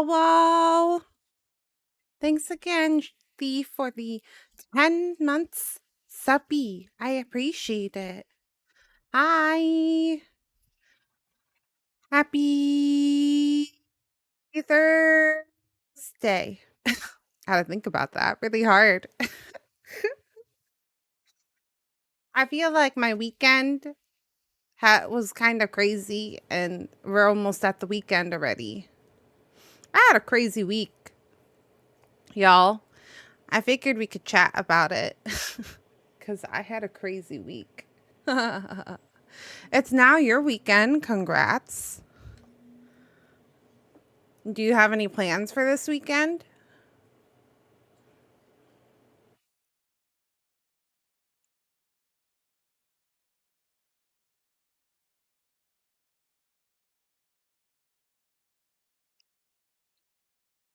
Hello. Thanks again, Steve, for the 10 months suppy. I appreciate it. Hi. Happy Thursday. Gotta think about that really hard. I feel like my weekend was kind of crazy, and we're almost at the weekend already. I had a crazy week, y'all. I figured we could chat about it because I had a crazy week. It's now your weekend. Congrats. Do you have any plans for this weekend?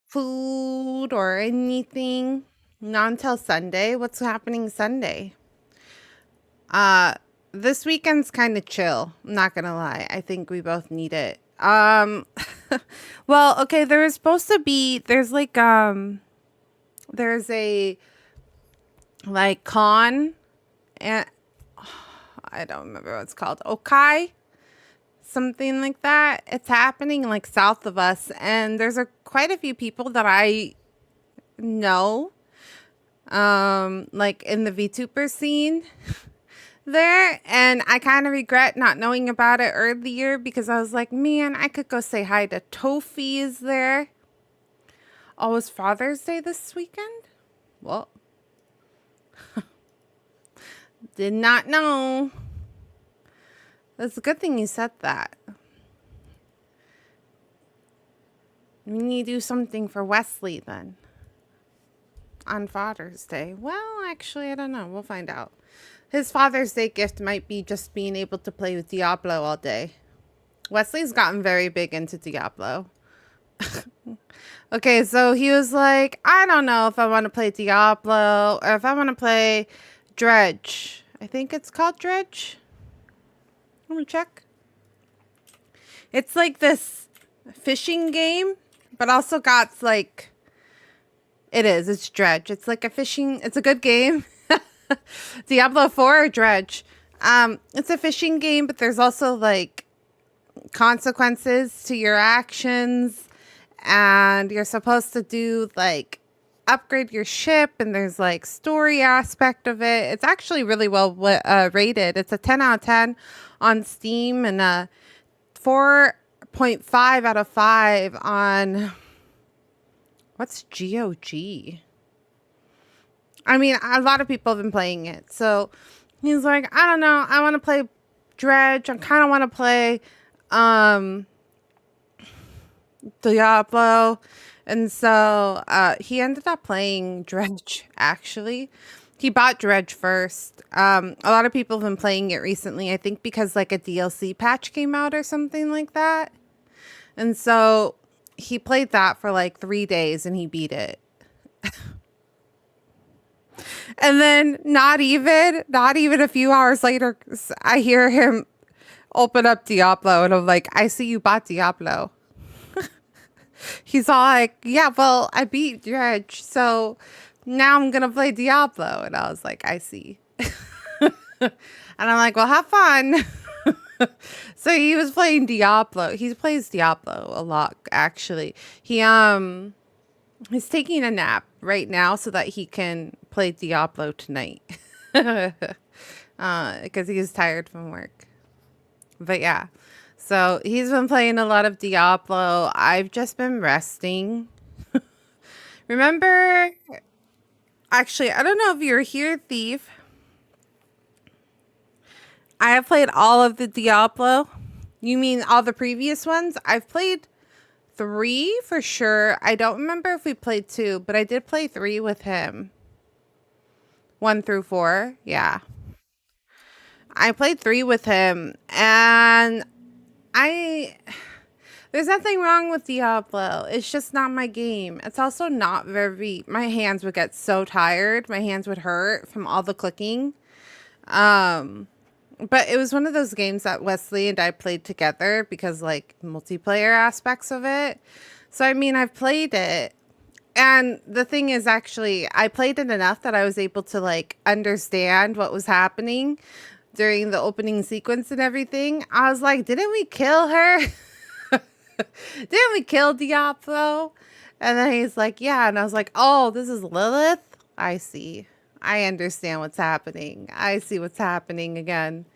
Food or anything? Not until Sunday. What's happening Sunday? Uh this weekend's kind of chill. I'm not gonna lie. I think we both need it. Well, okay, there is supposed to be there's a like con and I don't remember what it's called. Okai, something like that. It's happening like south of us, and there's quite a few people that I know, like in the VTuber scene there, and I kind of regret not knowing about it earlier because I was like, man, I could go say hi to Tofi is there. Oh, it's Father's Day this weekend? Well, did not know. That's a good thing you said that. We need to do something for Wesley then on Father's Day. Well, actually, I don't know. We'll find out. His Father's Day gift might be just being able to play with Diablo all day. Wesley's gotten very big into Diablo. Okay, so he was like, I don't know if I want to play Diablo or if I want to play Dredge. I think it's called Dredge. Let me check. It's like this fishing game, but also got like it's Dredge. It's like a fishing, it's a good game. Diablo 4 or Dredge. It's a fishing game, but there's also like consequences to your actions, and you're supposed to do like upgrade your ship, and there's like story aspect of it. It's actually really well rated. It's a 10 out of 10 on Steam and a 4.5 out of 5 on what's GOG. I mean, a lot of people have been playing it. So he's like, I don't know. I want to play Dredge. I kind of want to play Diablo. And so he ended up playing Dredge, actually. He bought Dredge first. A lot of people have been playing it recently, I think because like a DLC patch came out or something like that. And so he played that for like 3 days and he beat it. And then not even a few hours later, I hear him open up Diablo and I'm like, I see you bought Diablo. He's all like, yeah, well, I beat Dredge, so now I'm going to play Diablo. And I was like, I see. And I'm like, well, have fun. So he was playing Diablo. He plays Diablo a lot, actually. He's taking a nap right now so that he can play Diablo tonight. Because he was tired from work. But yeah. So he's been playing a lot of Diablo. I've just been resting. Remember, actually, I don't know if you're here, Thief. I have played all of the Diablo. You mean all the previous ones? I've played 3 for sure. I don't remember if we played 2, but I did play 3 with him. 1 through 4. Yeah. I played 3 with him, and I there's nothing wrong with Diablo. It's just not my game. It's also not my hands would get so tired. My hands would hurt from all the clicking. But it was one of those games that Wesley and I played together because like multiplayer aspects of it. So, I mean, I've played it. And the thing is, actually, I played it enough that I was able to like understand what was happening during the opening sequence and everything. I was like, didn't we kill her? Didn't we kill Diablo? And then he's like, yeah. And I was like, oh, this is Lilith? I see. I understand what's happening. I see what's happening again.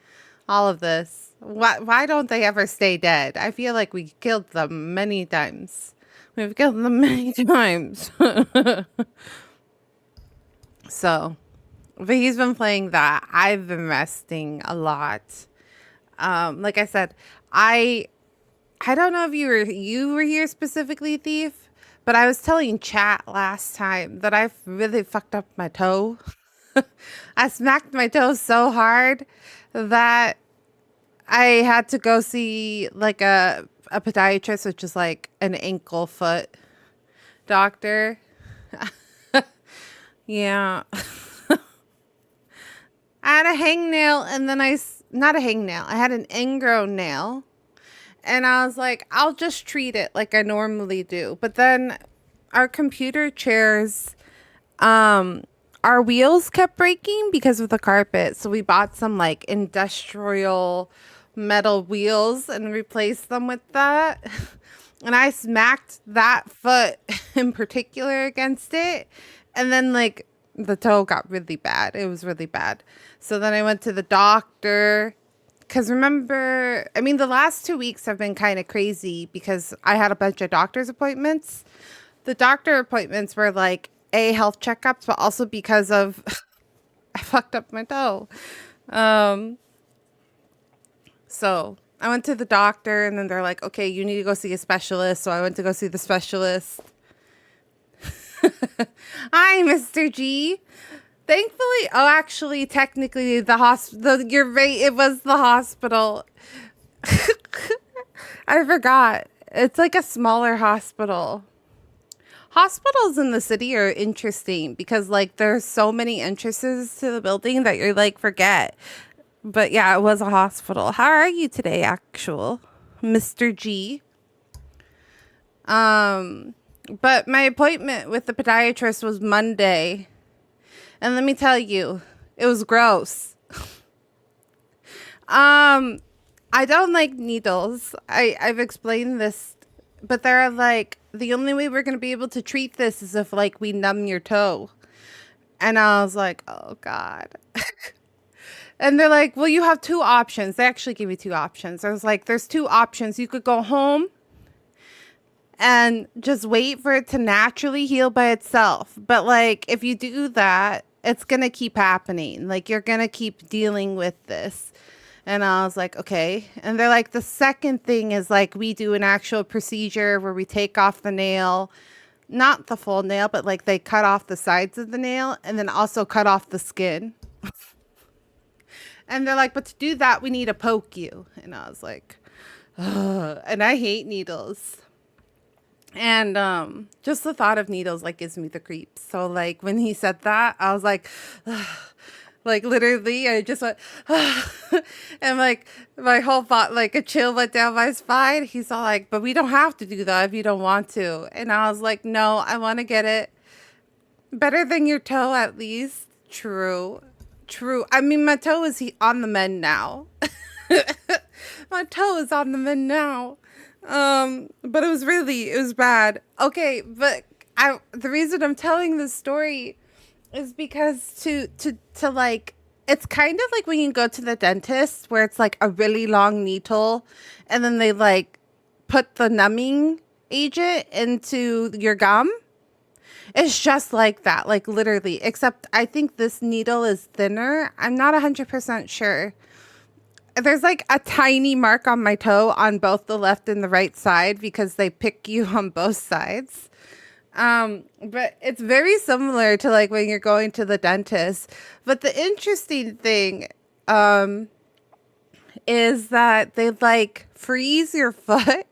All of this. Why don't they ever stay dead? I feel like we killed them many times. We've killed them many times. So, but he's been playing that. I've been resting a lot. Like I said, I don't know if you were here specifically, Thief, but I was telling chat last time that I've really fucked up my toe. I smacked my toe so hard that I had to go see like a podiatrist, which is like an ankle foot doctor. Yeah. I had a hangnail and then not a hangnail. I had an ingrown nail. And I was like, I'll just treat it like I normally do. But then our computer chairs, our wheels kept breaking because of the carpet. So we bought some like industrial metal wheels and replaced them with that. And I smacked that foot in particular against it. And then like the toe got really bad. It was really bad. So then I went to the doctor. Because remember, I mean, the last 2 weeks have been kind of crazy because I had a bunch of doctor's appointments. The doctor appointments were like health checkups, but also because of I fucked up my toe. Um, so I went to the doctor and then they're like, okay, you need to go see a specialist. So I went to go see the specialist. Hi, Mr. G. Thankfully, oh, actually, technically, the hospital, you're right, it was the hospital. I forgot. It's like a smaller hospital. Hospitals in the city are interesting because, like, there's so many entrances to the building that you're like, forget. But yeah, it was a hospital. How are you today, actual Mr. G? But my appointment with the podiatrist was Monday. And let me tell you, it was gross. I don't like needles. I've explained this, but they're like, the only way we're going to be able to treat this is if like we numb your toe. And I was like, oh God. And they're like, well, you have two options. They actually gave me two options. I was like, there's two options. You could go home and just wait for it to naturally heal by itself. But like, if you do that, it's going to keep happening. Like, you're going to keep dealing with this. And I was like, okay. And they're like, the second thing is like, we do an actual procedure where we take off the nail, not the full nail, but like they cut off the sides of the nail and then also cut off the skin. And they're like, but to do that, we need to poke you. And I was like, ugh. And I hate needles. And just the thought of needles like gives me the creeps. So like when he said that, I was like, ugh. Like literally, I just went, ugh. And like my whole thought, like a chill went down my spine. He's all like, but we don't have to do that if you don't want to. And I was like, no, I want to get it better than your toe at least. True. True. I mean, my toe is on the mend now. My toe is on the mend now. But it was bad. Okay, but the reason I'm telling this story is because to like, it's kind of like when you go to the dentist where it's like a really long needle and then they like put the numbing agent into your gum. It's just like that, like literally, except I think this needle is thinner. I'm not 100% sure. There's like a tiny mark on my toe on both the left and the right side because they pick you on both sides. But it's very similar to like when you're going to the dentist. But the interesting thing, is that they like freeze your foot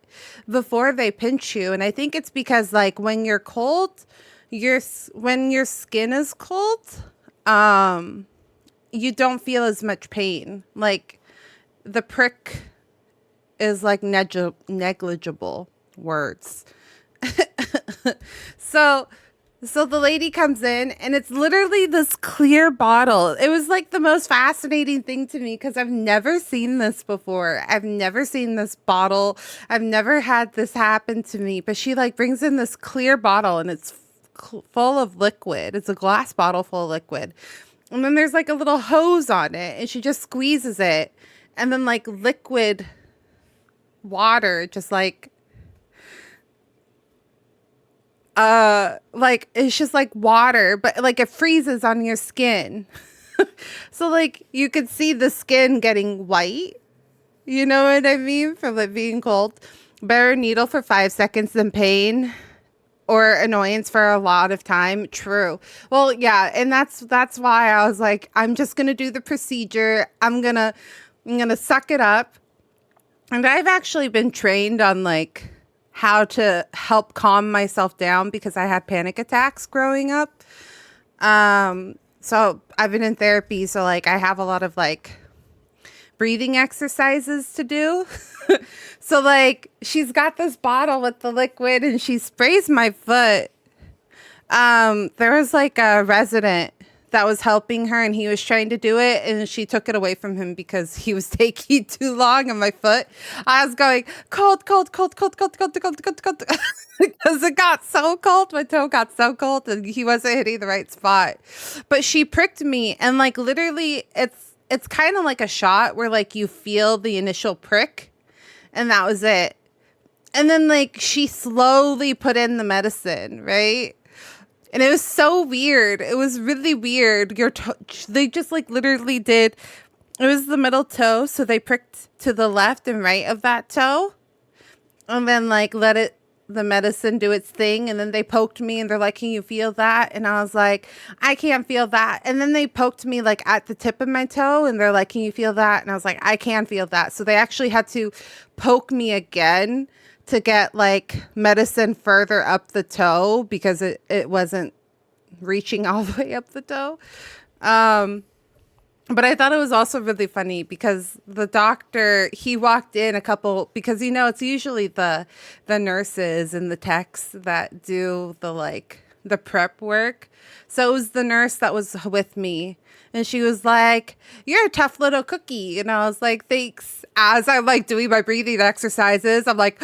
before they pinch you. And I think it's because like when you're cold, when your skin is cold, you don't feel as much pain. Like the prick is like negligible words. So so the lady comes in and it's literally this clear bottle. It was like the most fascinating thing to me because I've never seen this before. I've never seen this bottle. I've never had this happen to me. But she like brings in this clear bottle and it's full of liquid. It's a glass bottle full of liquid. And then there's like a little hose on it and she just squeezes it. And then like liquid water just like it's just like water, but like it freezes on your skin. So like you could see the skin getting white. You know what I mean? From it being cold. Better needle for 5 seconds than pain or annoyance for a lot of time. True. Well, yeah, and that's why I was like, I'm just gonna do the procedure. I'm gonna suck it up. And I've actually been trained on like how to help calm myself down because I had panic attacks growing up. So I've been in therapy, so like I have a lot of like breathing exercises to do. So like she's got this bottle with the liquid and she sprays my foot. There was like a resident that was helping her and he was trying to do it and she took it away from him because he was taking too long on my foot. I was going cold, cold, cold, cold, cold, cold, cold, cold, cold, because it got so cold. My toe got so cold and he wasn't hitting the right spot. But she pricked me and like literally it's kind of like a shot where like you feel the initial prick and that was it. And then like she slowly put in the medicine, right? And it was so weird. It was really weird. They just like literally did. It was the middle toe. So they pricked to the left and right of that toe. And then like the medicine do its thing. And then they poked me and they're like, can you feel that? And I was like, I can't feel that. And then they poked me like at the tip of my toe. And they're like, can you feel that? And I was like, I can feel that. So they actually had to poke me again to get like medicine further up the toe because it wasn't reaching all the way up the toe. But I thought it was also really funny because the doctor, he walked in because you know, it's usually the nurses and the techs that do the prep work. So it was the nurse that was with me and she was like, you're a tough little cookie. And I was like, thanks. As I'm like doing my breathing exercises, I'm like,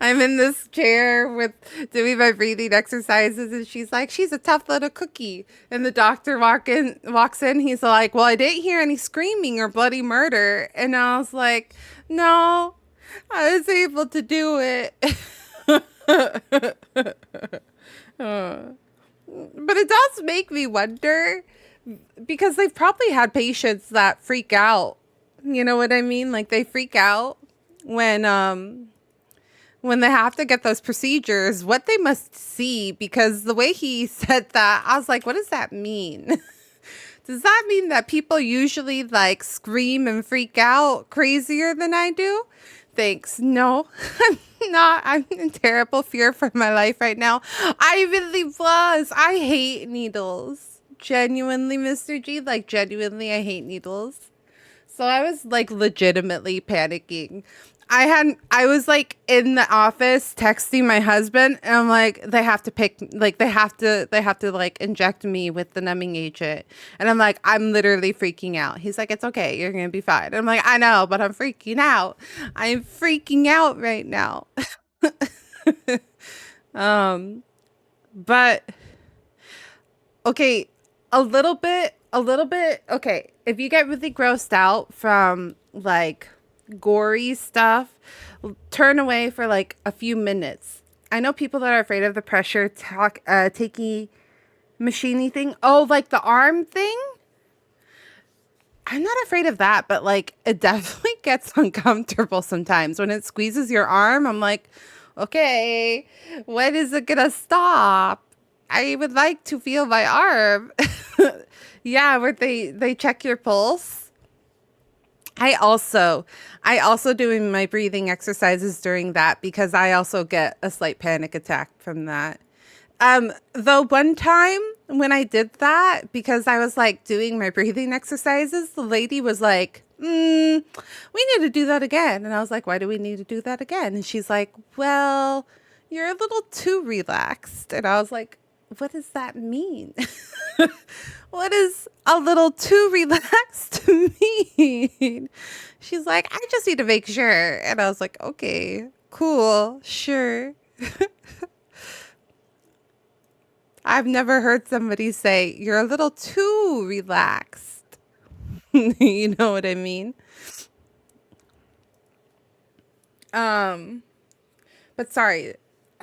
I'm in this chair with doing my breathing exercises and she's like, she's a tough little cookie. And the doctor walks in, he's like, well, I didn't hear any screaming or bloody murder. And I was like, no, I was able to do it. But it does make me wonder because they've probably had patients that freak out. You know what I mean? Like they freak out when they have to get those procedures, what they must see, because the way he said that, I was like, what does that mean? Does that mean that people usually like scream and freak out crazier than I do? Thanks. No, I'm not. I'm in terrible fear for my life right now. I really was. I hate needles. Genuinely, Mr. G, like genuinely, I hate needles. So I was like legitimately panicking. I was like in the office texting my husband and I'm like, they have to like inject me with the numbing agent. And I'm like, I'm literally freaking out. He's like, it's okay. You're going to be fine. And I'm like, I know, but I'm freaking out. I'm freaking out right now. But okay, a little bit. Okay. If you get really grossed out from like gory stuff, turn away for like a few minutes. I know people that are afraid of the pressure taking machiney thing. Oh, like the arm thing. I'm not afraid of that, but like it definitely gets uncomfortable sometimes when it squeezes your arm. I'm like, okay, when is it gonna stop? I would like to feel my arm. Yeah, where they check your pulse. I also doing my breathing exercises during that because I also get a slight panic attack from that. Though one time when I did that, because I was like doing my breathing exercises, the lady was like, we need to do that again. And I was like, why do we need to do that again? And she's like, well, you're a little too relaxed. And I was like, what does that mean? What is a little too relaxed mean? She's like, I just need to make sure. And I was like, okay, cool, sure. I've never heard somebody say, you're a little too relaxed. You know what I mean? Um, but sorry,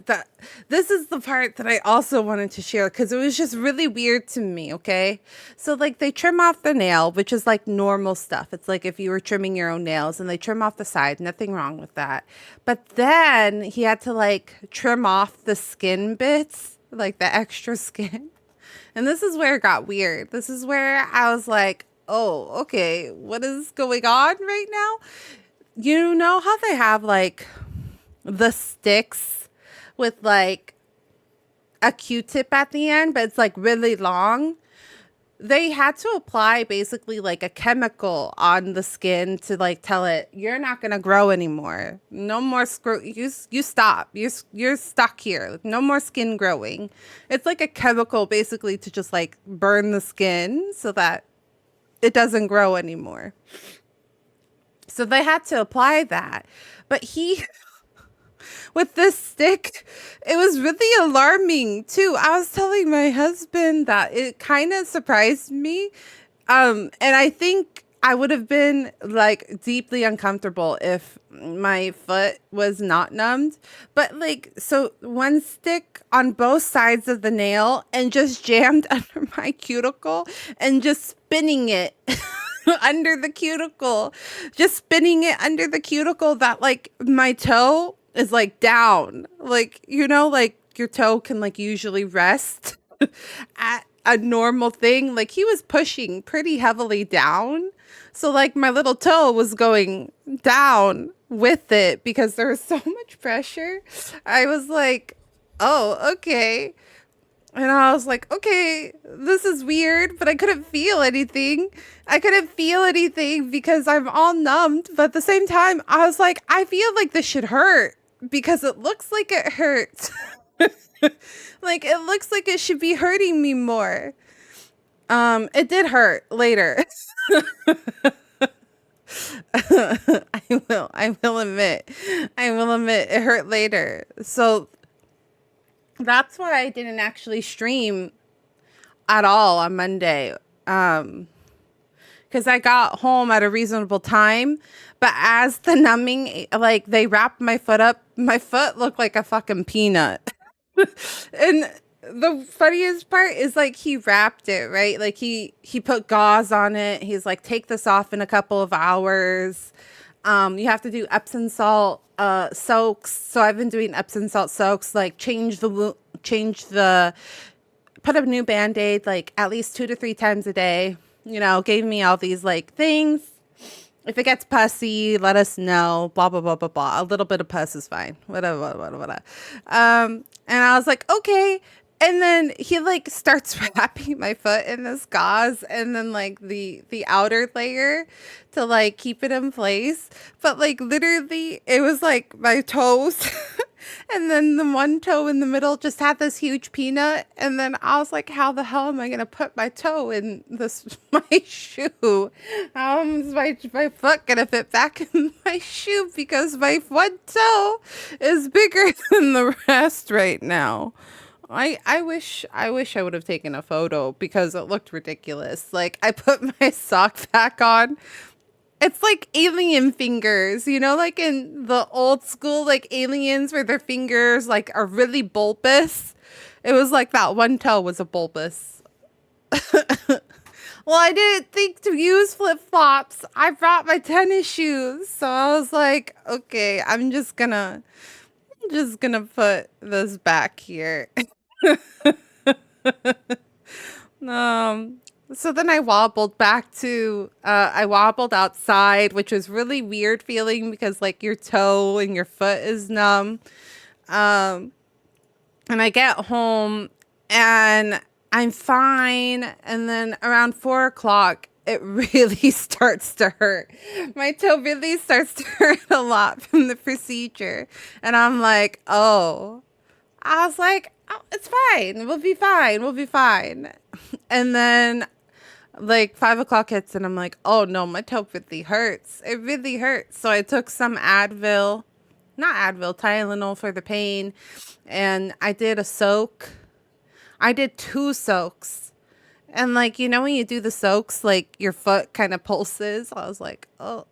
that this is the part that I also wanted to share because it was just really weird to me, okay? So like they trim off the nail, which is like normal stuff. It's like if you were trimming your own nails and they trim off the side, nothing wrong with that. But then he had to like trim off the skin bits, like the extra skin. And this is where it got weird. This is where I was like, oh, okay, what is going on right now? You know how they have like the sticks with like a Q-tip at the end, but it's like really long? They had to apply basically like a chemical on the skin to like tell it you're not gonna grow anymore. No more screw. You stop. You're stuck here. No more skin growing. It's like a chemical basically to just like burn the skin so that it doesn't grow anymore. So they had to apply that. But he with this stick, it was really alarming too. I was telling my husband that it kind of surprised me. And I think I would have been like deeply uncomfortable if my foot was not numbed. But like, so one stick on both sides of the nail and just jammed under my cuticle and just spinning it under the cuticle, just spinning it under the cuticle that like my toe is like down, like, you know, like your toe can like usually rest at a normal thing. Like he was pushing pretty heavily down. So like my little toe was going down with it because there was so much pressure. I was like, oh, okay. And I was like, okay, this is weird, but I couldn't feel anything. I couldn't feel anything because I'm all numbed. But at the same time, I was like, I feel like this should hurt because it looks like it hurts. Like it looks like it should be hurting me more. It did hurt later. I will admit. I will admit it hurt later. So that's why I didn't actually stream at all on Monday. Because I got home at a reasonable time. But as the numbing, like they wrapped my foot up, my foot looked like a fucking peanut. And the funniest part is like he wrapped it, right? Like he put gauze on it. He's like, take this off in a couple of hours. You have to do Epsom salt soaks. So I've been doing Epsom salt soaks, like change the put a new band-aid like at least 2 to 3 times a day. You know, gave me all these like things. If it gets pussy, let us know. Blah blah blah blah blah. A little bit of pus is fine. Whatever, whatever, whatever. And I was like, okay. And then he like starts wrapping my foot in this gauze and then like the outer layer to like keep it in place. But like literally it was like my toes and then the one toe in the middle just had this huge peanut. And then I was like, how the hell am I gonna put my toe in this my shoe? How is my foot gonna fit back in my shoe because my one toe is bigger than the rest right now. I wish I would have taken a photo because it looked ridiculous. Like I put my sock back on. It's like alien fingers, you know, like in the old school like aliens where their fingers like are really bulbous. It was like that one toe was a bulbous. Well, I didn't think to use flip-flops. I brought my tennis shoes. So I was like, okay, I'm just gonna put this back here. Um, so then I wobbled outside, which was really weird feeling because like your toe and your foot is numb. Um, and I get home and I'm fine. And then around 4 o'clock, it really starts to hurt. My toe really starts to hurt a lot from the procedure. And I'm like, oh, I was like, oh, it's fine. We'll be fine. We'll be fine. And then like 5 o'clock hits and I'm like, oh no, my toe really hurts. It really hurts. So I took some Advil, not Advil, Tylenol for the pain. And I did a soak. I did 2 soaks. And like, you know, when you do the soaks, like your foot kind of pulses. I was like, oh,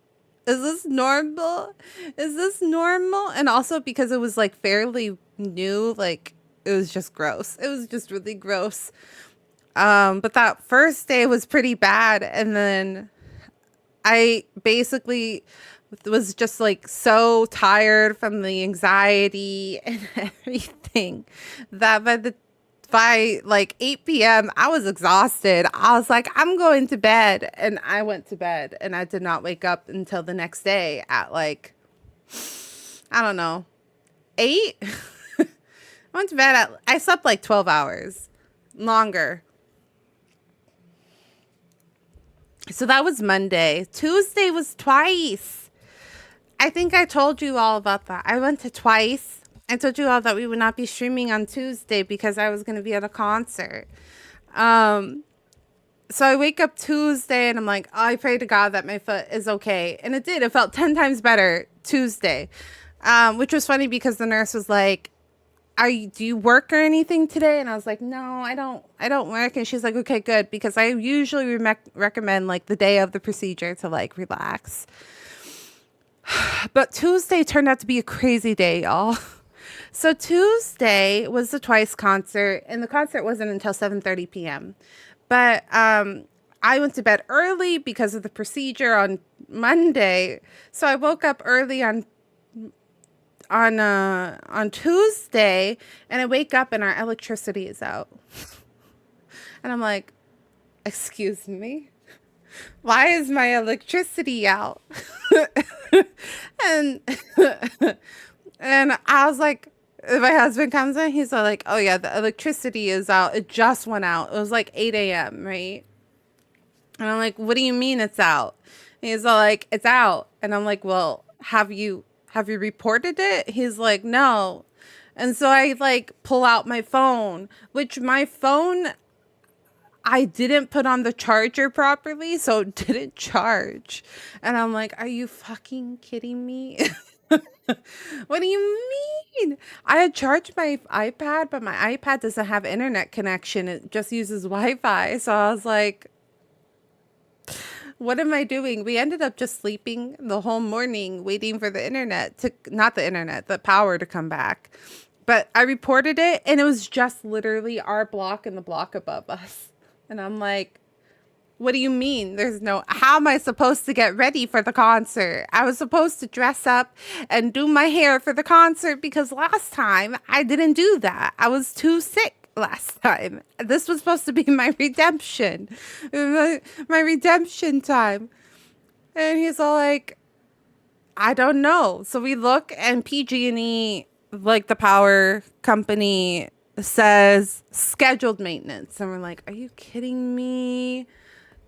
is this normal? Is this normal? And also because it was like fairly new, like it was just gross. It was just really gross. But that first day was pretty bad. And then I basically was just like so tired from the anxiety and everything that by like 8 p.m. I was exhausted. I was like, I'm going to bed. And I went to bed and I did not wake up until the next day at like, I don't know, 8. I went to bed I slept like 12 hours longer. So that was Monday. Tuesday was twice. I think I told you all about that. I went to twice. I told you all that we would not be streaming on Tuesday because I was going to be at a concert. So I wake up Tuesday and I'm like, oh, I pray to God that my foot is okay. And it did. It felt 10 times better Tuesday, which was funny because the nurse was like, do you work or anything today? And I was like, no, I don't work. And she's like, okay, good. Because I usually recommend like the day of the procedure to like relax. But Tuesday turned out to be a crazy day, y'all. So Tuesday was the Twice concert and the concert wasn't until 7:30 p.m. But I went to bed early because of the procedure on Monday. So I woke up early on Tuesday and I wake up and our electricity is out. And I'm like, excuse me, why is my electricity out? and and I was like, my husband comes in, he's like, oh yeah, the electricity is out. It just went out. It was like 8 a.m., right? And I'm like, what do you mean it's out? And he's all like, it's out. And I'm like, well, have you reported it? He's like, no. And so I like pull out my phone, which my phone, I didn't put on the charger properly, so it didn't charge. And I'm like, are you fucking kidding me? What do you mean? I had charged my iPad, but my iPad doesn't have internet connection. It just uses Wi-Fi. So I was like, what am I doing? We ended up just sleeping the whole morning waiting for the power to come back. But I reported it and it was just literally our block and the block above us. And I'm like, what do you mean? How am I supposed to get ready for the concert? I was supposed to dress up and do my hair for the concert because last time I didn't do that. I was too sick last time. This was supposed to be my redemption, my redemption time. And he's all like, I don't know. So we look and PG&E, like the power company, says scheduled maintenance. And we're like, are you kidding me?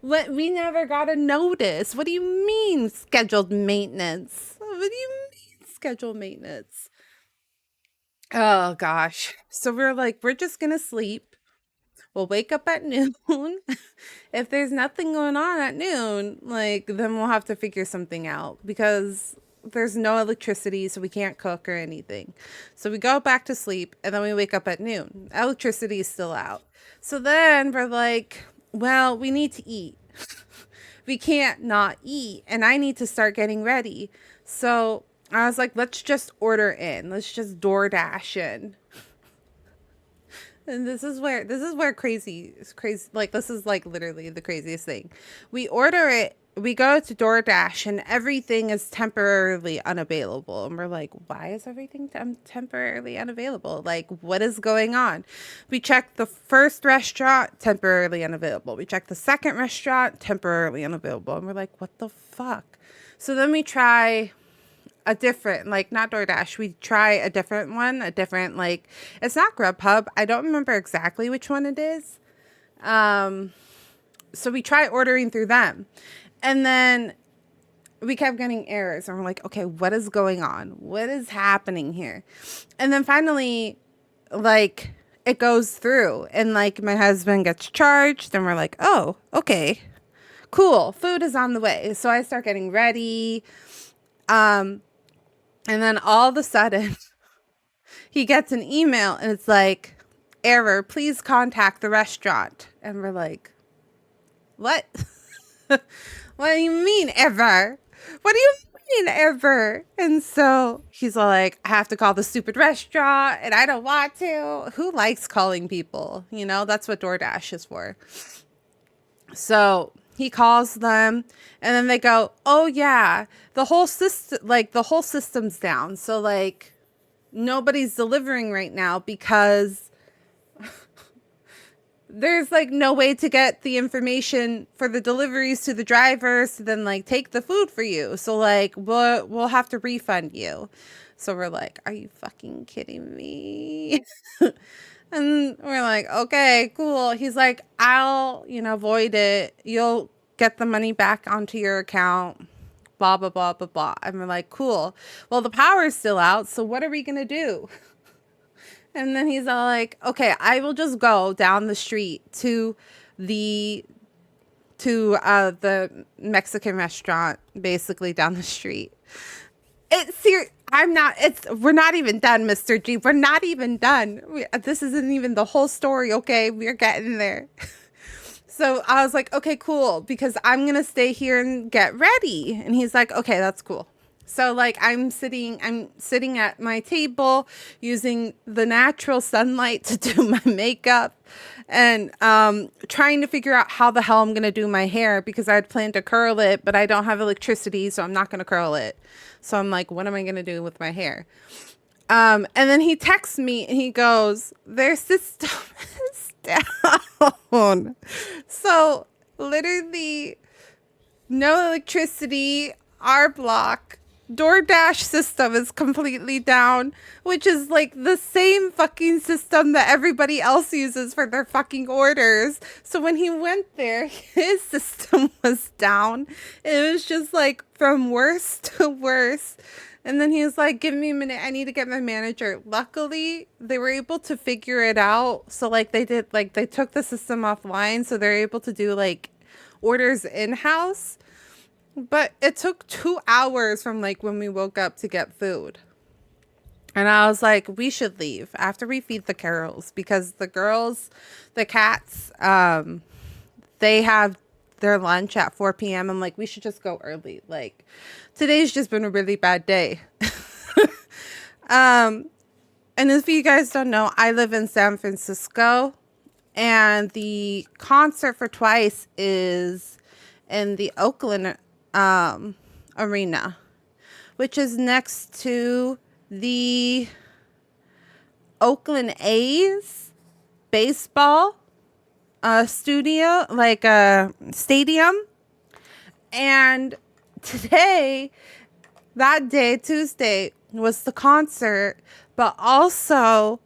What? We never got a notice. What do you mean scheduled maintenance? What do you mean scheduled maintenance? Oh gosh. So we're like, we're just gonna sleep. We'll wake up at noon. If there's nothing going on at noon, like then we'll have to figure something out because there's no electricity, so we can't cook or anything. So we go back to sleep and then we wake up at noon. Electricity is still out. So then we're like, well, we need to eat. We can't not eat. And I need to start getting ready. So I was like, let's just order in. Let's just DoorDash in. And this is where crazy is crazy. Like, this is like literally the craziest thing. We order it. We go to DoorDash and everything is temporarily unavailable. And we're like, why is everything temporarily unavailable? Like, what is going on? We check the first restaurant, temporarily unavailable. We check the second restaurant, temporarily unavailable. And we're like, what the fuck? So then we try a different, like, not DoorDash. We try a different, like, it's not Grubhub. I don't remember exactly which one it is. So we try ordering through them. And then we kept getting errors. And we're like, okay, what is going on? What is happening here? And then finally, like, it goes through. And, like, my husband gets charged. And we're like, oh, okay, cool. Food is on the way. So I start getting ready. And then all of a sudden, he gets an email. And it's like, error, please contact the restaurant. And we're like, what? What do you mean ever? What do you mean ever? And so he's all like, I have to call the stupid restaurant and I don't want to. Who likes calling people? You know, that's what DoorDash is for. So he calls them and then they go, oh yeah, the whole system's down. So like nobody's delivering right now because there's like no way to get the information for the deliveries to the drivers to then like take the food for you. So like we'll have to refund you. So we're like, are you fucking kidding me? And we're like, okay, cool. He's like, I'll, void it. You'll get the money back onto your account. Blah, blah, blah, blah, blah. And we're like, cool. Well, the power's still out. So what are we going to do? And then he's all like, okay, I will just go down the street to the Mexican restaurant, basically down the street. We're not even done, Mr. G. We're not even done. This isn't even the whole story, okay? We're getting there. So I was like, okay, cool, because I'm going to stay here and get ready. And he's like, okay, that's cool. So like I'm sitting at my table using the natural sunlight to do my makeup and trying to figure out how the hell I'm going to do my hair because I had planned to curl it, but I don't have electricity, so I'm not going to curl it. So I'm like, what am I going to do with my hair? And then he texts me and he goes, their system is down. So literally no electricity, our block. DoorDash system is completely down, which is like the same fucking system that everybody else uses for their fucking orders. So when he went there, his system was down. It was just like from worse to worse. And then he was like, give me a minute. I need to get my manager. Luckily, they were able to figure it out. So like they took the system offline. So they're able to do like orders in-house. But it took 2 hours from like when we woke up to get food. And I was like, we should leave after we feed the Carols because the cats, they have their lunch at 4 p.m. I'm like, we should just go early. Like today's just been a really bad day. And if you guys don't know, I live in San Francisco and the concert for Twice is in the Oakland arena, which is next to the Oakland A's baseball studio, like a stadium. And today, that day, Tuesday, was the concert, but also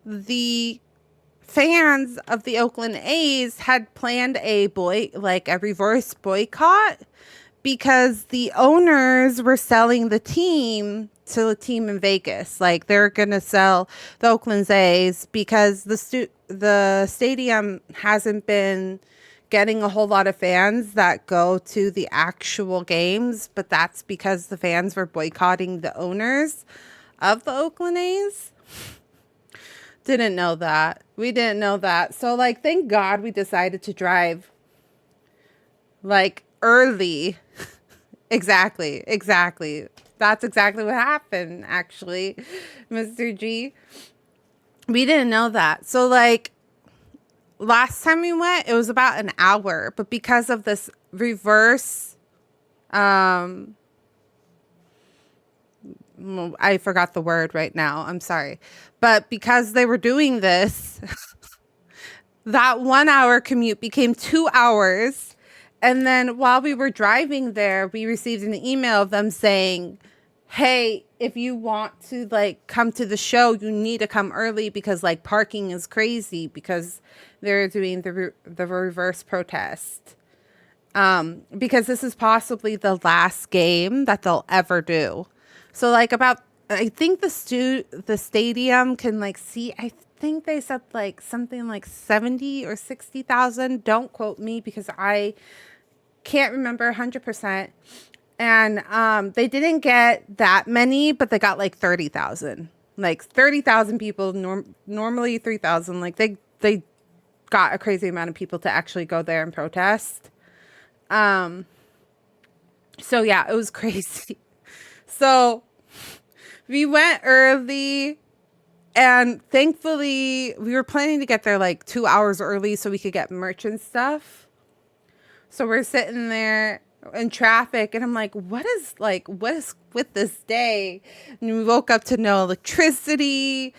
the fans of the Oakland A's had planned a reverse boycott because the owners were selling the team to a team in Vegas. Like they're going to sell the Oakland A's because the stadium hasn't been getting a whole lot of fans that go to the actual games, but that's because the fans were boycotting the owners of the Oakland A's. Didn't know that. We didn't know that. So like, thank God we decided to drive like early. Exactly. That's exactly what happened, actually, Mr. G. We didn't know that. So like last time we went, it was about an hour, but because of this reverse, I forgot the word right now. I'm sorry. But because they were doing this, that 1 hour commute became 2 hours. And then while we were driving there, we received an email of them saying, hey, if you want to like come to the show, you need to come early because like parking is crazy because they're doing the reverse protest. Because this is possibly the last game that they'll ever do. So like about I think the stadium can like see, I think they said like something like 70 or 60,000. Don't quote me because I can't remember 100%. And they didn't get that many, but they got like 30,000. Like 30,000 people, normally 3,000. Like they got a crazy amount of people to actually go there and protest. Um, so yeah, it was crazy. So we went early and thankfully we were planning to get there like 2 hours early so we could get merch and stuff. So we're sitting there in traffic and I'm like, what is with this day? And we woke up to no electricity.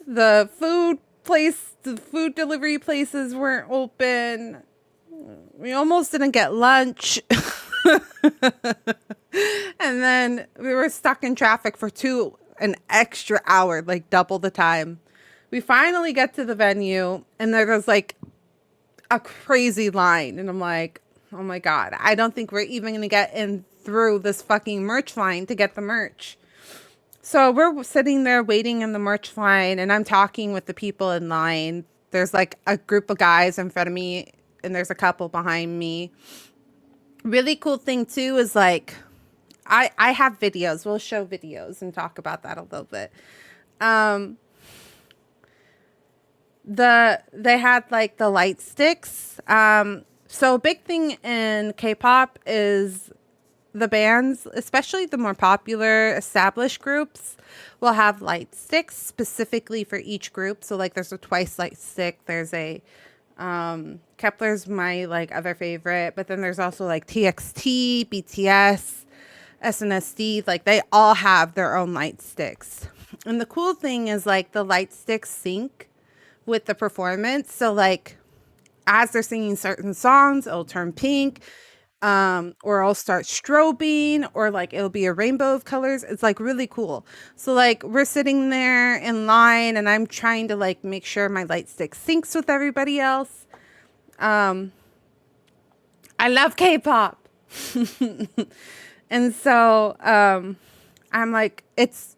The food delivery places weren't open. We almost didn't get lunch. And then we were stuck in traffic for an extra hour, like double the time. We finally get to the venue and there was like a crazy line. And I'm like, oh my God, I don't think we're even going to get in through this fucking merch line to get the merch. So we're sitting there waiting in the merch line and I'm talking with the people in line. There's like a group of guys in front of me and there's a couple behind me. Really cool thing too is like, I have videos. We'll show videos and talk about that a little bit. They had like the light sticks. So a big thing in K-pop is the bands, especially the more popular established groups, will have light sticks specifically for each group. So like there's a Twice light stick, there's a Kepler's my like other favorite, but then there's also like TXT, BTS, SNSD, like they all have their own light sticks. And the cool thing is like the light sticks sync with the performance. So like as they're singing certain songs, it'll turn pink, or I'll start strobing, or like it'll be a rainbow of colors. It's like really cool. So like we're sitting there in line and I'm trying to like make sure my light stick syncs with everybody else. I love K-pop. And so I'm like, it's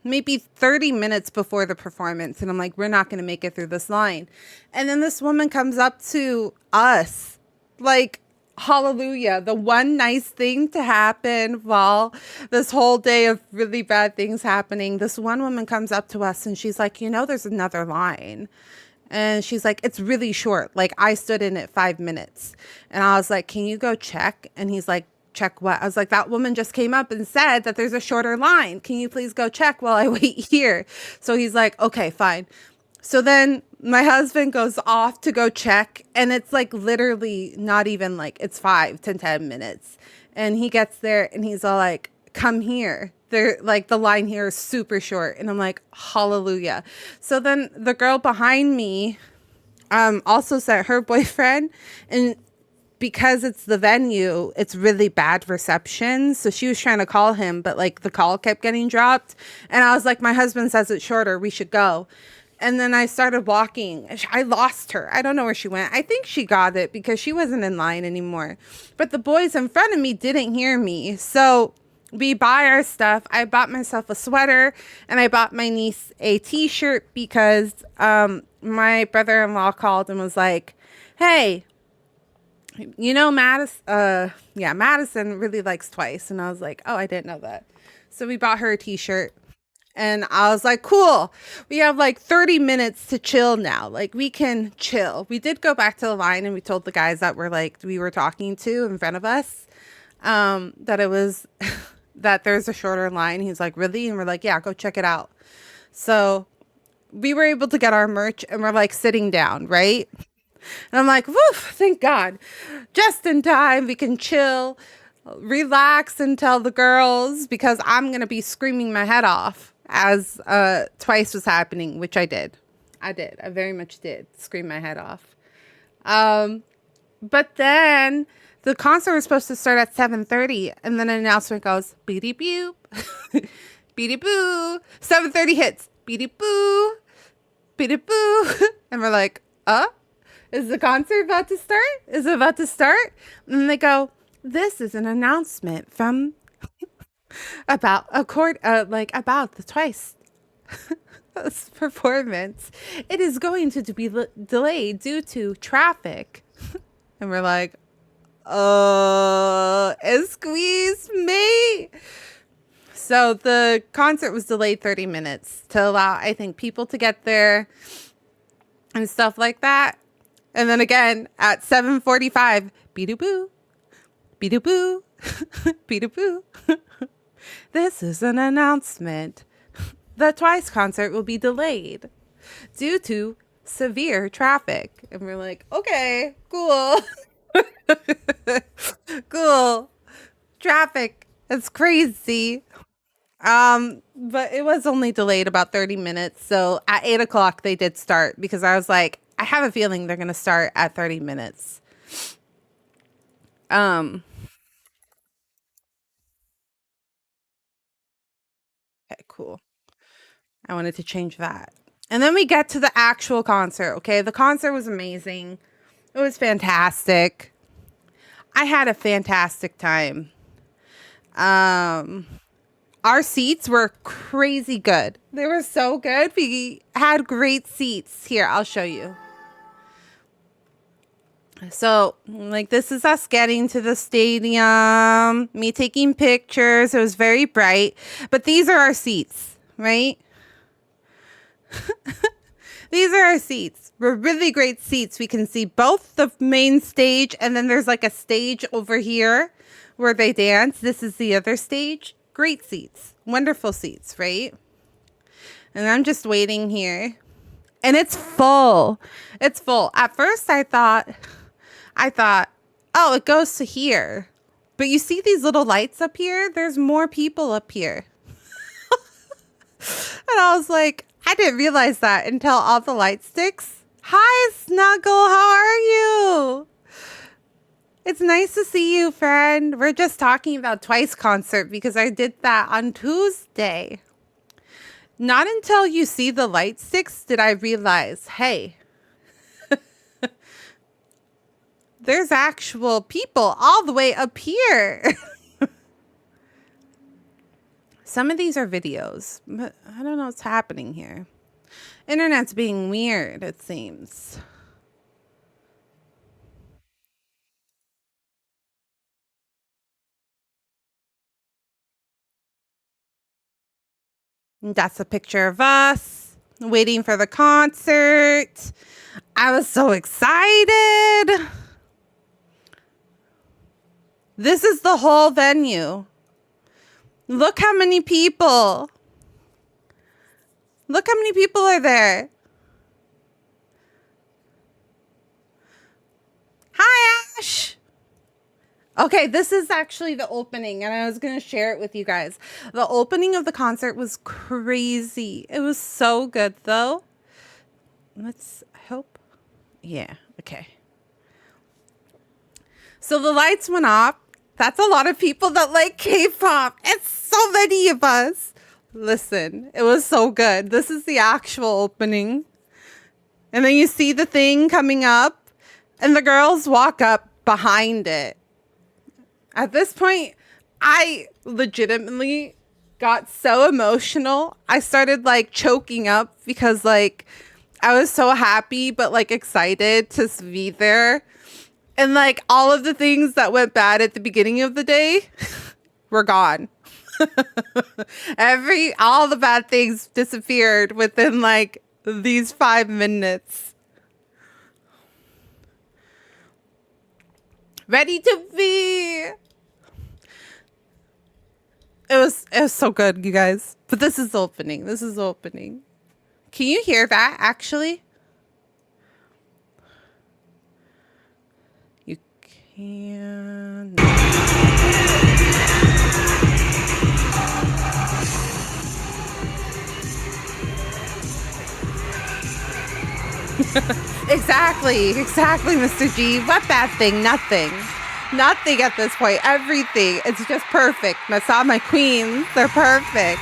maybe 30 minutes before the performance. And I'm like, we're not going to make it through this line. And then this woman comes up to us like, hallelujah. The one nice thing to happen while this whole day of really bad things happening. This one woman comes up to us and she's like, there's another line. And she's like, it's really short. Like I stood in it 5 minutes and I was like, can you go check? And he's like, check what? I was like, that woman just came up and said that there's a shorter line. Can you please go check while I wait here? So he's like, okay, fine. So then my husband goes off to go check and it's like literally not even like it's 5 to 10 minutes. And he gets there and he's all like, come here. They're like the line here is super short. And I'm like, hallelujah. So then the girl behind me also sent her boyfriend, and because it's the venue, it's really bad reception. So she was trying to call him, but like the call kept getting dropped. And I was like, my husband says it's shorter. We should go. And then I started walking. I lost her. I don't know where she went. I think she got it because she wasn't in line anymore. But the boys in front of me didn't hear me. So we buy our stuff. I bought myself a sweater and I bought my niece a t-shirt because my brother-in-law called and was like, hey, Madison really likes Twice. And I was like, oh, I didn't know that. So we bought her a t-shirt and I was like, cool. We have like 30 minutes to chill now. Like we can chill. We did go back to the line and we told the guys that we were talking to in front of us, that it was, that there's a shorter line. He's like, really? And we're like, yeah, go check it out. So we were able to get our merch and we're like sitting down, right? And I'm like, woof, thank God. Just in time, we can chill, relax and tell the girls because I'm going to be screaming my head off as Twice was happening, which I did. I very much did scream my head off. But then the concert was supposed to start at 7:30, and then an announcement goes, beady boop, beady boo, 7:30 hits, beady boo, beady boo. And we're like, is the concert about to start? Is it about to start? And they go, this is an announcement from about the Twice performance. It is going to be delayed due to traffic. And we're like, excuse me. So the concert was delayed 30 minutes to allow, I think, people to get there and stuff like that. And then again at 7:45, be-do-boo, be-do-boo, be-do-boo. This is an announcement. The Twice concert will be delayed due to severe traffic. And we're like, okay, cool. Cool. Traffic. It's crazy. But it was only delayed about 30 minutes. So at 8 o'clock they did start, because I was like, I have a feeling they're going to start at 30 minutes. Okay, cool. I wanted to change that. And then we get to the actual concert. Okay. The concert was amazing. It was fantastic. I had a fantastic time. Our seats were crazy good. They were so good. We had great seats. Here, I'll show you. So, like, this is us getting to the stadium, me taking pictures. It was very bright, but these are our seats, right? These are our seats. We're really great seats. We can see both the main stage, and then there's like a stage over here where they dance. This is the other stage. Great seats. Wonderful seats, right? And I'm just waiting here. And it's full. It's full. At first I thought, oh, it goes to here. But you see these little lights up here? There's more people up here. And I was like, I didn't realize that until all the light sticks. Hi, Snuggle. How are you? It's nice to see you, friend. We're just talking about Twice concert because I did that on Tuesday. Not until you see the light sticks did I realize, hey, there's actual people all the way up here. Some of these are videos, but I don't know what's happening here. Internet's being weird, it seems. And that's a picture of us waiting for the concert. I was so excited. This is the whole venue. Look how many people. Look how many people are there. Hi, Ash. Okay, this is actually the opening, and I was going to share it with you guys. The opening of the concert was crazy. It was so good, though. Let's hope. Yeah, okay. So the lights went off. That's a lot of people that like K-pop. It's so many of us. Listen, it was so good. This is the actual opening. And then you see the thing coming up, and the girls walk up behind it. At this point, I legitimately got so emotional. I started like choking up because like I was so happy but like excited to be there. And like all of the things that went bad at the beginning of the day were gone. All the bad things disappeared within like these 5 minutes. Ready to be. It was so good, you guys. But this is the opening. This is the opening. Can you hear that actually? You can. Exactly, Mr. G. What bad thing? Nothing. Nothing at this point. Everything. It's just perfect. I saw my queens. They're perfect.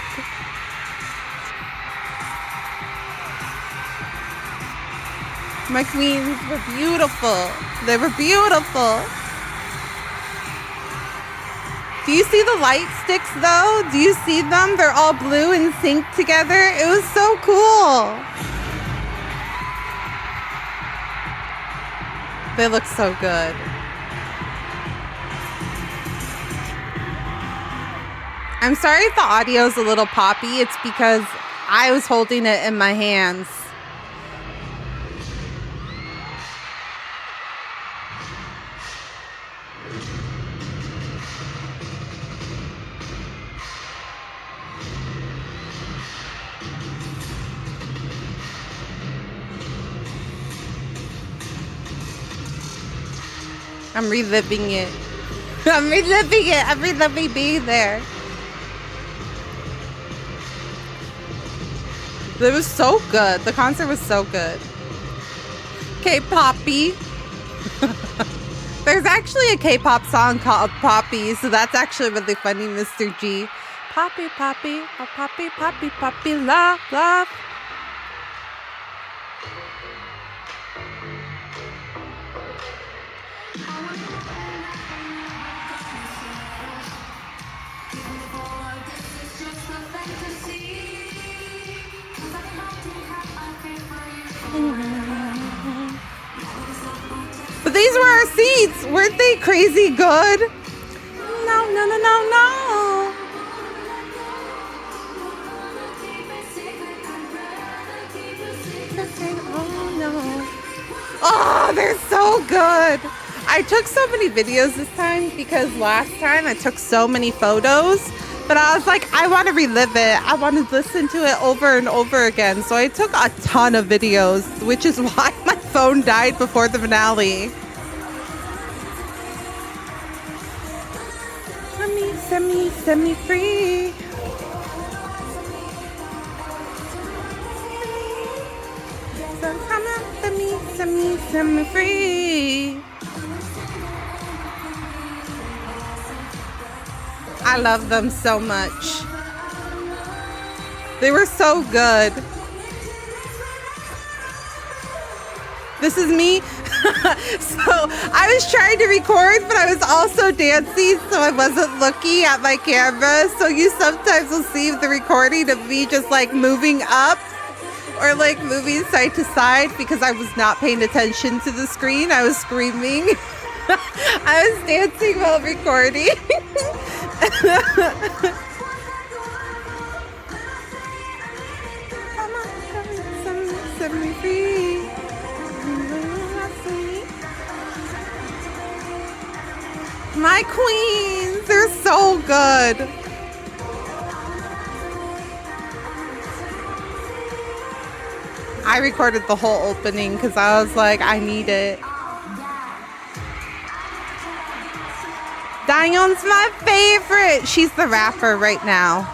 My queens were beautiful. They were beautiful. Do you see the light sticks though? Do you see them? They're all blue and synced together. It was so cool. They look so good. I'm sorry if the audio is a little poppy. It's because I was holding it in my hands. I'm reliving it. I'm reliving it. I'm reliving being there. It was so good. The concert was so good. K-Poppy. There's actually a K-pop song called Poppy, so that's actually really funny, Mr. G. Poppy, Poppy, oh, Poppy, Poppy, Poppy, love, love. But these were our seats. Weren't they crazy good? No, no, no, no, no. Oh, no. Oh, they're so good. I took so many videos this time because last time I took so many photos. But I was like, I want to relive it. I want to listen to it over and over again. So I took a ton of videos, which is why my phone died before the finale. Set me free. Set me free. I love them so much. They were so good. This is me. So I was trying to record, but I was also dancing, so I wasn't looking at my camera. So you sometimes will see the recording of me just like moving up or like moving side to side because I was not paying attention to the screen. I was screaming. I was dancing while recording. Set me free. My queens, they're so good. I recorded the whole opening because I was like, I need it. Dion's my favorite. She's the rapper right now.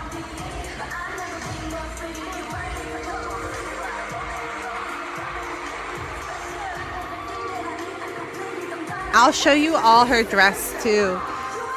I'll show you all her dress too.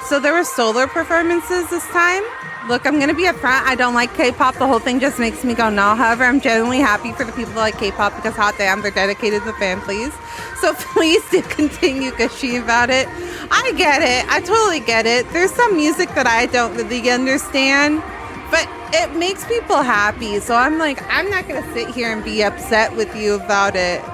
So there were solo performances this time. Look, I'm gonna be upfront. I don't like K-pop. The whole thing just makes me go no. However, I'm genuinely happy for the people that like K-pop because hot damn, they're dedicated to the fan, please. So please do continue gushing about it. I get it. I totally get it. There's some music that I don't really understand, but it makes people happy. So I'm like, I'm not gonna sit here and be upset with you about it.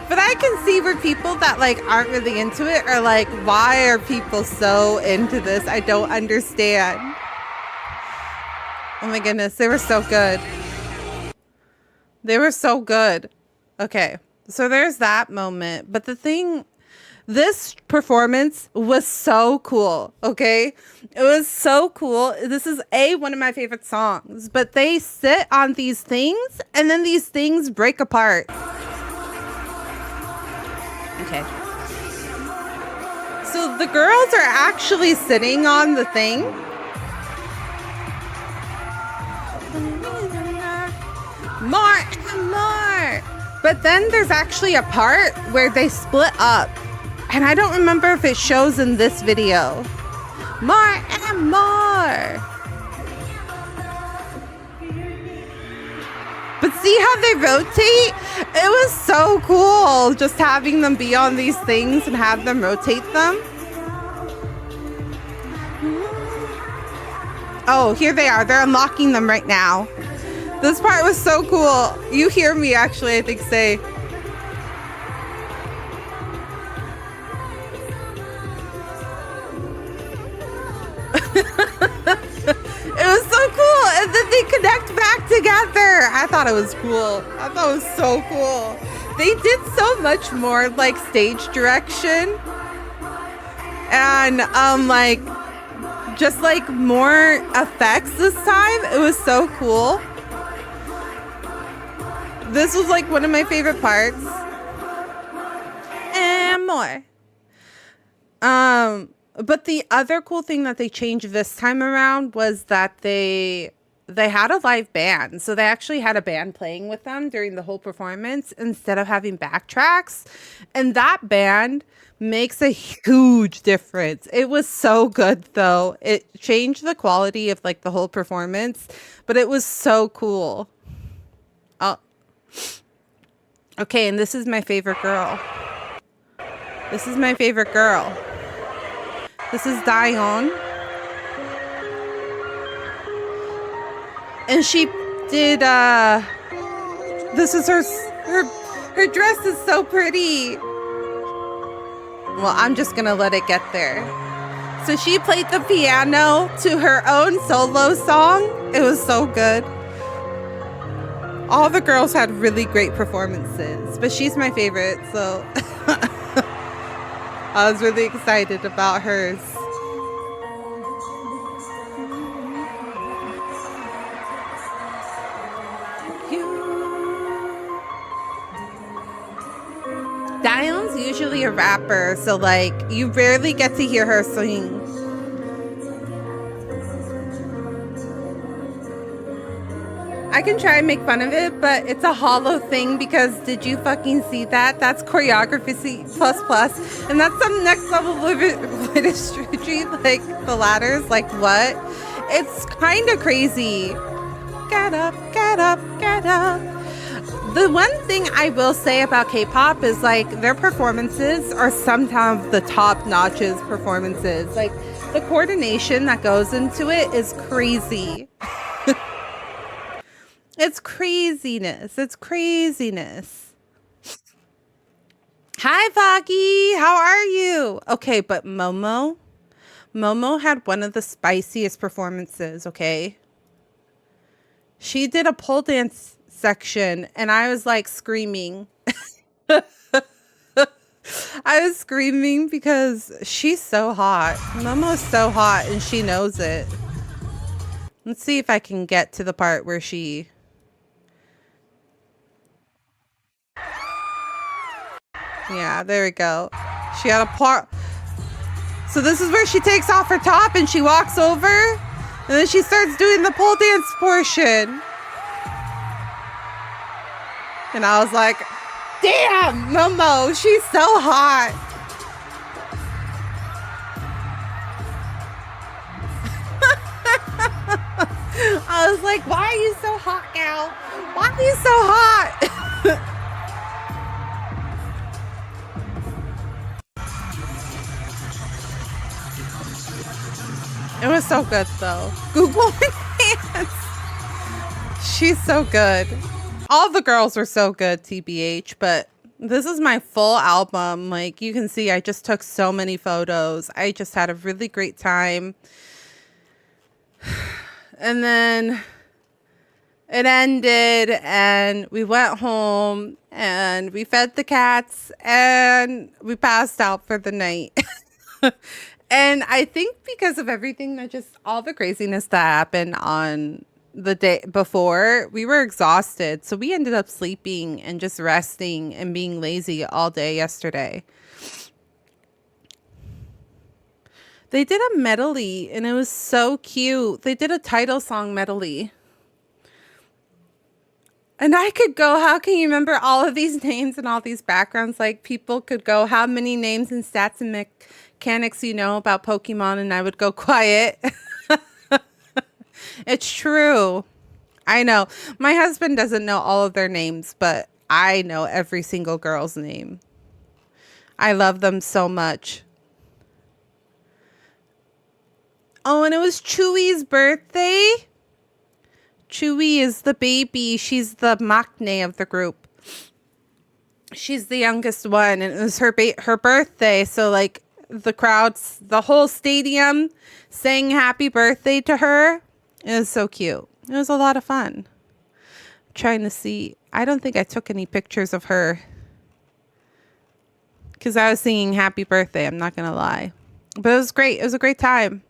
But I can see where people that like aren't really into it are like, why are people so into this? I don't understand. Oh my goodness, they were so good. They were so good. Okay, so there's that moment. But the thing, this performance was so cool, okay? It was so cool. This is one of my favorite songs. But they sit on these things and then these things break apart. Okay. So the girls are actually sitting on the thing. More and more. But then there's actually a part where they split up. And I don't remember if it shows in this video. More and more. But see how they rotate? It was so cool just having them be on these things and have them rotate them. Oh, here they are. They're unlocking them right now. This part was so cool. You hear me actually, I think, say. It was so cool. And then they connect back together. I thought it was cool. I thought it was so cool. They did so much more like stage direction. And like just like more effects this time. It was so cool. This was like one of my favorite parts. And more. But the other cool thing that they changed this time around was that they had a live band. So they actually had a band playing with them during the whole performance instead of having backtracks. And that band makes a huge difference. It was so good though. It changed the quality of like the whole performance, but it was so cool. Oh. Okay, and this is my favorite girl. This is my favorite girl. This is Dion. And she did, this is her dress is so pretty. Well, I'm just gonna let it get there. So she played the piano to her own solo song. It was so good. All the girls had really great performances, but she's my favorite, so I was really excited about hers. Dion's usually a rapper, so like you rarely get to hear her sing. I can try and make fun of it, but it's a hollow thing because did you fucking see that? That's choreography plus plus. And that's some next level ministry, like the ladders, like what? It's kind of crazy. Get up, get up, get up. The one thing I will say about K-pop is like their performances are sometimes the top notches performances. Like the coordination that goes into it is crazy. It's craziness. It's craziness. Hi, Foggy. How are you? Okay, but Momo had one of the spiciest performances, okay? She did a pole dance section, and I was like screaming. I was screaming because she's so hot. Momo's so hot, and she knows it. Let's see if I can get to the part where she... Yeah, there we go. She had a part. So this is where she takes off her top and she walks over. And then she starts doing the pole dance portion. And I was like, damn, Momo, she's so hot. I was like, why are you so hot, gal? Why are you so hot? It was so good though. Google dance. She's so good. All the girls were so good, TBH, but this is my full album. Like you can see, I just took so many photos. I just had a really great time. And then it ended and we went home and we fed the cats and we passed out for the night. And I think because of everything that just all the craziness that happened on the day before, we were exhausted. So we ended up sleeping and just resting and being lazy all day yesterday. They did a medley and it was so cute. They did a title song medley. And I could go, how can you remember all of these names and all these backgrounds? Like, people could go, how many names and stats and mechanics you know about Pokemon? And I would go, quiet. It's true. I know. My husband doesn't know all of their names, but I know every single girl's name. I love them so much. Oh, and it was Chewy's birthday. Chewy is the baby. She's the maknae of the group. She's the youngest one, and it was her birthday. So, like, the crowds, the whole stadium sang happy birthday to her. It was so cute. It was a lot of fun. Trying to see. I don't think I took any pictures of her because I was singing happy birthday. I'm not going to lie. But it was great. It was a great time.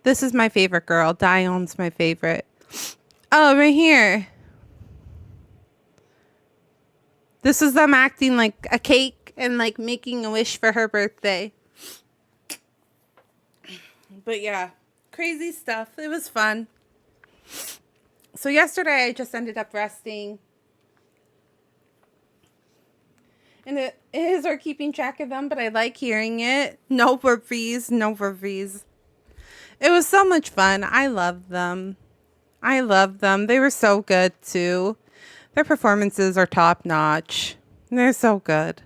This is my favorite girl. Dion's my favorite. Oh, right here. This is them acting like a cake and like making a wish for her birthday. But yeah, crazy stuff. It was fun. So yesterday I just ended up resting. And it is or keeping track of them, but I like hearing it. No worries, no worries. It was so much fun. I love them. I love them. They were so good too. Their performances are top notch. They're so good.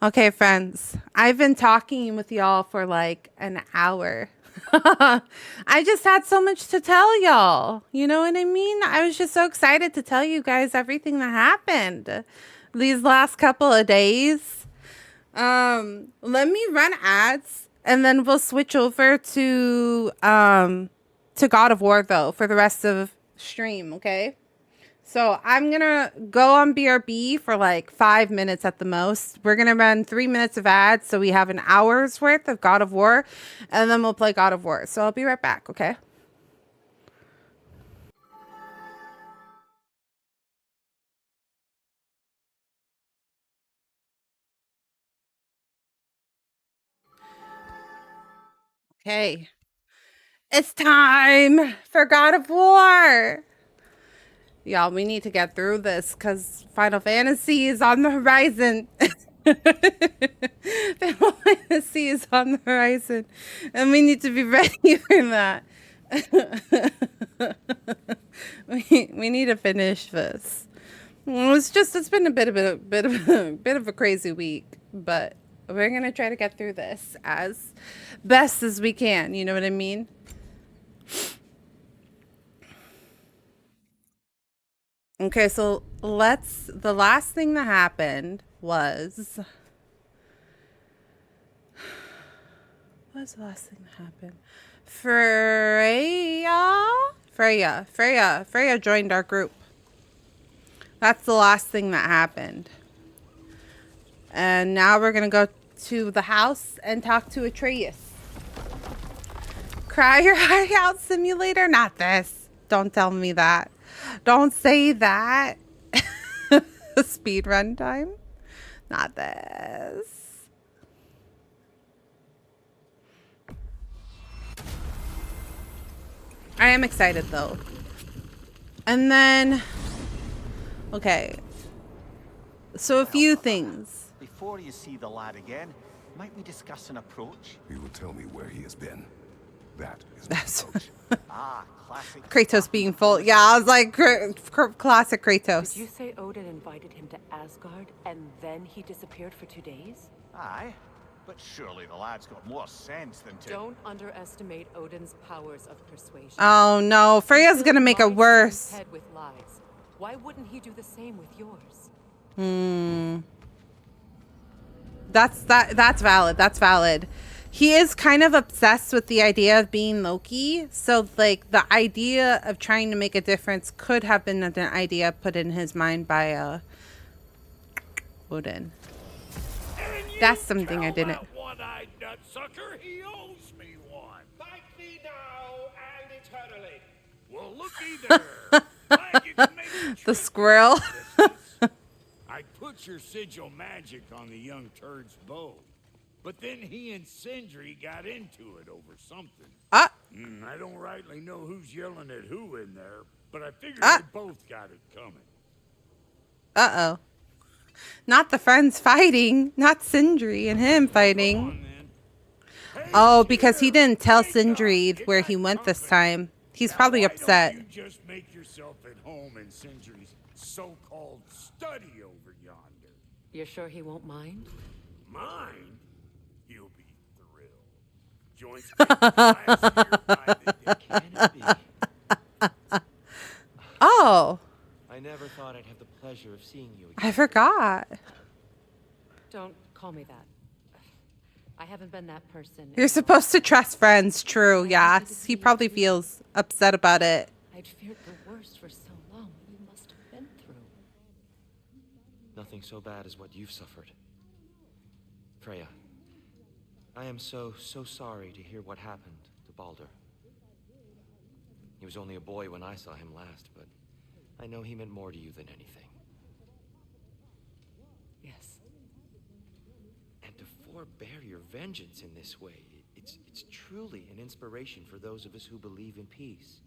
Okay, friends. I've been talking with y'all for like an hour. I just had so much to tell y'all. You know what I mean? I was just so excited to tell you guys everything that happened these last couple of days. Let me run ads and then we'll switch over to God of War though for the rest of stream, okay? So I'm going to go on BRB for like 5 minutes at the most. We're going to run 3 minutes of ads. So we have an hour's worth of God of War. And then we'll play God of War. So I'll be right back, okay? Okay. It's time for God of War. Y'all, we need to get through this because Final Fantasy is on the horizon. Final Fantasy is on the horizon. And we need to be ready for that. we need to finish this. It's been a bit of a crazy week, but we're gonna try to get through this as best as we can. You know what I mean? Okay, so the last thing that happened was, what was the last thing that happened? Freya joined our group. That's the last thing that happened. And now we're going to go to the house and talk to Atreus. Cry your heart out simulator? Not this. Don't tell me that. Don't say that. Speed run time? Not this. I am excited though. And then, okay. So a few things. Before you see the lad again, might we discuss an approach? He will tell me where he has been. That is That's approach. Classic. Kratos being full. Yeah, I was like, classic Kratos. Did you say Odin invited him to Asgard and then he disappeared for 2 days? Aye, but surely the lad's got more sense than to... Don't underestimate Odin's powers of persuasion. Oh no, Freya's gonna make it worse. Head with lies. Why wouldn't he do the same with yours? That's valid. That's valid. He is kind of obsessed with the idea of being Loki. So like the idea of trying to make a difference could have been an idea put in his mind by Odin. That's something I didn't. One-eyed nutsucker, he owes me one. Thank thee now and eternally. Well, looky there. Glad you can make the The trip. squirrel. I put your sigil magic on the young turd's bow, but then he and Sindri got into it over something. Ah. I don't rightly know who's yelling at who in there, but I figured Ah. they both got it coming. Uh-oh. Not the friends fighting. Not Sindri and him Come fighting. on, then. Hey, Oh, because he kid, didn't tell wake up. Sindri You where got he went this company. time. He's Now, probably why upset. Don't you just make yourself at home in Sindri's so-called study over yonder. You're sure he won't mind? Mine? He'll be thrilled. Joins me class here by the day. Can it be? Oh, I never thought I'd have the pleasure of seeing you again. I forgot. Don't call me that. I haven't been that person. You're supposed to trust friends. True, yes. He probably feels upset about it. I'd feared the worst for so long. You must have been through. Nothing so bad as what you've suffered. Freya, I am so sorry to hear what happened to Baldur. He was only a boy when I saw him last, but I know he meant more to you than anything. Yes. And to forbear your vengeance in this way, it's truly an inspiration for those of us who believe in peace.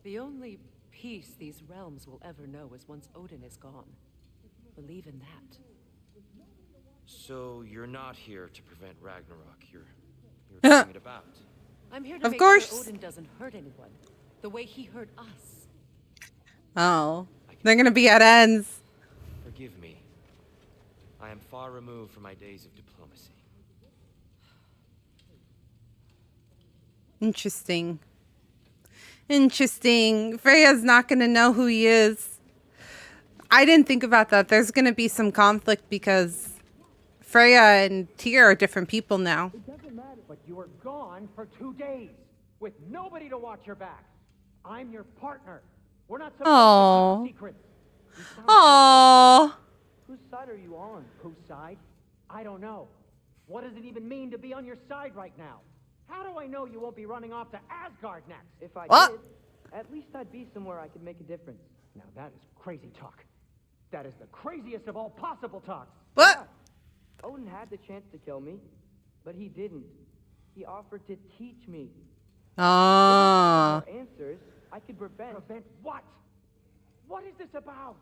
The only peace these realms will ever know is once Odin is gone. Believe in that. So you're not here to prevent Ragnarok. You're bringing it about. I'm here to Of make course. sure Odin doesn't hurt anyone. The way he hurt us. Oh, they're gonna be at ends. Forgive me. I am far removed from my days of diplomacy. Interesting. Interesting. Freya's not gonna know who he is. I didn't think about that. There's gonna be some conflict because Freya and Tyr are different people now. It doesn't matter, but you were gone for 2 days with nobody to watch your back. I'm your partner. We're not supposed Aw. to keep secrets. You sound Oh, Whose side are you on? Whose side? I don't know. What does it even mean to be on your side right now? How do I know you won't be running off to Asgard next? If I What? did, at least I'd be somewhere I could make a difference. Now that is crazy talk. That is the craziest of all possible talks. what? Odin had the chance to kill me, but he didn't. He offered to teach me. Oh, For answers, I could prevent. Prevent what? What is this about?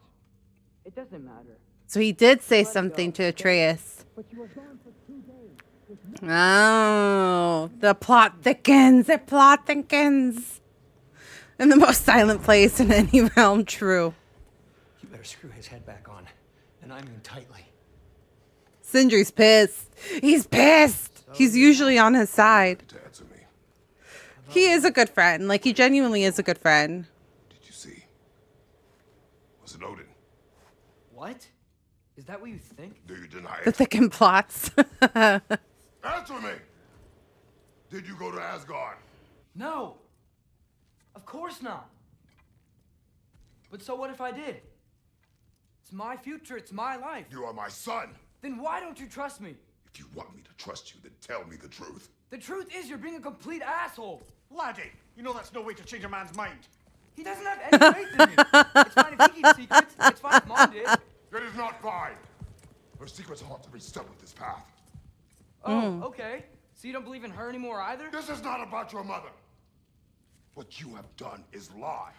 It doesn't matter. so he did say something to Atreus. But you were gone for 2 days. Oh, the plot thickens. The plot thickens. In the most silent place in any realm. True. You better screw his head back on, and I mean tightly. Sindri's pissed. He's pissed. He's usually on his side. To answer me. He is a good friend. Like, he genuinely is a good friend. Did you see? Was it Odin? What? Is that what you think? Do you deny The it? thicken plots. Answer me! Did you go to Asgard? No! Of course not! But so what if I did? It's my future, it's my life. You are my son. Then why don't you trust me? If you want me to trust you, then tell me the truth. The truth is you're being a complete asshole. Laddie, you know that's no way to change a man's mind. He doesn't have any faith in me. It's fine if he keeps secrets. It's fine if Mom did. It is not fine. Her secrets are hard to reach stuck with this path. Oh, okay. So you don't believe in her anymore either? This is not about your mother. What you have done is lie.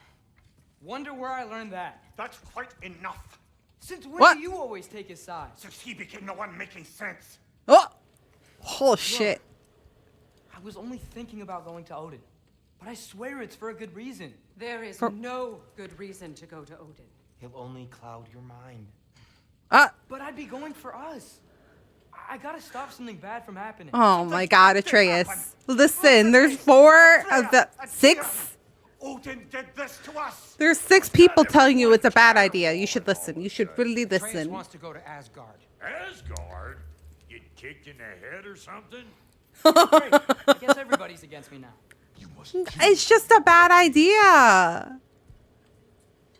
Wonder where I learned that. That's quite enough. Since when What? do you always take his side? Since he became the one making sense. Oh, oh shit. I was only thinking about going to Odin. But I swear it's for a good reason. There is no good reason to go to Odin. He'll only cloud your mind. But I'd be going for us. I gotta stop something bad from happening. Oh my God, Atreus. Listen, there's 4 of the 6. Odin did this to us. There's 6 people telling you it's a bad idea. You should listen. You should really listen. to go to Asgard. Asgard? Get kicked in the head or something? Great. I guess everybody's against me now. You must. It's just a bad idea. Are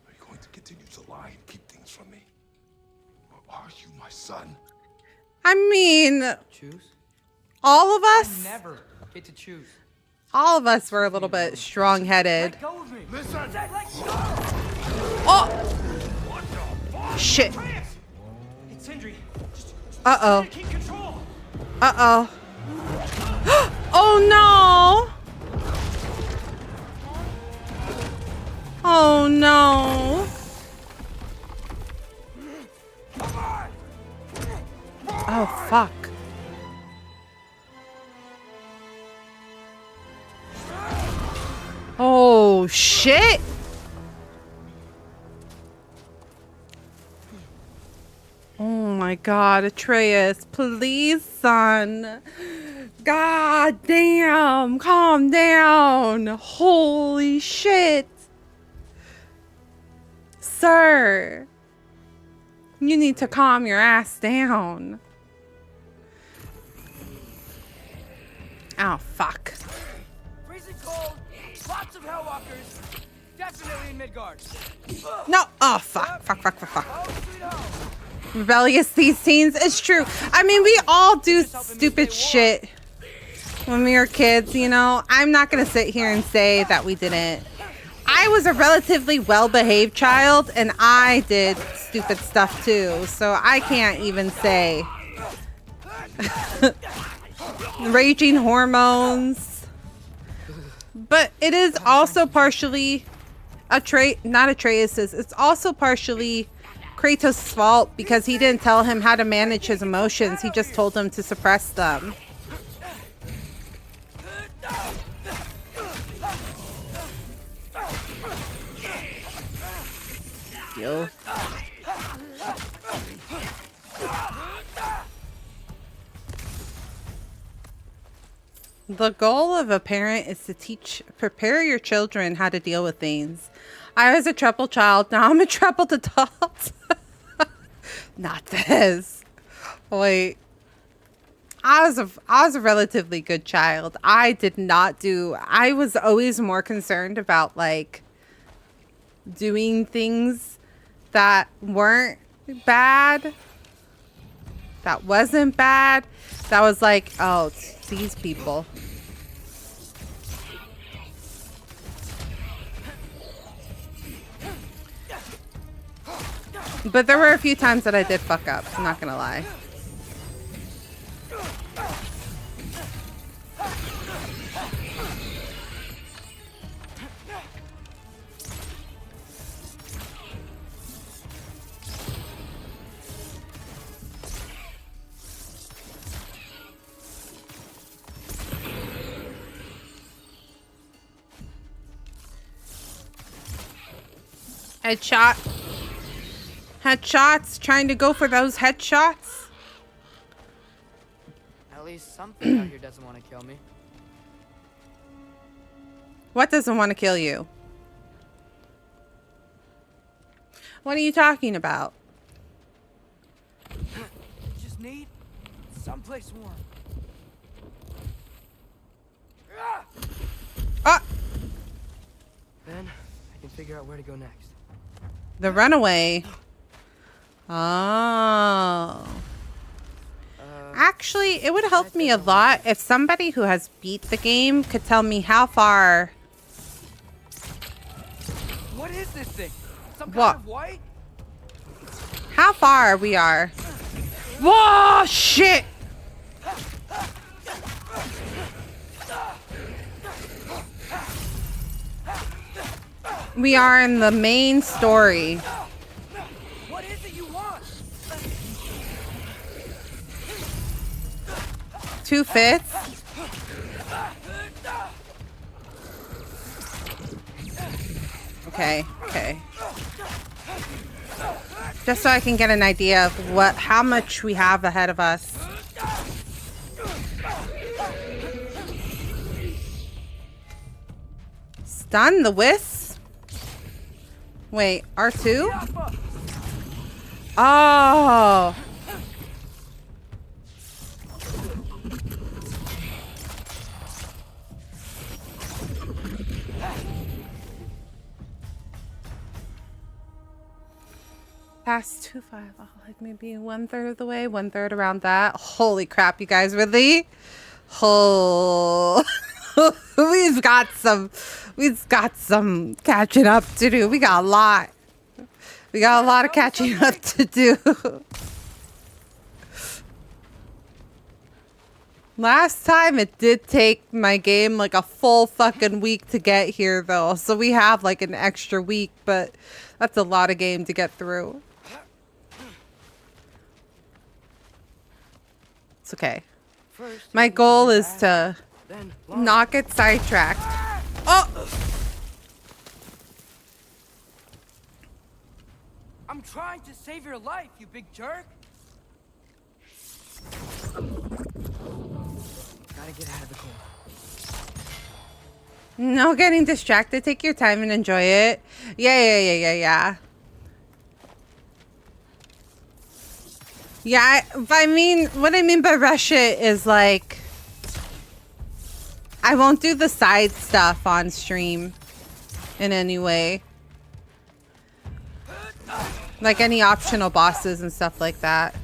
you going to continue to lie and keep things from me? Or are you my son? I mean, Choose? all of I us, never get to choose. all of us were a little bit strong-headed. Let go of me. Listen! Let go! Oh, shit. It's Sindri. Just Uh-oh. keep control. Uh-oh. Oh, no. Oh no. Oh fuck. Oh shit. Oh my god, Atreus, please, son. God damn, calm down. Holy shit. Sir, you need to calm your ass down. Oh, fuck. Freezing cold, lots of Hellwalkers, definitely in Midgard. No, oh, fuck, fuck, fuck, fuck, fuck. Oh, sweet home. Rebellious these teens, it's true. I mean, we all do stupid shit when we were kids, you know? I'm not gonna sit here and say that we didn't. I was a relatively well-behaved child, and I did stupid stuff too, so I can't even say. Raging hormones. But it is also partially not Atreus's, it's also partially Kratos' fault because he didn't tell him how to manage his emotions, he just told him to suppress them. Yo. The goal of a parent is to prepare your children how to deal with things. I was a troubled child, now I'm a troubled adult. Not this. Wait. I was a relatively good child. I was always more concerned about like doing things that weren't bad. That wasn't bad. That was like, oh, it's these people. But there were a few times that I did fuck up, I'm not gonna lie. Headshot. Headshots. Trying to go for those headshots. At least something out here doesn't want to kill me. What doesn't want to kill you? What are you talking about? Just need someplace warm. Ah! Then I can figure out where to go next. The runaway. Oh. Actually, it would help me a lot if somebody who has beat the game could tell me how far. What is this thing? Some kind What? of white? How far we are. Whoa, shit! We are in the main story. What is it you want? 2/5. Okay, okay. Just so I can get an idea of how much we have ahead of us. Stun the wisp? Wait, R2? Oh. Past 2-5, like maybe 1/3 of the way, 1/3 around that. Holy crap, you guys, really? Oh, we've got some catching up to do. We got a lot. We got a lot of catching up to do. Last time it did take my game like a full fucking week to get here though. So we have like an extra week, but that's a lot of game to get through. It's okay. My goal is to not get sidetracked. Oh! I'm trying to save your life, you big jerk. Gotta get out of the cold. No getting distracted. Take your time and enjoy it. Yeah. Yeah, I mean, what I mean by rush it is like, I won't do the side stuff on stream in any way. Like any optional bosses and stuff like that.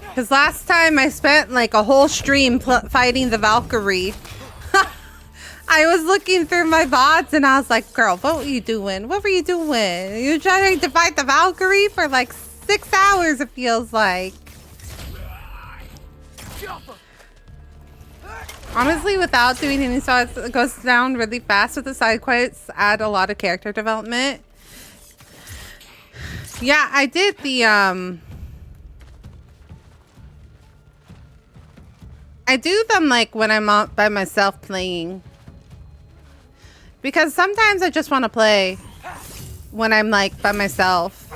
Because last time I spent like a whole stream fighting the Valkyrie. I was looking through my VODs and I was like, girl, what were you doing? What were you doing? You trying to fight the Valkyrie for like 6 hours, it feels like. Honestly, without doing any sides, it goes down really fast with the side quests, add a lot of character development. Yeah, I did the, I do them like when I'm out by myself playing. Because sometimes I just want to play when I'm like by myself.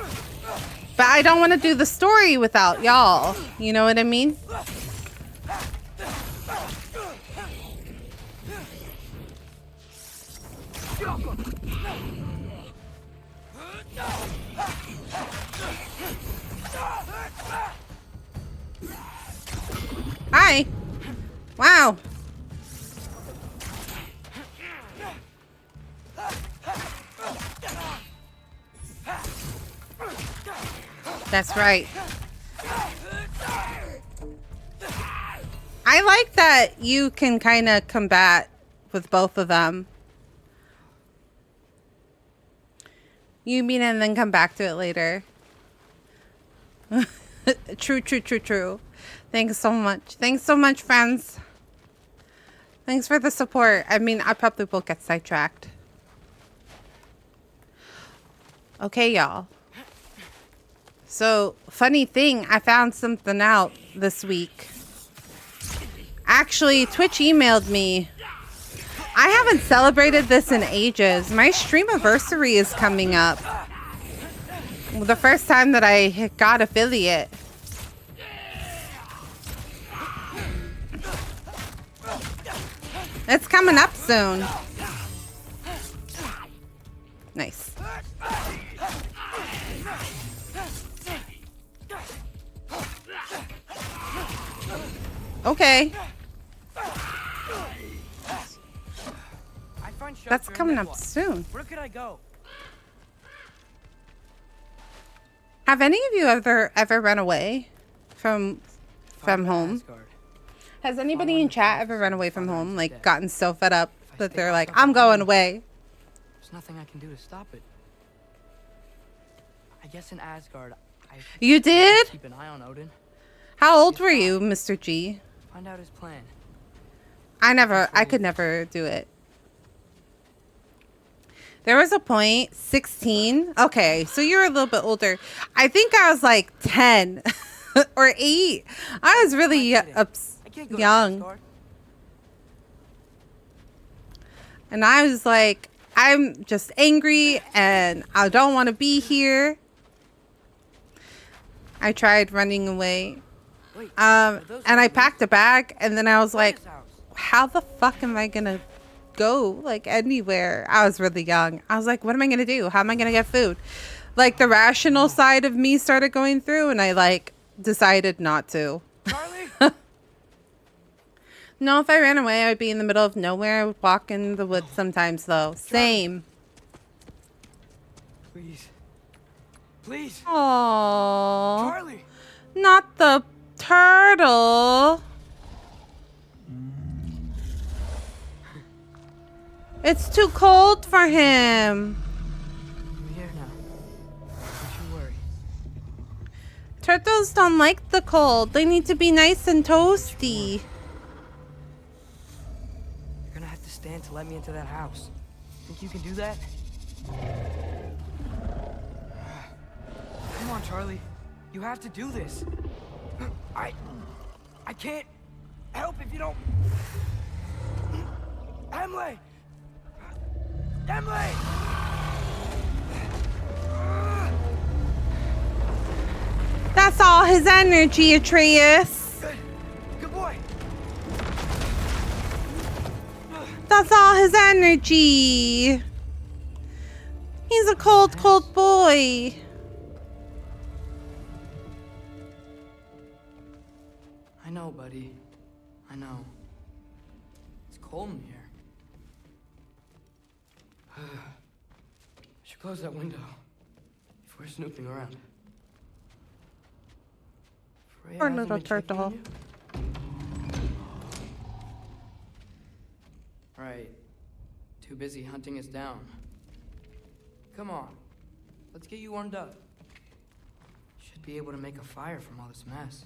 But I don't want to do the story without y'all. You know what I mean? Hi. Wow. That's right. I like that you can kind of combat with both of them. You mean and then come back to it later. True. Thanks so much. Thanks so much, friends. Thanks for the support. I mean, I probably will get sidetracked. Okay, y'all. So, funny thing, I found something out this week. Actually, Twitch emailed me. I haven't celebrated this in ages. My streamiversary is coming up. The first time that I got affiliate. It's coming up soon. Nice. Okay. That's coming up soon. Where could I go? Have any of you ever run away from home? Has anybody in chat ever run away from home? Like gotten so fed up that they're like, I'm going away. There's nothing I can do to stop it. I guess in Asgard, You did? keep an eye on Odin. How old were you, Mr. G? Find out his plan. I could never do it. There was a point, 16. Okay, so you're a little bit older. I think I was like 10 or 8. I was really young. And I was like, I'm just angry and I don't want to be here. I tried running away. And I packed a bag and then I was like, how the fuck am I gonna go like anywhere? I was really young. I was like, what am I gonna do? How am I gonna get food? Like the rational side of me started going through and I like decided not to. Charlie? No, if I ran away, I would be in the middle of nowhere. I would walk in the woods sometimes though. Same. Please. Please. Aww. Charlie. Not the turtle. It's too cold for him. I'm here now. Turtles don't like the cold. They need to be nice and toasty. You're gonna have to stand to let me into that house. Think you can do that? Come on, Charlie. You have to do this. I can't help if you don't. Emily! Emily! That's all his energy, Atreus. Good boy. That's all his energy. He's a cold, cold boy. I know, buddy. I know. It's cold in here. I should close that window if we're snooping around. Freya Poor hasn't little been checking turtle. on you? Right. Too busy hunting us down. Come on. Let's get you warmed up. Should be able to make a fire from all this mess.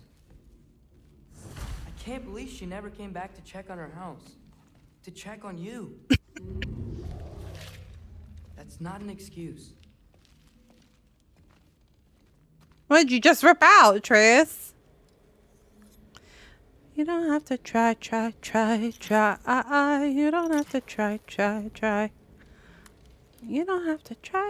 I can't believe she never came back to check on her house. To check on you. That's not an excuse. What did you just rip out, Atreus? You don't have to try. You don't have to try. You don't have to try.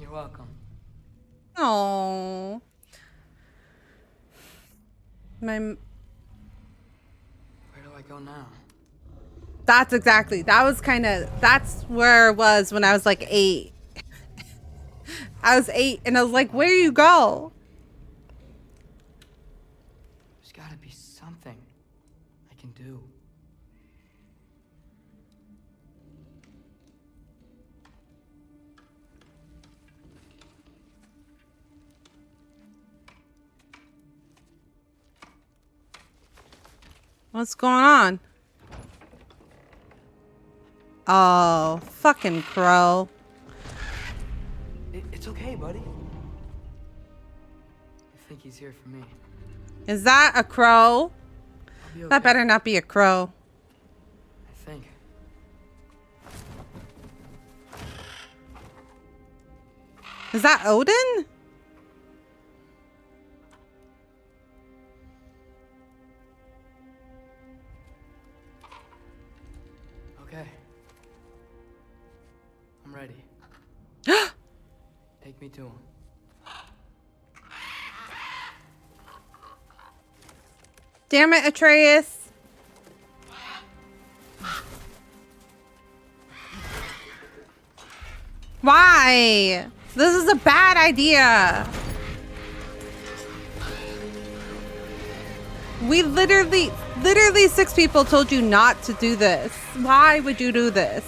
You're welcome. Oh, my. Where do I go now? That's exactly. That's where it was when I was like 8. I was 8 and I was like, where do you go? There's gotta be something I can do. What's going on? Oh, fucking crow. It's okay, buddy. I think he's here for me. Is that a crow? I'll be okay. That better not be a crow. I think. Is that Odin? Okay. I'm ready. Take me to him. Damn it, Atreus. Why? This is a bad idea. We literally 6 people told you not to do this. Why would you do this?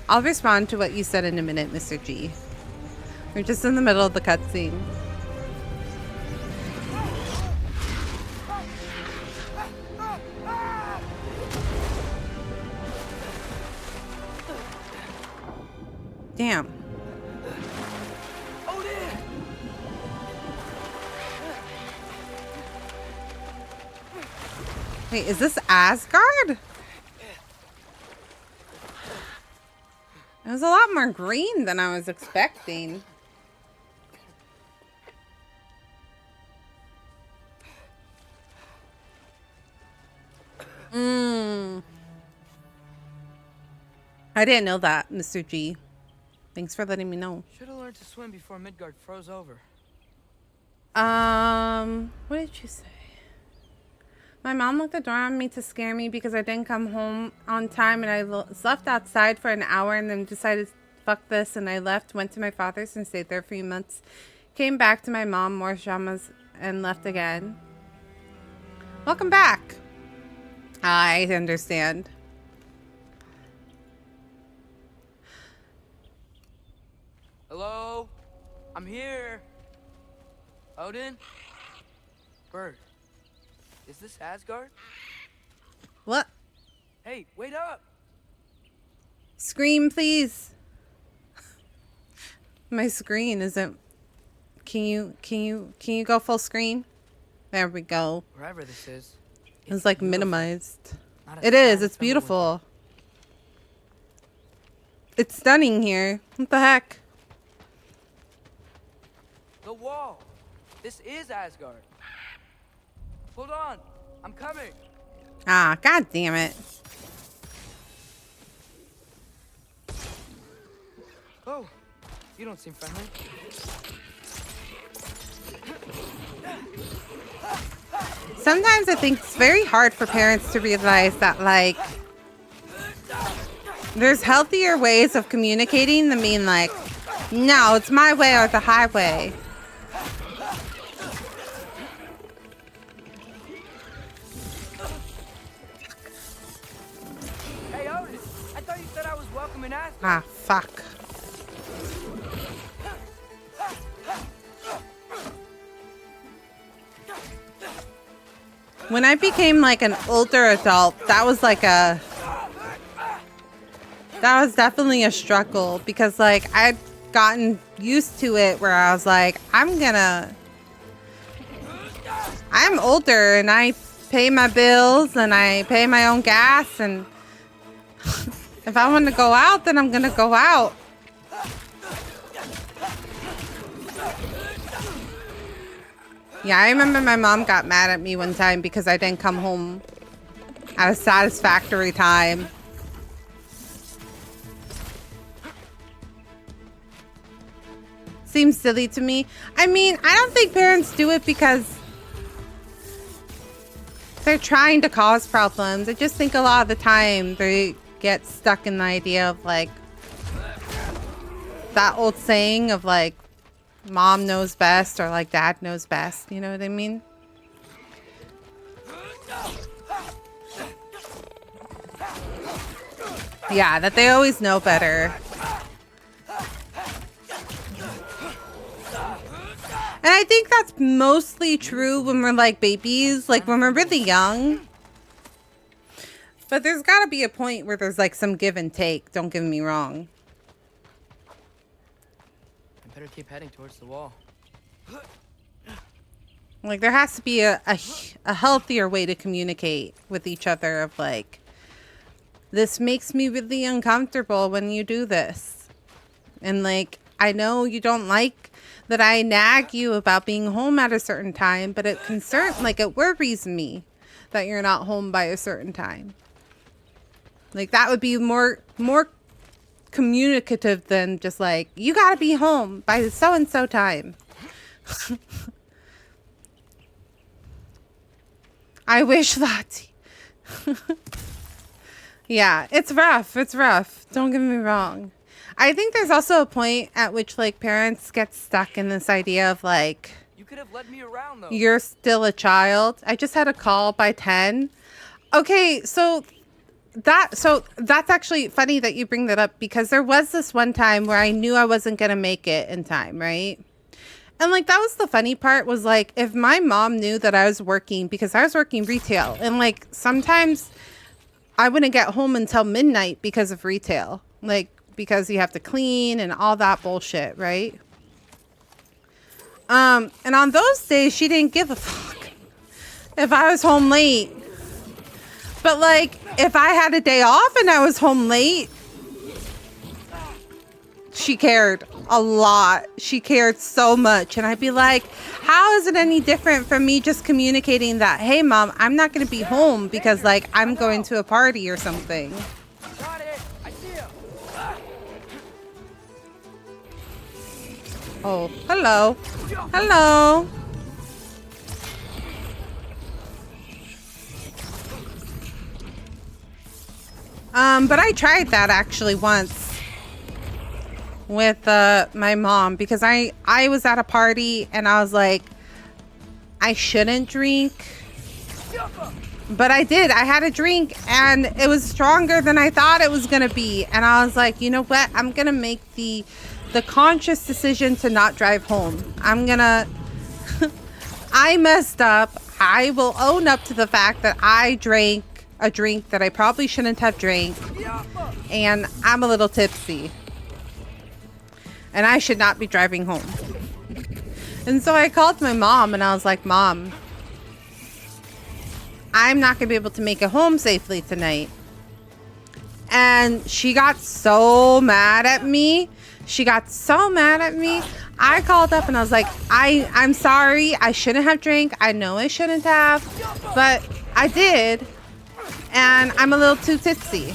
I'll respond to what you said in a minute, Mr. G. We're just in the middle of the cutscene. Damn. Wait, is this Asgard? It was a lot more green than I was expecting. I didn't know that, Mr. G. Thanks for letting me know. Should have learned to swim before Midgard froze over. What did you say? My mom locked the door on me to scare me because I didn't come home on time, and I left outside for an hour and then decided, fuck this, and I left, went to my father's and stayed there for a few months. Came back to my mom, more dramas, and left again. Welcome back. I understand. Hello? I'm here. Odin? Bird. Is this Asgard? What? Hey, wait up! Scream, please. My screen isn't. Can you go full screen? There we go. Wherever this is. It's like minimized. Not as It bad is. as It's Fimbulwinter. beautiful. It's stunning here. What the heck? The wall! This is Asgard. Hold on, I'm coming. Ah, god damn it. Oh, you don't seem friendly. Sometimes I think it's very hard for parents to realize that, like, there's healthier ways of communicating than being like, no, it's my way or the highway. Hey, Otis, I thought you said I was welcome in Asgard. Ah, fuck. When I became like an older adult, that was definitely a struggle because like I'd gotten used to it where I was like, I'm older and I pay my bills and I pay my own gas, and if I want to go out, then I'm gonna go out. Yeah, I remember my mom got mad at me one time because I didn't come home at a satisfactory time. Seems silly to me. I mean, I don't think parents do it because they're trying to cause problems. I just think a lot of the time they get stuck in the idea of like that old saying of like, mom knows best or like dad knows best. You know what I mean? Yeah, that they always know better. And I think that's mostly true when we're like babies, like when we're really young. But there's got to be a point where there's like some give and take. Don't get me wrong. I better keep heading towards the wall. Like there has to be a healthier way to communicate with each other of like, this makes me really uncomfortable when you do this. And like, I know you don't like that I nag you about being home at a certain time, but it worries me that you're not home by a certain time. Like that would be more communicative than just like, you gotta be home by so and so time. I wish, Lottie. Yeah, it's rough. It's rough. Don't get me wrong. I think there's also a point at which like parents get stuck in this idea of like, You could have led me around though. you're still a child. I just had a call by 10. Okay, so that's actually funny that you bring that up because there was this one time where I knew I wasn't going to make it in time, right? And like that was the funny part was like if my mom knew that I was working because I was working retail and like sometimes I wouldn't get home until midnight because of retail. Like because you have to clean and all that bullshit, right? And on those days, she didn't give a fuck if I was home late. But like, if I had a day off and I was home late, she cared a lot. She cared so much. And I'd be like, how is it any different from me just communicating that, hey, mom, I'm not going to be home because like I'm going to a party or something. Got it. I see him. Oh, hello. Hello. But I tried that actually once with my mom because I was at a party and I was like, I shouldn't drink. But I did. I had a drink and it was stronger than I thought it was going to be. And I was like, you know what? I'm going to make the conscious decision to not drive home. I'm going to... I messed up. I will own up to the fact that I drank a drink that I probably shouldn't have drank, and I'm a little tipsy, and I should not be driving home. And so I called my mom and I was like, Mom, I'm not gonna be able to make it home safely tonight. And she got so mad at me. She got so mad at me. I called up and I was like, I'm sorry. I shouldn't have drank. I know I shouldn't have, but I did. And I'm a little too tipsy.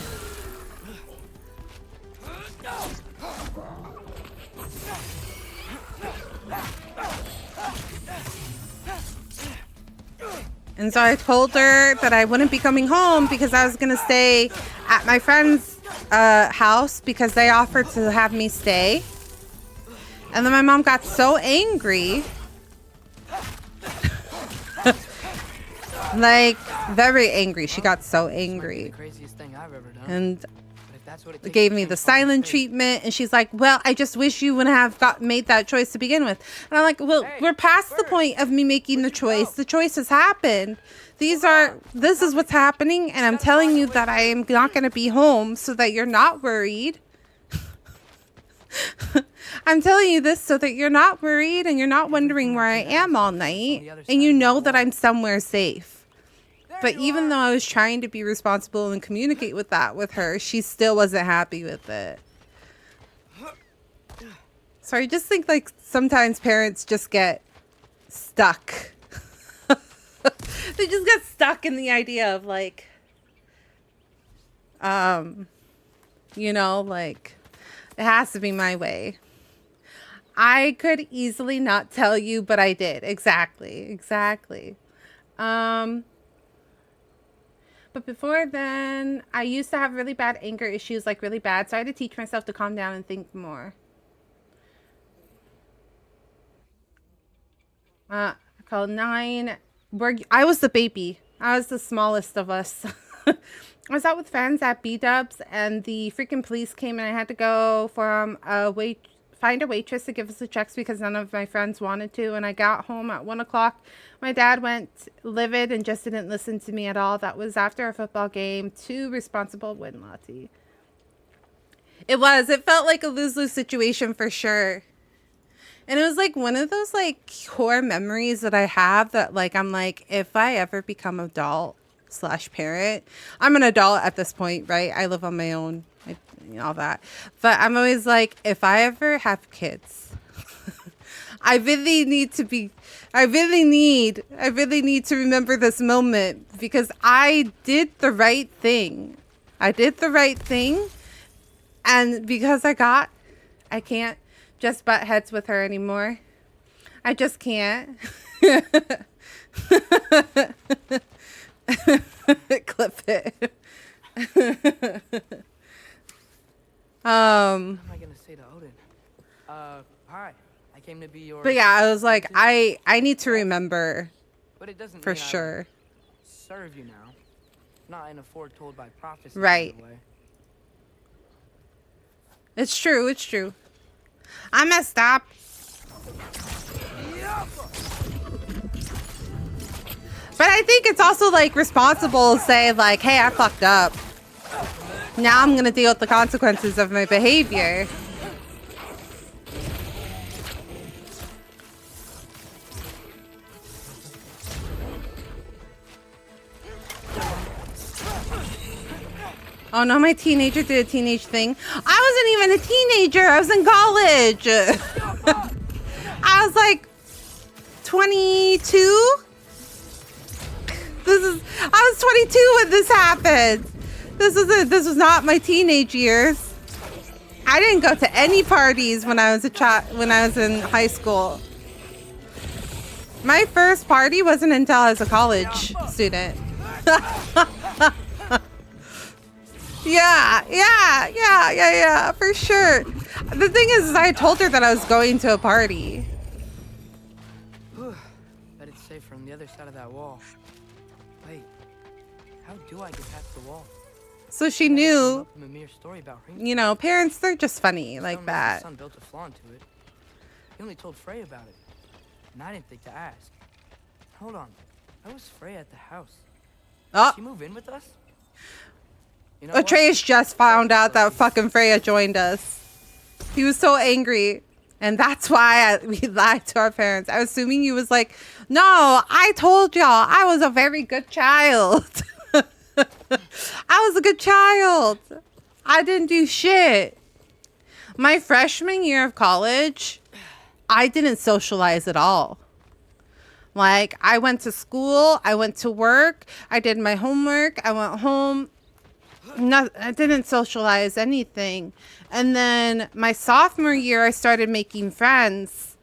And so I told her that I wouldn't be coming home because I was going to stay at my friend's house because they offered to have me stay. And then my mom got so angry. Like, very angry. She got so angry. The craziest thing I've ever done. And That's what it gave me the silent treatment, and she's like, well, I just wish you wouldn't have made that choice to begin with. And I'm like, well, we're past the point of me making the choice. The choice has happened. This is what's happening, and I'm telling you that I am not going to be home so that you're not worried. I'm telling you this so that you're not worried and you're not wondering where I am all night, and you know that I'm somewhere safe. But even though I was trying to be responsible and communicate with her, she still wasn't happy with it. So I just think, like, sometimes parents just get stuck. They just get stuck in the idea of, like, you know, like, it has to be my way. I could easily not tell you, but I did. Exactly. But before then, I used to have really bad anger issues, like really bad. So I had to teach myself to calm down and think more. I called 9. I was the baby. I was the smallest of us. I was out with friends at B-Dubs, and the freaking police came, and I had to go find a waitress to give us the checks because none of my friends wanted to. And I got home at 1 o'clock. My dad went livid and just didn't listen to me at all. That was after a football game. Too responsible win, Lottie. It felt like a lose-lose situation for sure. And it was like one of those like core memories that I have that, like, I'm like, if I ever become adult / parent, I'm an adult at this point, right? I live on my own, all that. But I'm always like, if I ever have kids, I really need to remember this moment because I did the right thing. And because I can't just butt heads with her anymore. I just can't. Clip it. What am I gonna say to Odin? Hi. I came to be your... But yeah, I was like, I need to remember. But it doesn't for mean sure. Serve you now. Not in a foretold by prophecy. Right. It's true. I messed up. But I think it's also like responsible to say like, hey, I fucked up. Now I'm gonna deal with the consequences of my behavior. Oh no, my teenager did a teenage thing. I wasn't even a teenager. I was in college. I was like 22. I was 22 when this happened. This was not my teenage years. I didn't go to any parties when I was in high school. My first party wasn't until I was a college student. Yeah, for sure. The thing is I told her that I was going to a party. Bet it's safe from the other side of that wall. Wait, how do I get past the wall? So she knew, Story about you know, parents, they're just funny like that. His son built a flaw into it. He only told Frey about it, and I didn't think to ask. Hold on, How was Freya at the house? Oh, Did she move in with us? You know what? Atreus just found out that fucking Freya joined us. He was so angry. And that's why we lied to our parents. I was assuming he was like, no, I told y'all I was a very good child. I was a good child. I didn't do shit. My freshman year of college, I didn't socialize at all. Like, I went to school, I went to work, I did my homework, I went home. No, I didn't socialize anything. And then my sophomore year, I started making friends.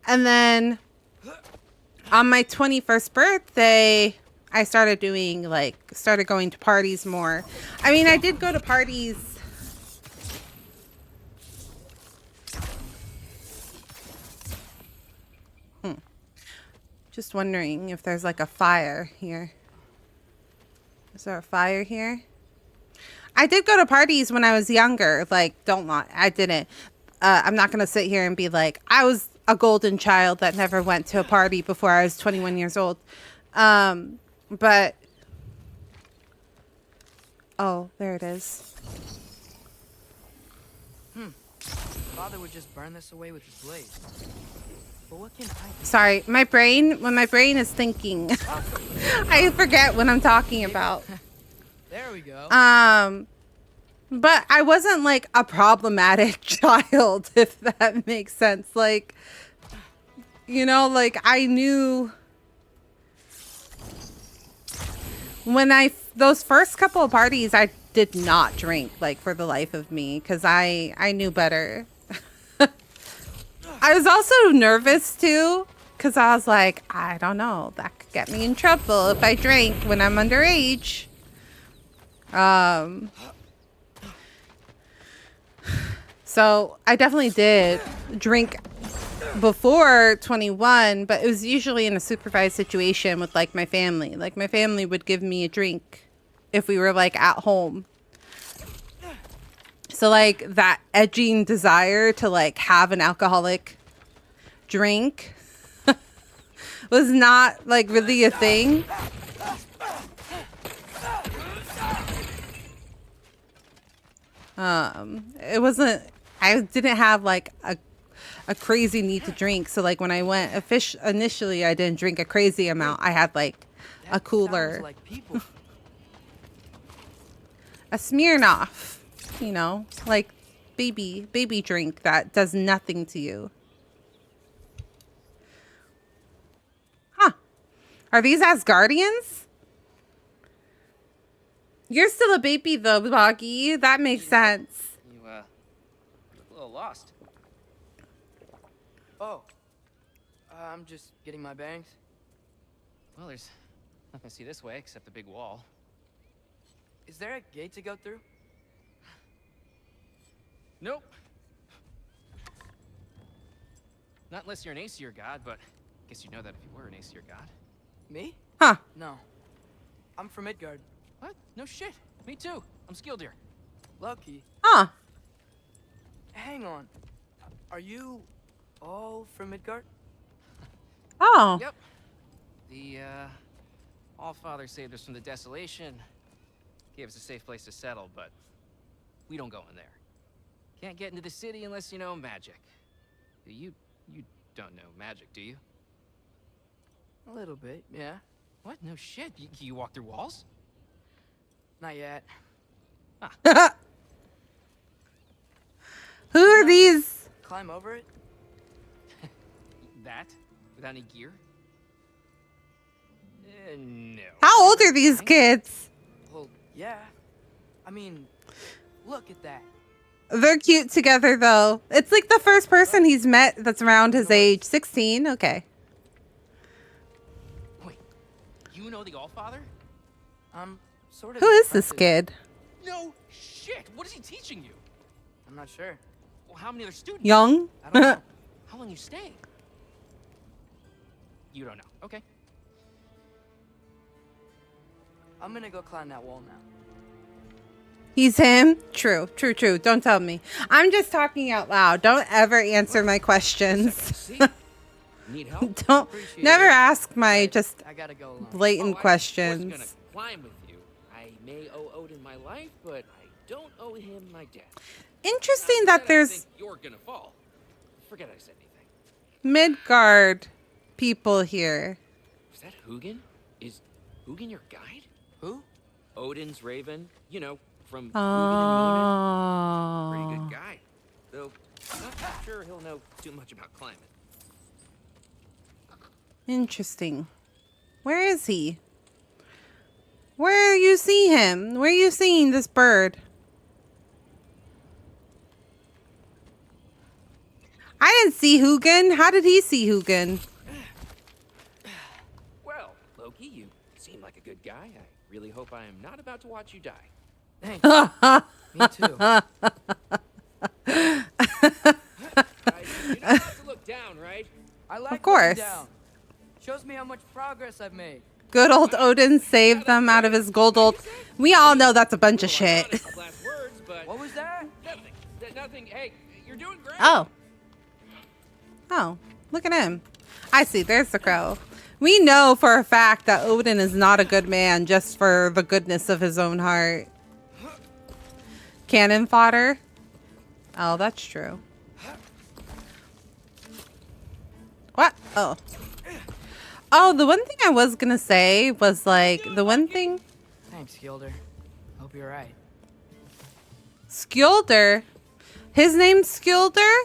And then on my 21st birthday, I started going to parties more. I mean, I did go to parties. Just wondering if there's like a fire here. Is there a fire here? I did go to parties when I was younger. Like, don't lie. I didn't. I'm not going to sit here and be like, I was a golden child that never went to a party before I was 21 years old. But, oh, there it is. Father would just burn this away with his blade. But what can I do? Sorry, when my brain is thinking, I forget what I'm talking about. There we go. But I wasn't like a problematic child, if that makes sense. Like, you know, like I knew when those first couple of parties, I did not drink like for the life of me because I knew better. I was also nervous too because I was like, I don't know, that could get me in trouble if I drank when I'm underage. So I definitely did drink before 21, but it was usually in a supervised situation with like my family. Like my family would give me a drink if we were like at home. So like that edging desire to like have an alcoholic drink was not like really a thing. It wasn't, I didn't have like a crazy need to drink. So like when I went initially, I didn't drink a crazy amount. I had like a cooler, Like people. a Smirnoff, you know, like baby drink that does nothing to you. Huh. Are these Asgardians? You're still a baby though, Boggy. That makes sense. You, look a little lost. Oh. I'm just getting my bangs. Well, there's nothing to see this way except the big wall. Is there a gate to go through? Nope. Not unless you're an Aesir god, but I guess you'd know that if you were an Aesir god. Me? Huh. No. I'm from Midgard. What? No shit. Me too. I'm skilled here. Lucky. Huh. Hang on. Are you all from Midgard? Oh. Yep. The, Allfather saved us from the desolation. Gave us a safe place to settle, but we don't go in there. Can't get into the city unless you know magic. You don't know magic, do you? A little bit, yeah. What? No shit. You walk through walls? Not yet. Who are these? Climb over it? That? Without any gear? No. How old are these kids? Well, yeah. I mean, look at that. They're cute together though. It's like the first person he's met that's around his age. 16? Okay. Wait, you know the Allfather? I'm sort of. Who is this impressive. kid? No shit! What is he teaching you? I'm not sure. Well, how many other students? Young? I don't know. How long you staying? You don't know. Okay. I'm gonna go climb that wall now. He's him? True. Don't tell me. I'm just talking out loud. Don't ever answer my questions. See? Need help? Don't Appreciate never it. ask my just I gotta go alone. blatant I questions. was gonna climb with you. I may owe Odin my life, but I don't owe him my death. Interesting Not that I there's think you're gonna fall. Forget I said anything. Midgard people here. Is that Hugin? Is Hugin your guide? Who? Odin's raven. You know, from Hugin and Munin. Pretty Oh. good guy. Though, not sure he'll know too much about climbing. Interesting. Where is he? Where you see him? Where you seeing this bird? I didn't see Hugin. How did he see Hugin? Well, Loki, you seem like a good guy. I really hope I am not about to watch you die. Thanks. Me too. You don't have to look down, right? I like course. looking down. Shows me how much progress I've made. Good old Odin saved them out of his gold. We all know that's a bunch of shit. Last words, but What was that? nothing. Nothing. Hey, you're doing great. Oh. Oh, look at him. I see. There's the crow. We know for a fact that Odin is not a good man just for the goodness of his own heart. Cannon fodder? Oh, that's true. What? Oh. Oh, the one thing I was gonna say was like, the one thing... Thanks, Gilder. Hope you're right. Skjolder? His name's Skjolder?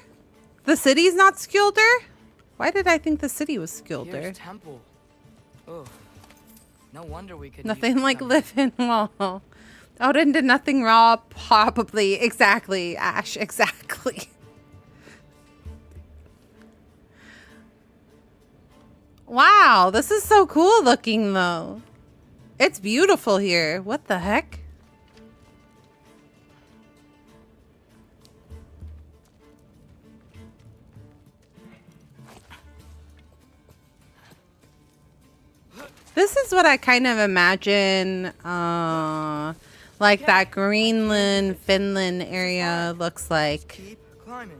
The city's not Skjolder? Why did I think the city was Skjolder? Here's temple. Oh, no wonder we could. Nothing like living well. Odin did nothing raw, probably. Exactly, Ash, exactly. Wow, this is so cool looking though. It's beautiful here. What the heck? This is what I kind of imagine, like that Greenland, Finland area looks like. Keep climbing.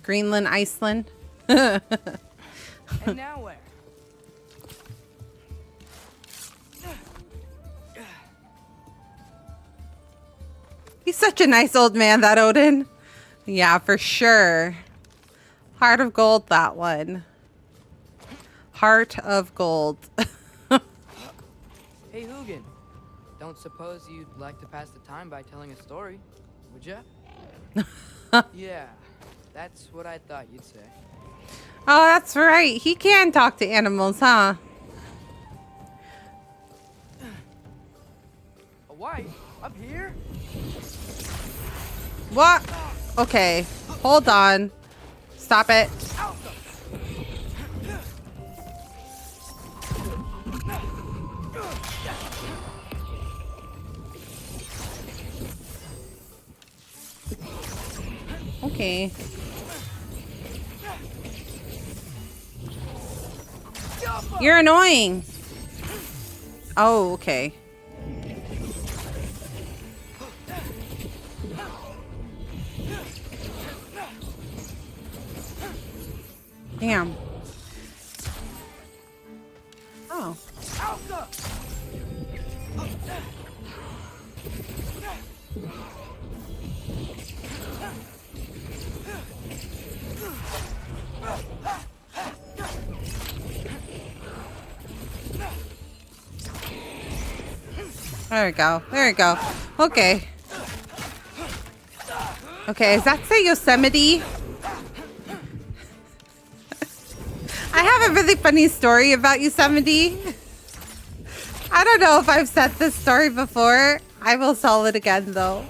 Greenland, Iceland. And now where? He's such a nice old man, that Odin. Yeah, for sure. Heart of gold, that one. Heart of gold. Hey, Hugin. Don't suppose you'd like to pass the time by telling a story, would ya? Yeah, that's what I thought you'd say. Oh, that's right. He can talk to animals, huh? A wife? Up here? What? Okay. Hold on. Stop it. Okay. You're annoying. Oh, okay. Damn. Oh. There we go. There we go. Okay. Okay, is that say Yosemite? I have a really funny story about Yosemite. I don't know if I've said this story before. I will tell it again though.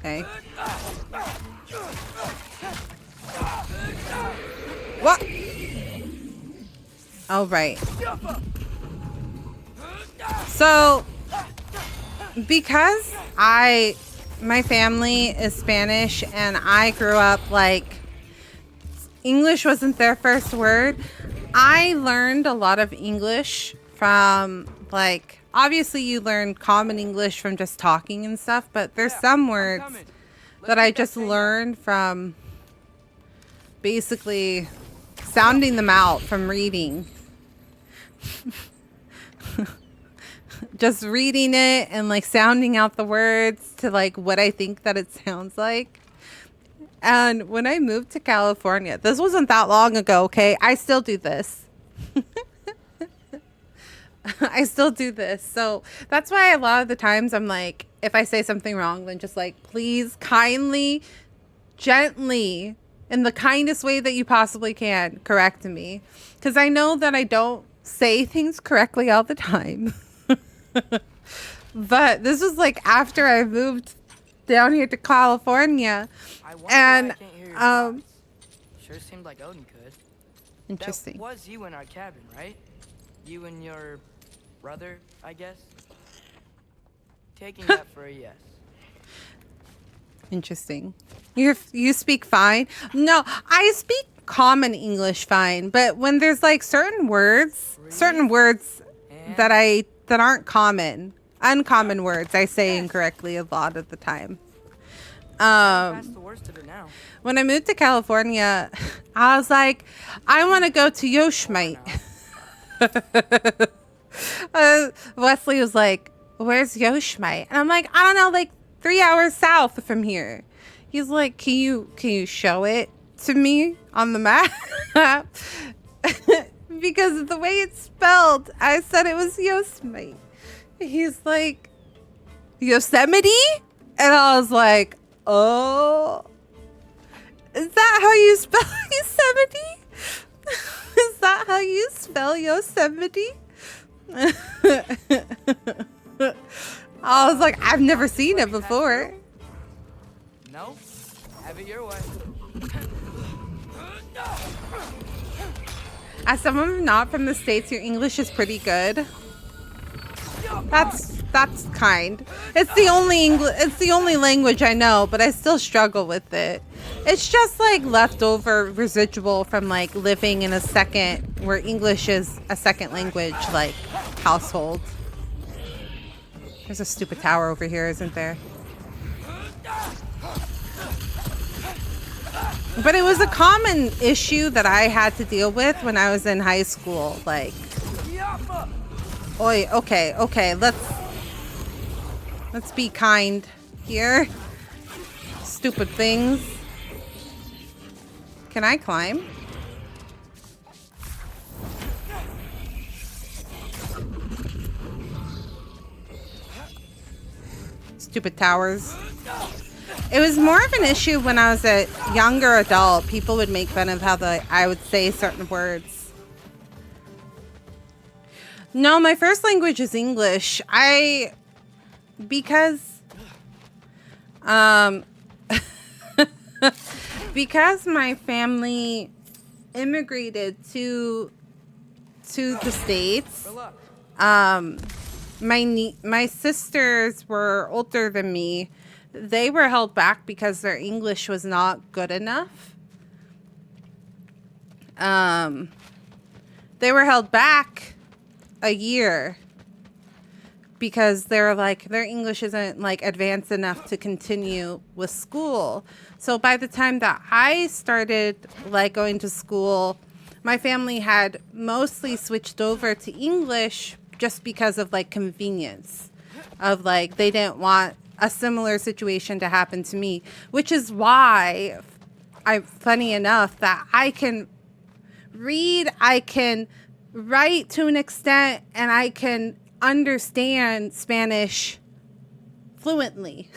Okay. What? Oh, right. So, because my family is Spanish and I grew up like English wasn't their first word. I learned a lot of English from, like, obviously you learn common English from just talking and stuff, but there's some words that I just learned from basically sounding them out from reading. Just reading it and like sounding out the words to like what I think that it sounds like. And when I moved to California, this wasn't that long ago, okay? I still do this. I still do this. So that's why a lot of the times I'm like, if I say something wrong, then just like, please kindly, gently, in the kindest way that you possibly can, correct me. Because I know that I don't say things correctly all the time. But this was like after I moved down here to California. And sure seemed like Odin could. Interesting. That was you in our cabin, right? You and your brother, I guess. Taking that for a yes. Interesting. You speak fine? No, I speak common English fine, but when there's like certain words that aren't common, uncommon words, I say incorrectly a lot of the time. When I moved to California, I was like, I want to go to Yosemite. Wesley was like, where's Yosemite? And I'm like, I don't know, like 3 hours south from here. He's like, can you show it to me on the map? Because of the way it's spelled, I said it was Yosemite. He's like, Yosemite? And I was like, oh, is that how you spell Yosemite? Is that how you spell Yosemite? I was like, I've never seen it before. No, have it your way. As someone not from the States, your English is pretty good. That's kind. It's the only language I know, but I still struggle with it. It's just like leftover residual from like living in a second where English is a second language, like household. There's a stupid tower over here, isn't there? But it was a common issue that I had to deal with when I was in high school. Like, oi, okay, let's be kind here. Stupid things. Can I climb? Stupid towers. It was more of an issue when I was a younger adult. People would make fun of how I would say certain words. No, my first language is English. Because my family immigrated to the States. My sisters were older than me. They were held back because their English was not good enough. They were held back a year because they were like, their English isn't like advanced enough to continue with school. So by the time that I started like going to school, my family had mostly switched over to English just because of like convenience of like, they didn't want a similar situation to happen to me, which is why funny enough that I can read, I can write to an extent, and I can understand Spanish fluently.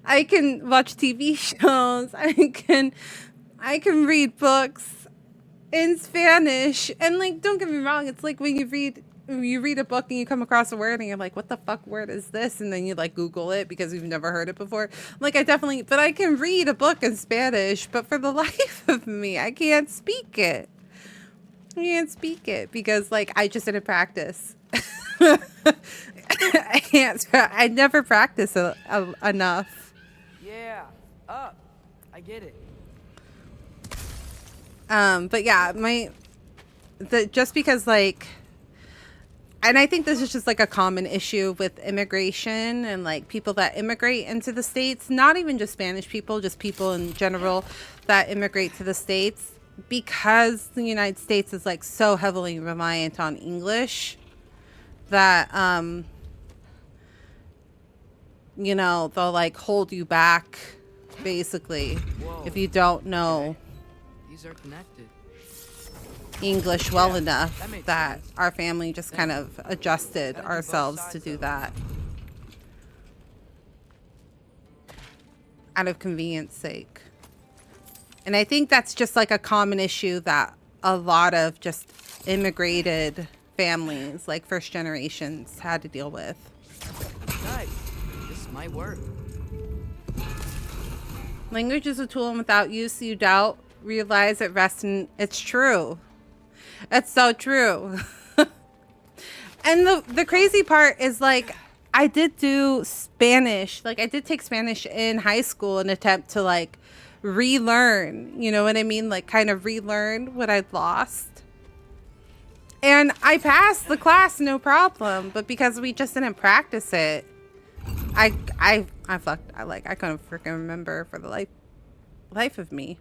I can watch TV shows. I can read books in Spanish. And like, don't get me wrong, it's like when you read a book and you come across a word and you're like, what the fuck word is this? And then you like Google it because you've never heard it before. Like but I can read a book in Spanish, but for the life of me, I can't speak it. I can't speak it because like, I just didn't practice. I never practice enough. Yeah, up. I get it. But yeah, just because like, and I think this is just like a common issue with immigration and like people that immigrate into the States, not even just Spanish people, just people in general that immigrate to the States, because the United States is like so heavily reliant on English that, you know, they'll like hold you back basically. Whoa. If you don't know These are connected. English well enough, that makes that sense. our family just kind of adjusted Gotta do both ourselves to sides do of it. that out of convenience sake. And I think that's just like a common issue that a lot of just immigrated families, like first generations, had to deal with. Nice. This might work. Language is a tool, and without use, you doubt, realize it rests in. It's true. It's so true. And the crazy part is, like, I did do Spanish. Like, I did take Spanish in high school in an attempt to, like, relearn. You know what I mean? Like, kind of relearn what I'd lost. And I passed the class, no problem. But because we just didn't practice it, I fucked. I couldn't freaking remember for the life of me.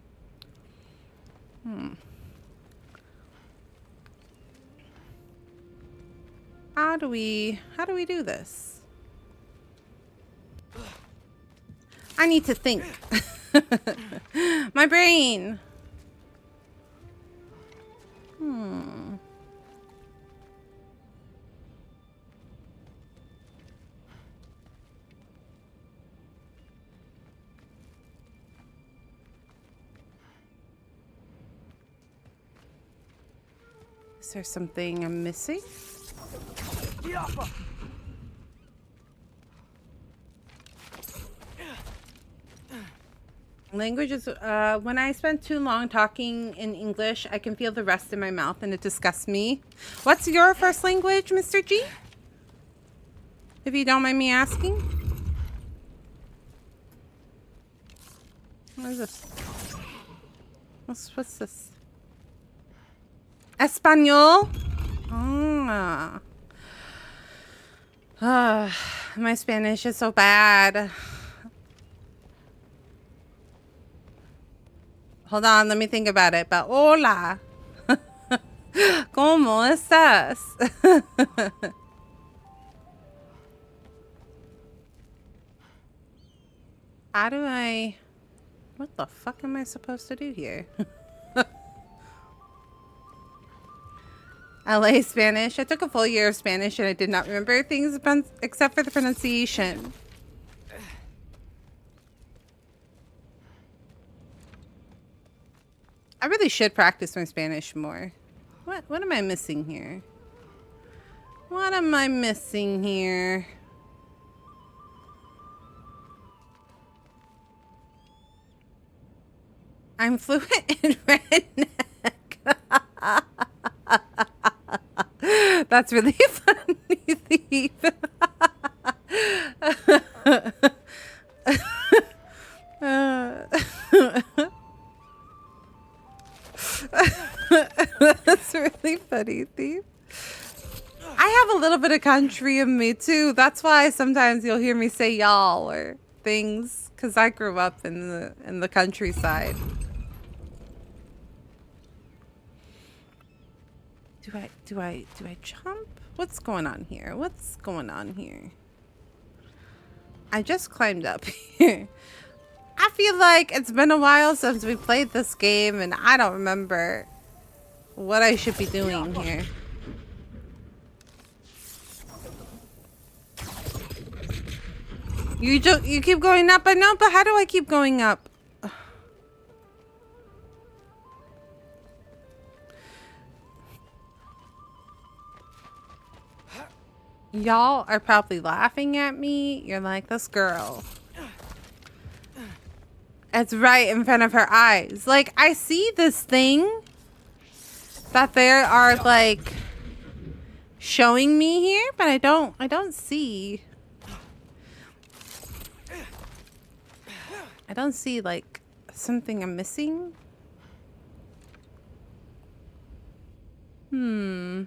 How do we do this? I need to think. My brain. Is there something I'm missing? Language is, when I spend too long talking in English, I can feel the rest in my mouth and it disgusts me. What's your first language, Mr. G? If you don't mind me asking. What is this? What's this? Espanol? My Spanish is so bad. Hold on, let me think about it. But hola. ¿Cómo estás? How do I... What the fuck am I supposed to do here? LA Spanish. I took a full year of Spanish and I did not remember things except for the pronunciation. I really should practice my Spanish more. What am I missing here? What am I missing here? I'm fluent in redneck. That's really funny, Thief. That's really funny, Thief. I have a little bit of country in me too. That's why sometimes you'll hear me say y'all or things, because I grew up in the countryside. Do I jump? What's going on here? What's going on here? I just climbed up here. I feel like it's been a while since we played this game and I don't remember what I should be doing here. You keep going up. I know, but how do I keep going up? Y'all are probably laughing at me. You're like, this girl. It's right in front of her eyes. Like, I see this thing that they are like showing me here, but I don't see like something I'm missing. Hmm.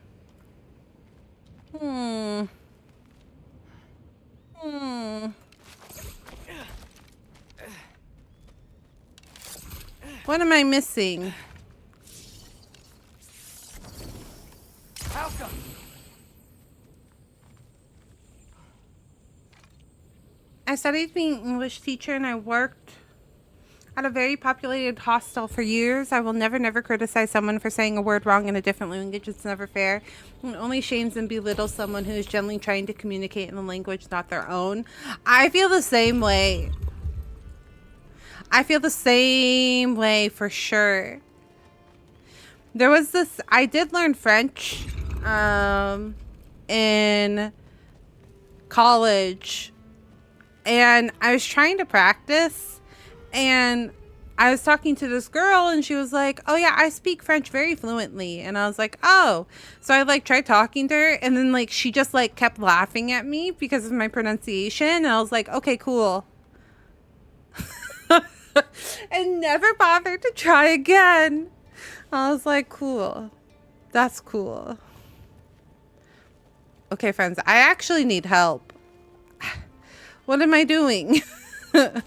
What am I missing? I studied being an English teacher and I worked at a very populated hostel for years. I will never criticize someone for saying a word wrong in a different language. It's never fair. It only shames and belittles someone who is generally trying to communicate in a language not their own. I feel the same way. I feel the same way for sure. There was this, I did learn French in college, and I was trying to practice, and I was talking to this girl and she was like, oh yeah, I speak French very fluently. And I was like, oh. So I like tried talking to her, and then like she just like kept laughing at me because of my pronunciation, and I was like, okay, cool. And never bothered to try again. I was like, cool. That's cool. Okay, friends, I actually need help. What am I doing? What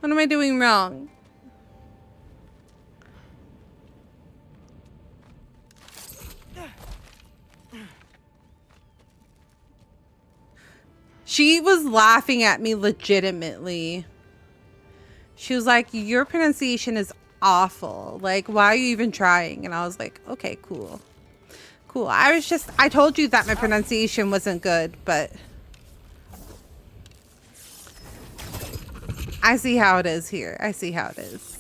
am I doing wrong? She was laughing at me legitimately. She was like, your pronunciation is awful. Like, why are you even trying? And I was like, okay, cool. Cool. I told you that my pronunciation wasn't good, but I see how it is here. I see how it is.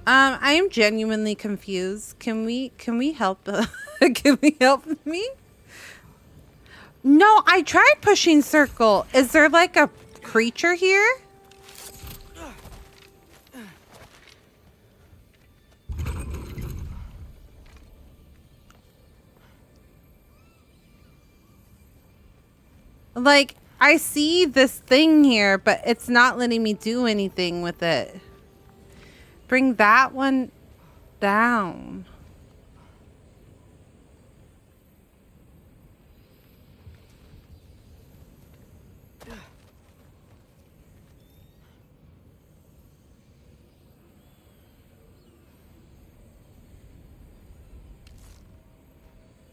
I am genuinely confused. Can we help? Can we help me? No, I tried pushing circle. Is there like a creature here? Like, I see this thing here, but it's not letting me do anything with it. Bring that one down.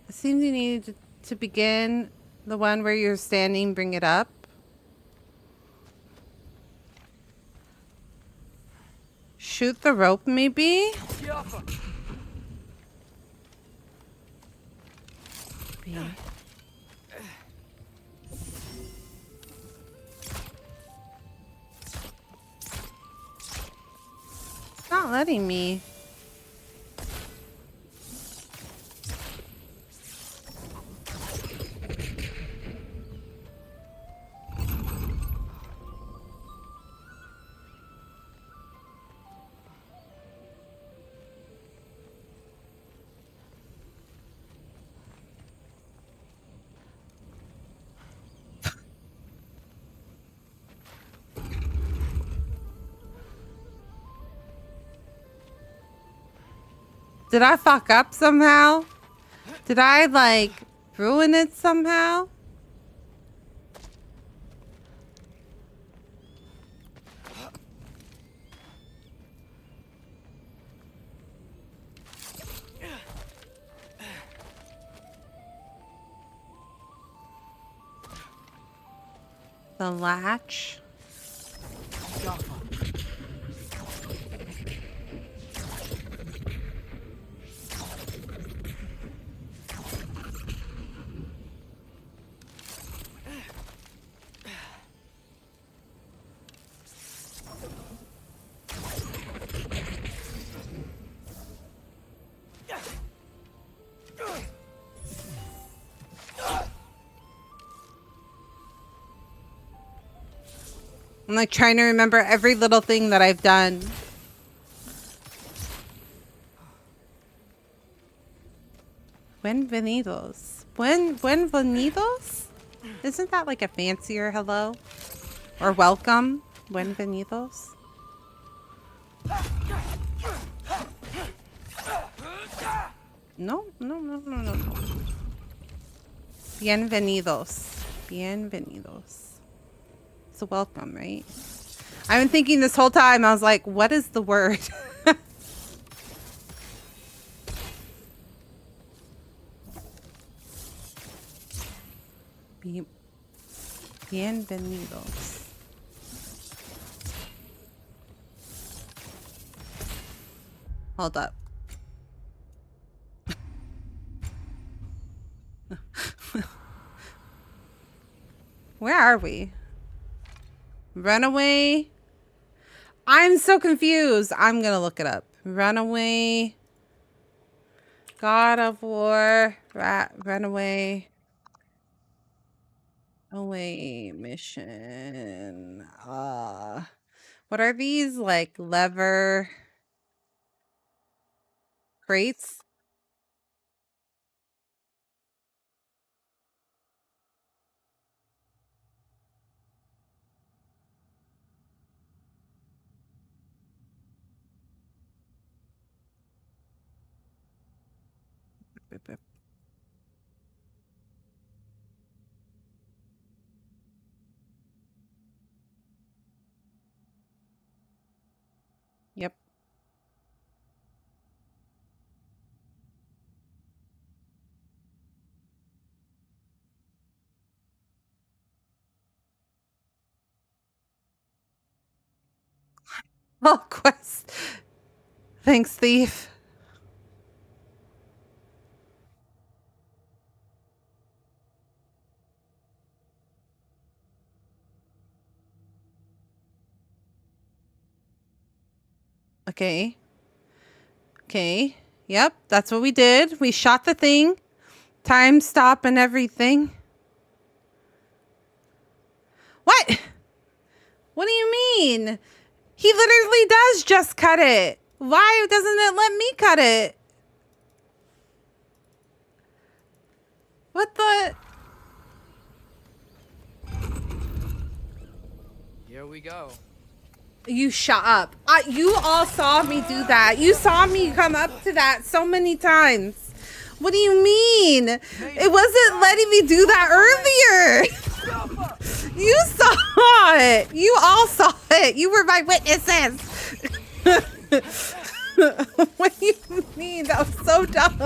It seems you need to begin the one where you're standing, bring it up. Shoot the rope, maybe? B. It's not letting me. Did I fuck up somehow? Did I, like, ruin it somehow? The latch. I'm like trying to remember every little thing that I've done. Bienvenidos. Bienvenidos? Isn't that like a fancier hello? Or welcome? Bienvenidos? No, no, no, no, no, no. Bienvenidos. Bienvenidos. It's a welcome, right? I've been thinking this whole time, I was like, what is the word? Bienvenidos. Hold up. Where are we? Runaway. I'm so confused. I'm gonna look it up. Runaway. God of War. Runaway. Away mission. What are these? Like lever crates? Yep. Oh, quest. Thanks, thief. Okay. Okay. Yep, that's what we did. We shot the thing. Time stop and everything. What? What do you mean? He literally does just cut it. Why doesn't it let me cut it? What the? Here we go. You shut up. You all saw me do that. You saw me come up to that so many times. What do you mean? It wasn't letting me do that earlier. You saw it. You all saw it. You were my witnesses. What do you mean? That was so dumb.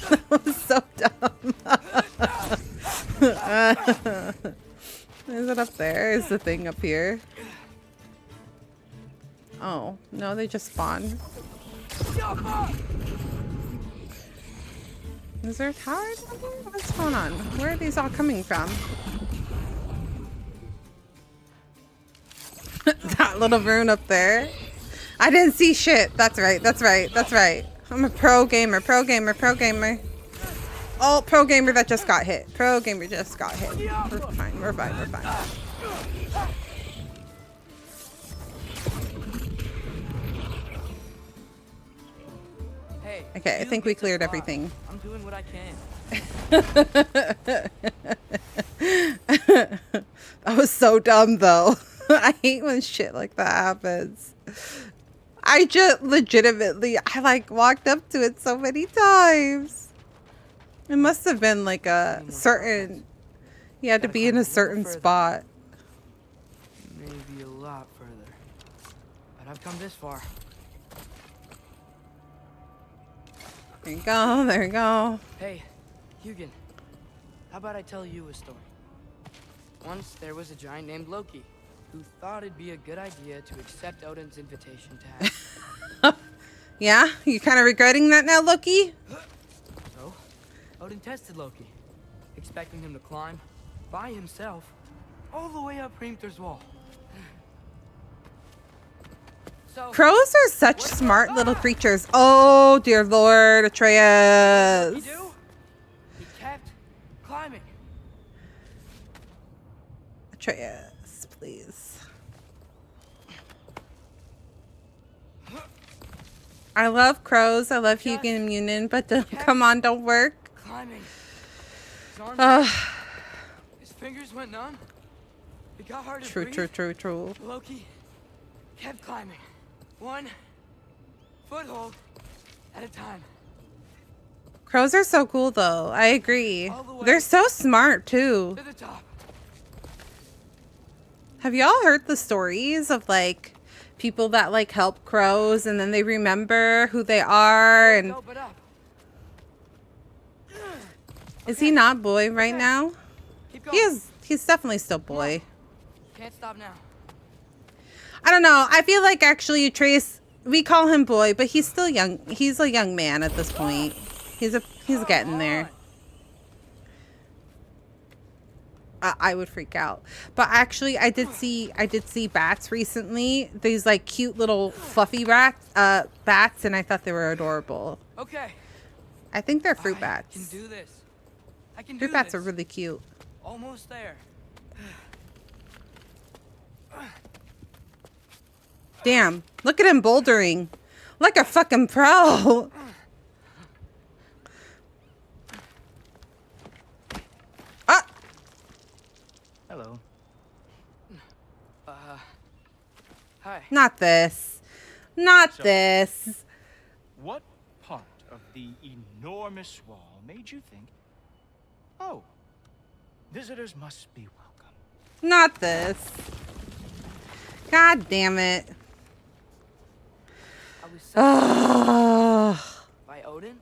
That was so dumb. Is it up there? Is the thing up here? Oh, no, they just spawned. Is there a tower down there? What's going on? Where are these all coming from? That little rune up there. I didn't see shit. That's right. That's right. That's right. I'm a pro gamer. Pro gamer. Pro gamer. Oh, pro gamer that just got hit. Pro gamer just got hit. We're fine. We're fine. We're fine. Hey. Okay, I think we cleared everything. I'm doing what I can. That was so dumb, though. I hate when shit like that happens. I just legitimately, I like walked up to it so many times. It must have been like a certain, you had to be in a certain spot. Maybe a lot further. But I've come this far. There you go, there you go. Hey, Hugin. How about I tell you a story? Once there was a giant named Loki who thought it'd be a good idea to accept Odin's invitation to have. Yeah? You kind of regretting that now, Loki? So, Odin tested Loki, expecting him to climb by himself all the way up Hrimthur's wall. So, Crows are such smart little creatures. Oh, dear Lord, Atreus. he do? He kept climbing. Atreus, please. I love crows. I love Hugin and Munin, but come on, don't work. Climbing. His arms, his fingers went numb. It got hard to True, breathe. true, true, true. Loki Kept climbing. One foothold at a time. Crows are so cool, though. I agree. All the way They're so smart, too. to the top. Have y'all heard the stories of, like, people that, like, help crows and then they remember who they are? And No, but up. is he not boy right now? Keep He going. is. He's definitely still boy. Can't stop now. I don't know. I feel like actually Trace, we call him boy, but he's still young. He's a young man at this point. He's getting there. I would freak out. But actually, I did see bats recently. These like cute little fluffy bats, and I thought they were adorable. Okay. I think they're fruit I bats. can do this. I can do Fruit bats this. are really cute. Almost there. Damn, look at him bouldering. Like a fucking pro. Ah! Hello. Hi. Not this. Not So- this. What part of the enormous wall made you think, oh, visitors must be welcome? Not this. God damn it. I was sent Ugh. by Odin.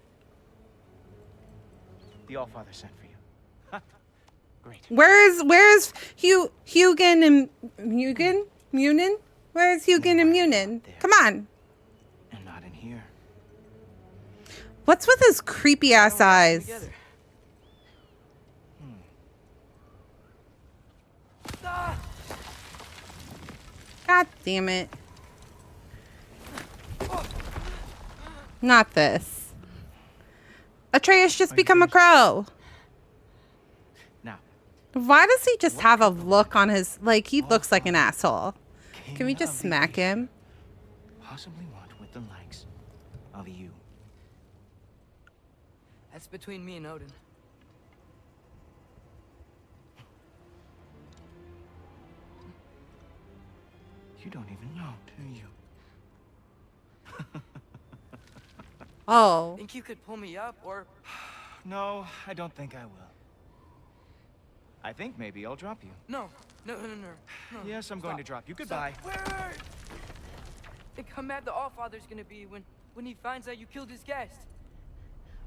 The Allfather sent for you. Great. Where's Hugin and Munin? Where's Hugin and Munin? Come on. And not in here. What's with his creepy ass eyes? Together. God damn it. Not this. Atreus just become a crow. Now, Why does he just have a look on his, like, he looks like an asshole. Can we just smack him? possibly want with the likes of you. That's between me and Odin. You don't even know, do you? Oh. Think you could pull me up, or No, I don't think I will. I think maybe I'll drop you. no? Yes, I'm going to drop you. Goodbye. Wait. Think how mad the Allfather's gonna be when he finds out you killed his guest.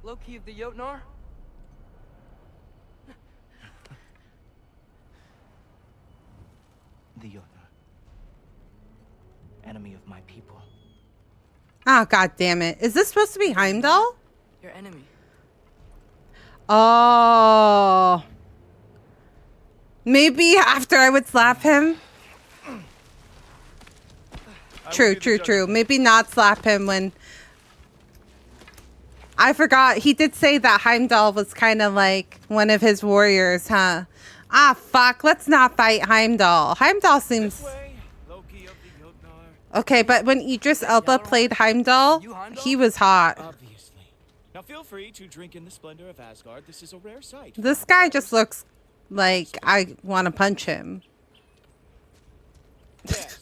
Loki of the Jotnar? The Jotnar. Enemy of my people. Oh, god damn it. Is this supposed to be Heimdall? Your enemy. Oh. Maybe after I would slap him. True. Maybe not slap him when... I forgot. He did say that Heimdall was kind of like one of his warriors, huh? Ah, fuck. Let's not fight Heimdall. Heimdall seems... Loki of the Jotnar. Okay, but when Idris Elba played Heimdall, he was hot. Obviously. Now feel free to drink in the splendor of Asgard. This is a rare sight. This guy just looks like I want to punch him. Yes.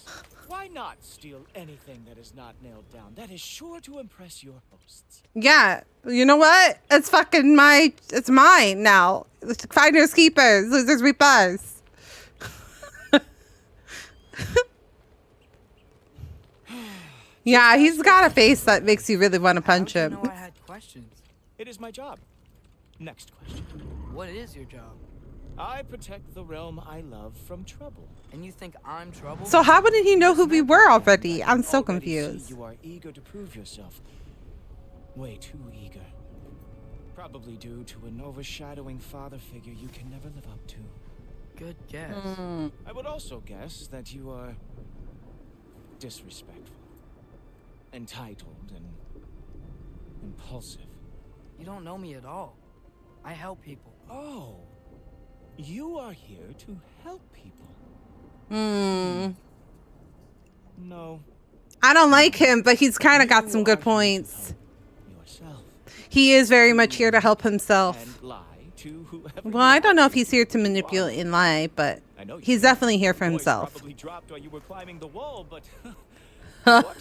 Why not steal anything that is not nailed down? That is sure to impress your hosts. Yeah, you know what? It's fucking it's mine now. Finders keepers, losers reapers. Yeah, he's got a face that makes you really want to punch How'd him. you know I had questions. It is my job. Next question. What is your job? I protect the realm I love from trouble. And you think I'm trouble? So how wouldn't he know who we were already? I'm so Already see confused. You are eager to prove yourself. Way too eager. Probably due to an overshadowing father figure you can never live up to. Good guess. I would also guess that you are disrespectful, entitled, and impulsive. You don't know me at all. I help people. Oh, you are here to help people. No, I don't like him, but he's kind of got some good points. yourself. He is very much here to help himself. And lie to whoever. Well, I don't know if he's here to manipulate and lie, but I know He's definitely here for Voice himself. Probably dropped while you were climbing the wall, but what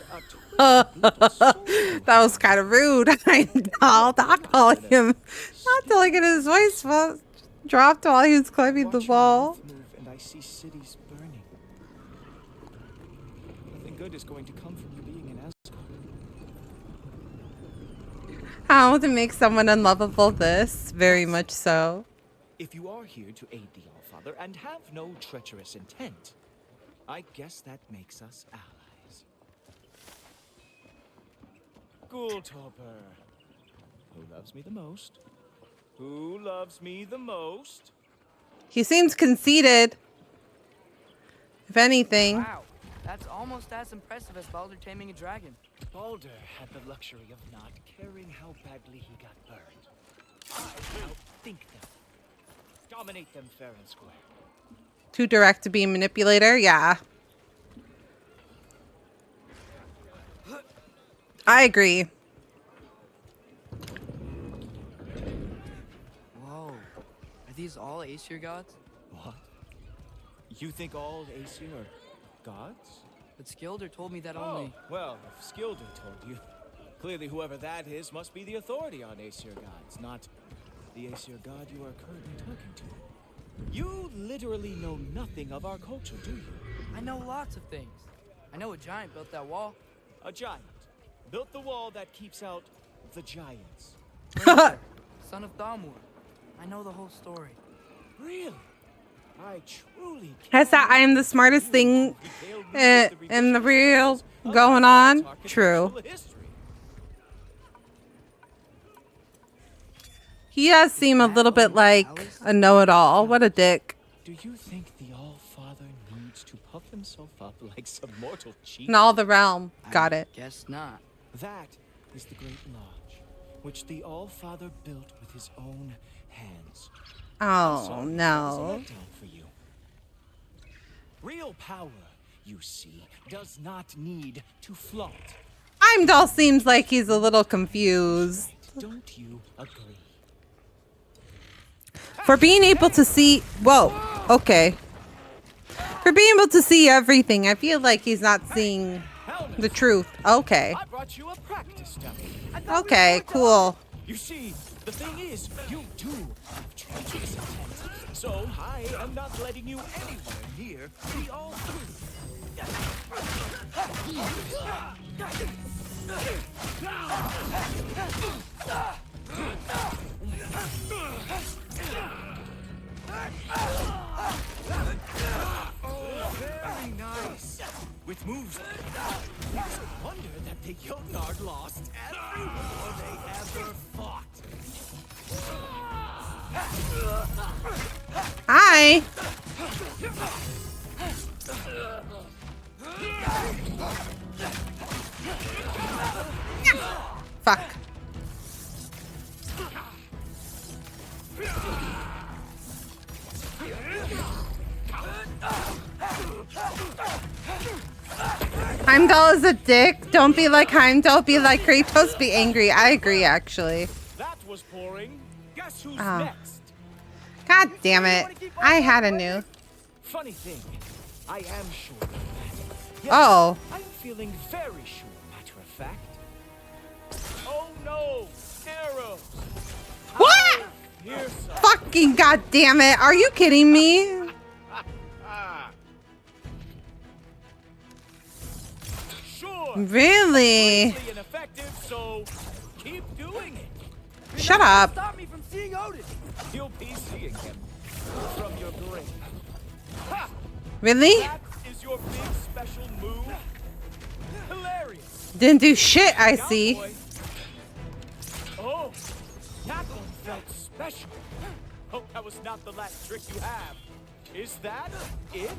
a twisted soul you That was have. kind of rude. I'll not call him. Not to look at his voice dropped while he was climbing the Watch your wall. mouth move and I see cities burning. Nothing good is going to come from you being in Asgard. How to make someone unlovable this? Very much so. If you are here to aid the Allfather and have no treacherous intent, I guess that makes us allies. Ghoultoper. Who loves me the most? Who loves me the most? He seems conceited. If anything. Wow, that's almost as impressive as Baldur taming a dragon. Baldur had the luxury of not caring how badly he got burned. I will outthink them. Dominate them fair and square. Too direct to be a manipulator? Yeah. I agree. Whoa. Are these all Aesir gods? What? You think all Aesir are gods? But Skilder told me that Oh, only... well, if Skilder told you, clearly whoever that is must be the authority on Aesir gods, not the Aesir god you are currently talking to. You literally know nothing of our culture, do you? I know lots of things. I know a giant built that wall. A giant built the wall that keeps out the giants. Ranger, son of Thamur. I know the whole story. Really? I truly Has that I am the smartest thing in the real going on? True. He does seem a little bit like a know-it-all. What a dick. Do you think the All-Father needs to puff himself up like some mortal cheat? In all the realm. Got it. Guess not. That is the Great Lodge, which the All-Father built with his own hands. Oh, That was a no. letdown for you. Real power, you see, does not need to flaunt. Heimdall seems like he's a little confused. Don't you agree? For being able to see... Whoa. Okay. For being able to see everything, I feel like he's not seeing the truth. Okay. I brought you a practice dummy. Okay, cool. You see, the thing is, you do have treacherous intent. So I am not letting you anywhere near the All-Father. Oh, very nice. With moves like that, it's a wonder that the Jotnar lost every war they ever fought. Hi. Fuck. Heimdall is a dick. Don't be like Heimdall. Be like Kratos. Be angry. I agree, actually. That was boring. Guess who's Oh. next? God damn it. I had a new. Funny thing, I am sure of that. Yes, Oh. I'm feeling very sure, matter of fact. Oh no! Arrows! What? Here's some. Fucking god damn it. Are you kidding me? Sure. Really? Completely ineffective, so keep doing it. Shut up. Stop me from seeing Odin! You'll be seeing him from your grave. Ha! Really? That is your big special move. Hilarious. Didn't do shit, I see. Cowboy. Oh, that one felt special. Hope that was not the last trick you have. Is that it?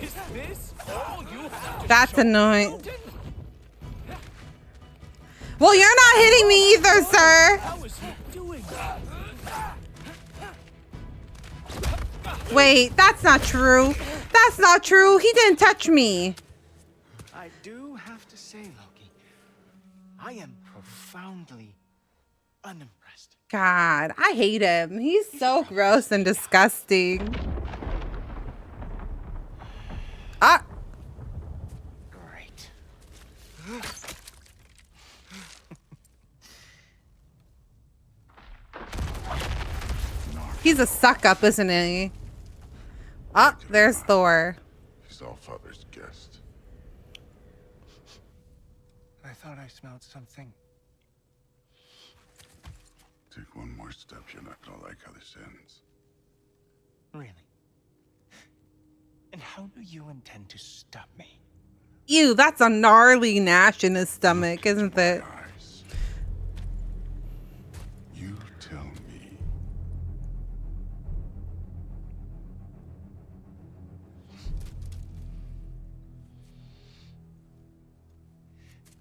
Is this all you have to That's show annoying. Odin? Well, you're not hitting me either, sir. How is he doing that? Wait, that's not true. That's not true. He didn't touch me. I do have to say, Loki, I am profoundly unimpressed. God, I hate him. He's so gross and disgusting. Ah! Great. He's a suck-up, isn't he? Ah, there's Thor. He's Allfather's guest. I thought I smelled something. Take one more step, you're not gonna like how this ends. Really? And how do you intend to stop me? Ew, that's a gnarly gnash in his stomach, isn't it? Eyes. You tell me.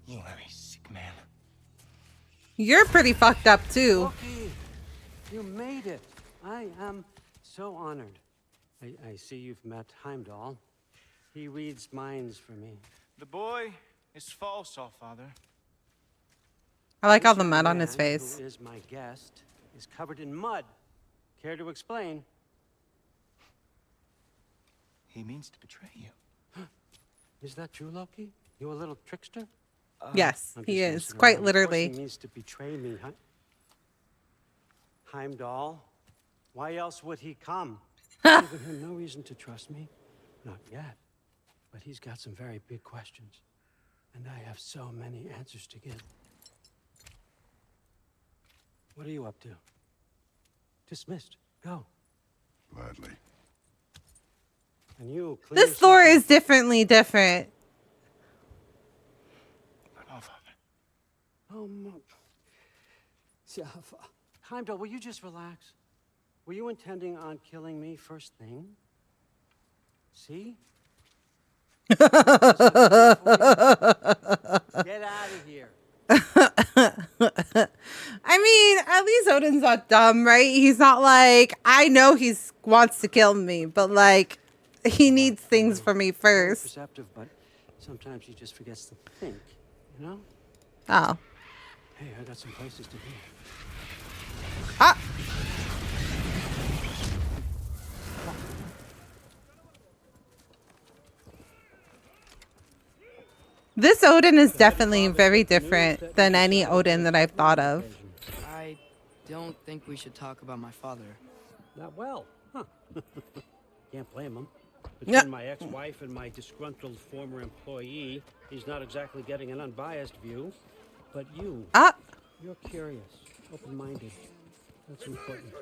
You are a sick man. You're pretty fucked up, too. Loki, you made it. I am so honored. I see you've met Heimdall. He reads minds for me. The boy is false, Allfather. I like all This the mud on his man, face. who is my guest, is covered in mud. Care to explain? He means to betray you. Is that true, Loki? You a little trickster? Yes, I'm he just is. messing Quite around. Of course literally. he means to betray me. Heimdall. Why else would he come? I've given him no reason to trust me. Not yet. But he's got some very big questions. And I have so many answers to give. What are you up to? Dismissed. Go. Gladly. And you, clear This Thor is different. Oh, Heimdall, will you just relax? Were you intending on killing me first thing? See? Get out of here. I mean, at least Odin's not dumb, right? He's not like, I know he wants to kill me, but like, he needs things from me Very first. perceptive, but sometimes he just forgets to think, you know? Oh. Hey, I got some places to be. Ah! This Odin is definitely very different than any Odin that I've thought of. I don't think we should talk about my father. Not well, huh? Can't blame him. Yeah. Between my ex-wife and my disgruntled former employee, he's not exactly getting an unbiased view. But you, you're curious, open-minded. That's important.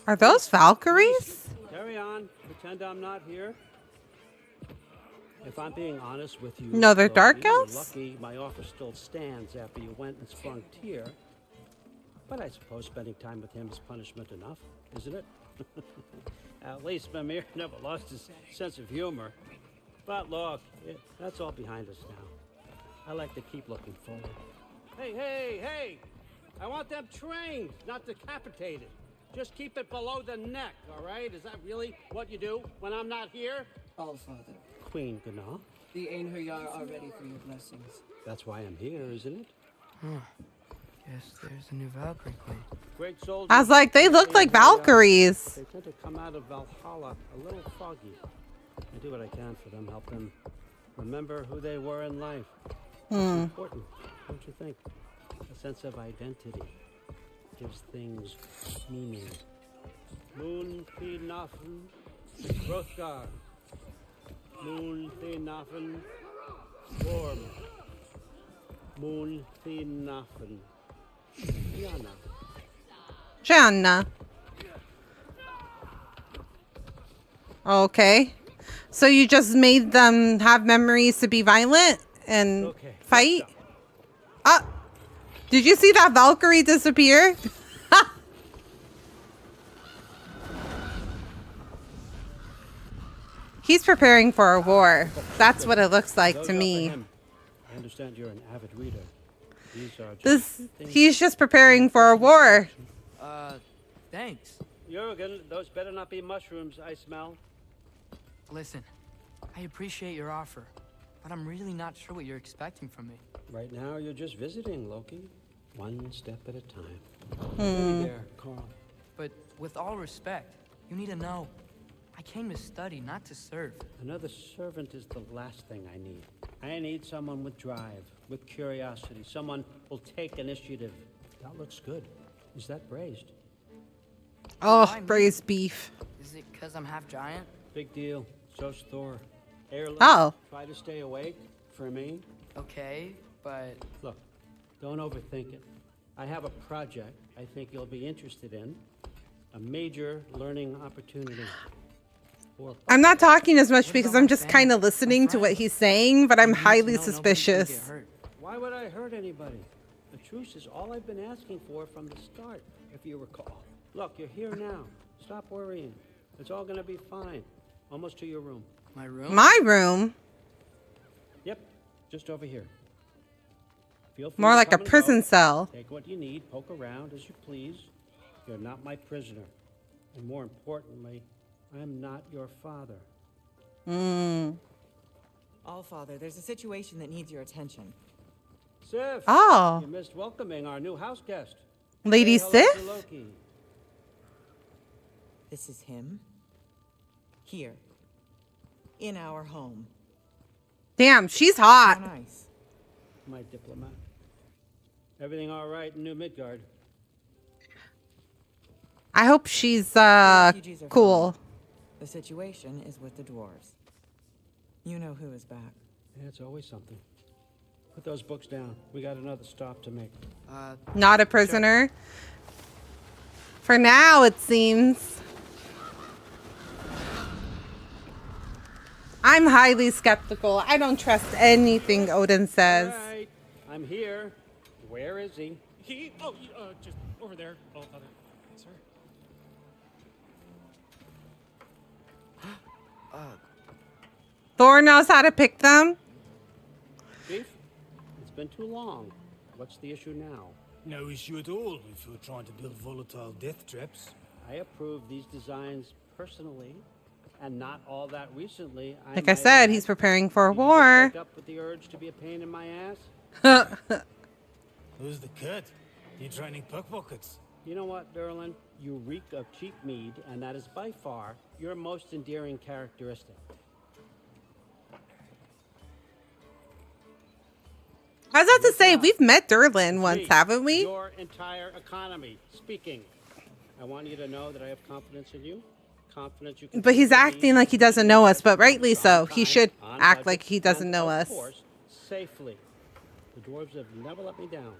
Are those Valkyries? Carry on. Pretend I'm not here. If I'm being honest with you, No, they're dark you're elves? lucky my offer still stands after you went and sprung Tyr. But I suppose spending time with him is punishment enough, isn't it? At least Mimir never lost his sense of humor. But look, that's all behind us now. I like to keep looking forward. Hey! I want them trained, not decapitated. Just keep it below the neck, all right? Is that really what you do when I'm not here? Allfather, Queen Gná. the Einherjar are ready for your blessings. That's why I'm here, isn't it? Guess there's a new Valkyrie Queen. Great soldiers. I was like, they look like Valkyries. They tend to come out of Valhalla a little foggy. I do what I can for them, help them remember who they were in life. It's important, don't you think? A sense of identity gives things meaning. Moon Thinafen, Hrothgar. Moon Thinafen, Storm. Moon Thinafen, Yana. Shanna. Okay. So you just made them have memories to be violent and fight? Ah! Did you see that Valkyrie disappear? He's preparing for a war. That's what it looks like to me. I understand you're an avid reader. These are He's just preparing for a war. Thanks. Jurgen, those better not be mushrooms I smell. Listen, I appreciate your offer, but I'm really not sure what you're expecting from me. Right now, you're just visiting, Loki. One step at a time. Hmm. There, Carl. But with all respect, you need to know. I came to study, not to serve. Another servant is the last thing I need. I need someone with drive, with curiosity, someone who'll take initiative. That looks good. Is that braised? Oh, Why me? braised beef. Is it because I'm half giant? Big deal. So's Thor. Airless. Oh. Try to stay awake for me. Okay, but Look, don't overthink it. I have a project I think you'll be interested in. A major learning opportunity. I'm not talking as much because I'm just kind of listening to what he's saying, but I'm highly suspicious. Why would I hurt anybody? The truce is all I've been asking for from the start, if you recall. Look, you're here now. Stop worrying. It's all gonna be fine. Almost to your room. My room? My room? Yep, just over here. Feel free More to like a come and prison go. cell. Take what you need, poke around as you please. You're not my prisoner. And more importantly, I'm not your father. Allfather, there's a situation that needs your attention. Sif! Oh. You missed welcoming our new house guest. Lady Say hello to Sif? Loki. This is him. Here. In our home. Damn, she's How hot. nice. My diplomat. Everything all right in New Midgard? I hope she's Refugees are cool. fine. The situation is with the dwarves. You know who is back. Yeah, it's always something. Put those books down. We got another stop to make. Not a prisoner. For now, it seems. I'm highly skeptical. I don't trust anything Odin says. All right, I'm here. Where is he? Just over there, Allfather. Sir. Thor knows how to pick them. Chief, it's been too long. What's the issue now? No issue at all if you're trying to build volatile death traps. I approve these designs personally, and not all that recently. Like I said, he's preparing for a war. Wake up with the urge to be a pain in my ass? Who's the cut? You training pickpockets? You know what, Derlin? You reek of cheap mead, and that is by far your most endearing characteristic. I was about to say, we've met Derlin once, haven't we? Your entire economy speaking. I want you to know that I have confidence in you. Confidence you can. But he's acting like he doesn't know us, but rightly so. He should act like he doesn't know us. Of course, safely. The dwarves have never let me down,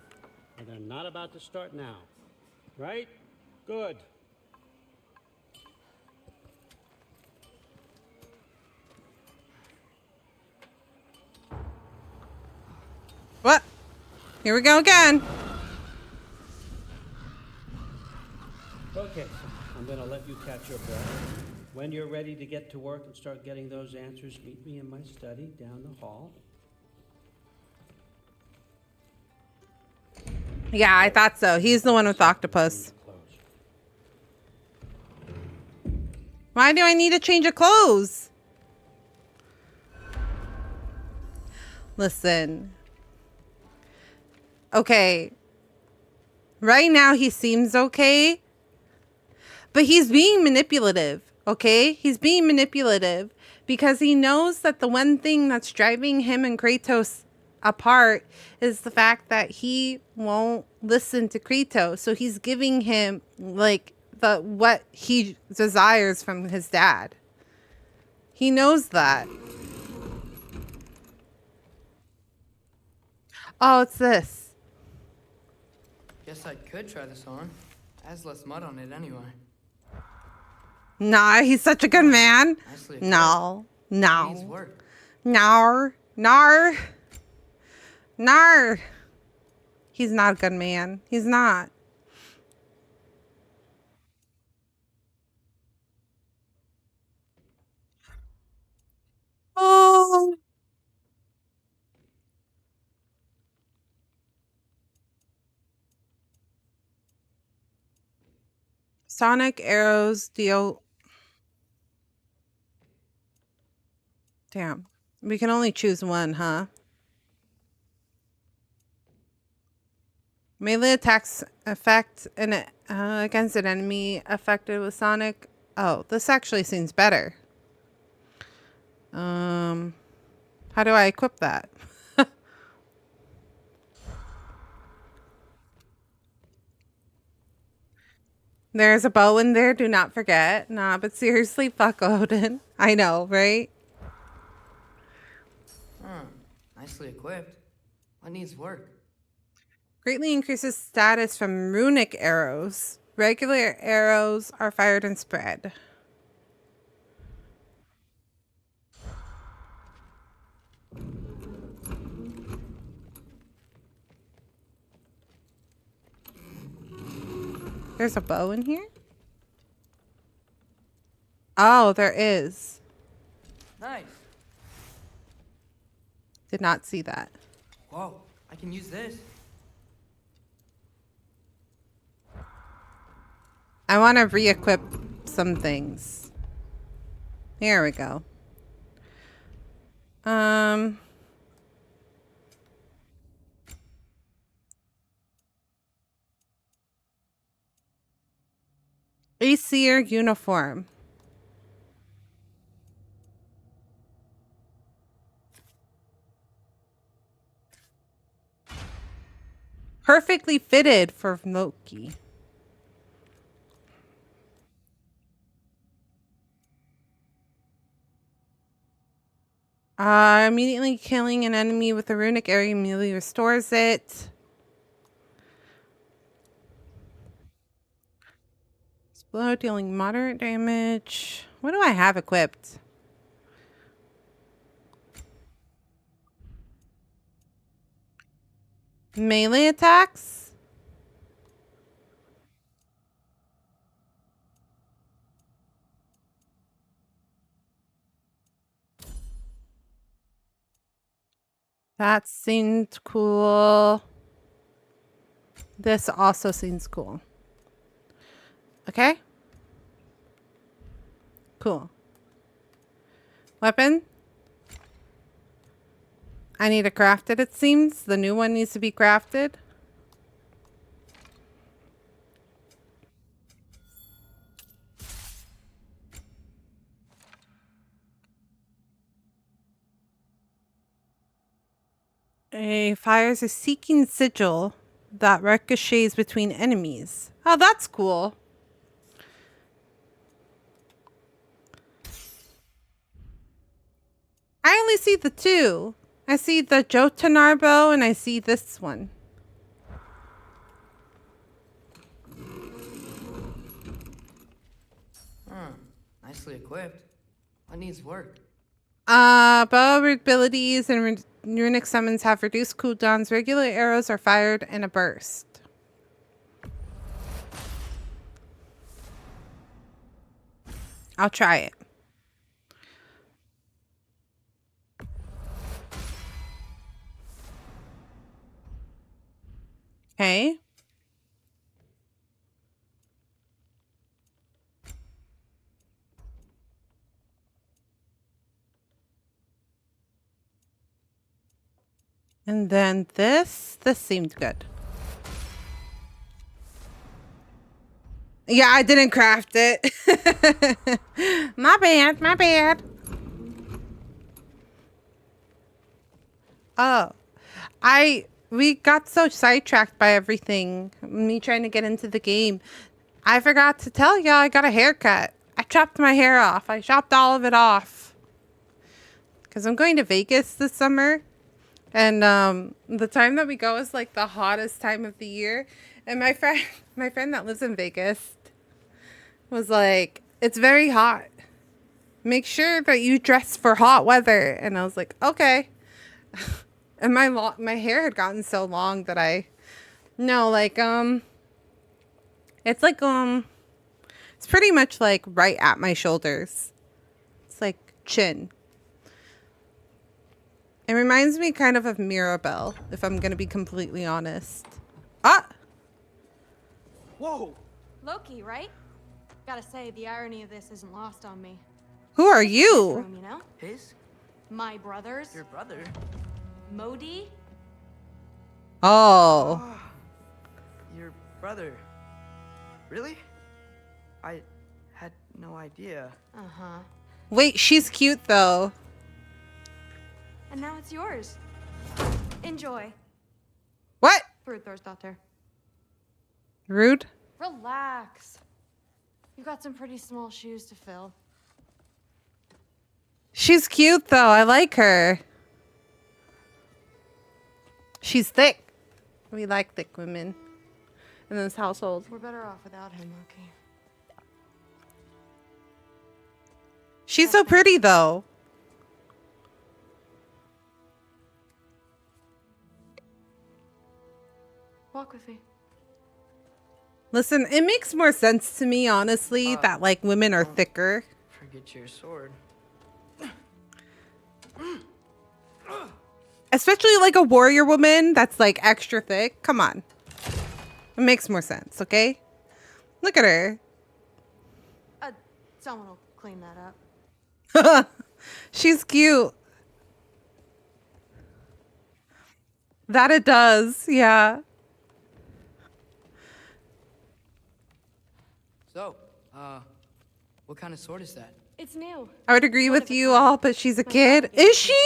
and they're not about to start now. Right? Good. What? Here we go again. Okay, so I'm gonna let you catch your breath. When you're ready to get to work and start getting those answers, meet me in my study down the hall. Yeah, I thought so. He's the one with octopus. Why do I need a change of clothes? Listen. Okay. Right now he seems okay. But he's being manipulative. Okay? He's being manipulative because he knows that the one thing that's driving him and Kratos apart is the fact that he won't listen to Kratos. So he's giving him like what he desires from his dad. He knows that. Oh, it's this. Guess I could try this on. Has less mud on it anyway. Nah, he's such a good man. Nicely No. equipped. Needs No. work. Nar. Nar. Nar. He's not a good man. He's not. Oh. Sonic arrows deal. Damn. We can only choose one, huh? Melee attacks affect against an enemy affected with Sonic Oh, this actually seems better. How do I equip that? There's a bow in there, do not forget. Nah, but seriously, fuck Odin. I know, right? Nicely equipped. What needs work? Greatly increases status from runic arrows. Regular arrows are fired and spread. There's a bow in here? Oh, there is. Nice. Did not see that. Whoa, I can use this. I want to re-equip some things. Here we go. Aesir uniform. Perfectly fitted for Loki. Immediately killing an enemy with a runic area immediately restores it. Explode, dealing moderate damage. What do I have equipped? Melee attacks? That seemed cool. This also seems cool. Okay. Cool. Weapon. I need to craft it, it seems. The new one needs to be crafted. It fires a seeking sigil that ricochets between enemies. Oh, that's cool. I only see the two. I see the Jotunar bow and I see this one. Nicely equipped. What needs work? Bow abilities and runic summons have reduced cooldowns. Regular arrows are fired in a burst. I'll try it. Okay. And then this seemed good. Yeah, I didn't craft it. My bad, my bad. Oh, we got so sidetracked by everything. Me trying to get into the game. I forgot to tell y'all I got a haircut. I chopped my hair off. I chopped all of it off. Because I'm going to Vegas this summer. And the time that we go is like the hottest time of the year. And my friend that lives in Vegas was like, it's very hot. Make sure that you dress for hot weather. And I was like, okay. And my hair had gotten so long that it's like it's pretty much like right at my shoulders. It's like chin. It reminds me kind of Mirabelle, if I'm gonna be completely honest. Ah! Whoa! Loki, right? Gotta say, the irony of this isn't lost on me. Who are His you? room, you know? His? My brother's. Your brother? Modi? Oh. Your brother. Really? I had no idea. Uh-huh. Wait, she's cute though. And now it's yours. Enjoy. What? Daughter. Rude. Relax. You've got some pretty small shoes to fill. She's cute though. I like her. She's thick. We like thick women in this household. We're better off without him, Loki. She's so pretty though. Walk with me. Listen, it makes more sense to me, honestly, that like women are thicker. Forget your sword. Especially like a warrior woman that's like extra thick. Come on. It makes more sense, okay? Look at her. Someone will clean that up. She's cute. That it does, yeah. So, what kind of sword is that? It's new. I would agree with you all, but she's a kid. Is she?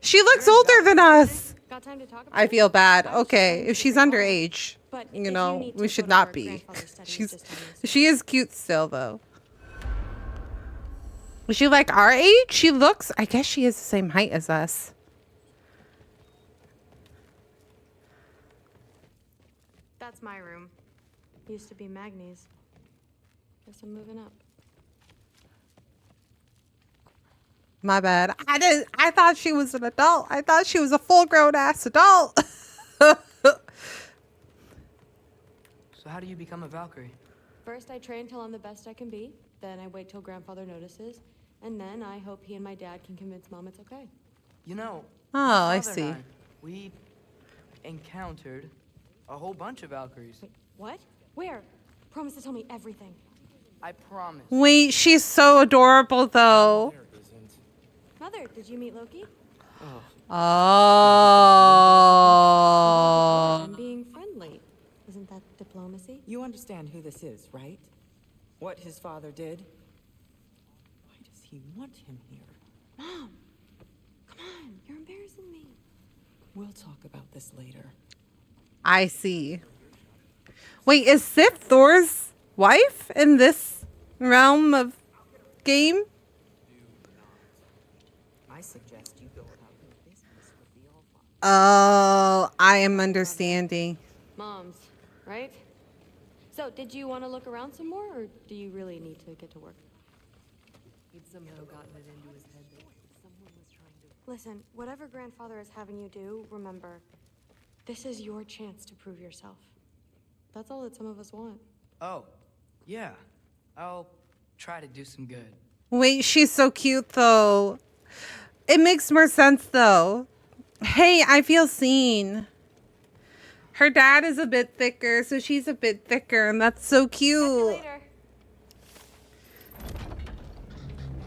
She looks older than us. Got time to talk about I feel bad. Okay, if she's underage, you know, we should not be. She is cute still, though. Is she like our age? She looks, I guess she is the same height as us. That's my room. Used to be Magnie's. Guess I'm moving up. My bad. I thought she was an adult. I thought she was a full-grown ass adult. So how do you become a Valkyrie? First, I train till I'm the best I can be. Then I wait till grandfather notices. And then I hope he and my dad can convince mom it's okay. You know, Oh, my I father see. and we encountered a whole bunch of Valkyries. Wait, what? Where? Promise to tell me everything. I promise. Wait, she's so adorable, though. Mother, did you meet Loki? Oh. I'm being friendly. Isn't that diplomacy? You understand who this is, right? What his father did? Why does he want him here? Mom! Come on, you're embarrassing me. We'll talk about this later. I see. Wait, is Sif Thor's wife in this realm of game? I suggest you go about your business with the Allfather. Oh, I am understanding. Mom's, right? So, did you want to look around some more, or do you really need to get to work? He'd somehow gotten it into his head that someone was trying to... Listen, whatever grandfather is having you do, remember, this is your chance to prove yourself. That's all that some of us want. Oh, yeah. I'll try to do some good. Wait, she's so cute, though. It makes more sense, though. Hey, I feel seen. Her dad is a bit thicker, so she's a bit thicker, and that's so cute.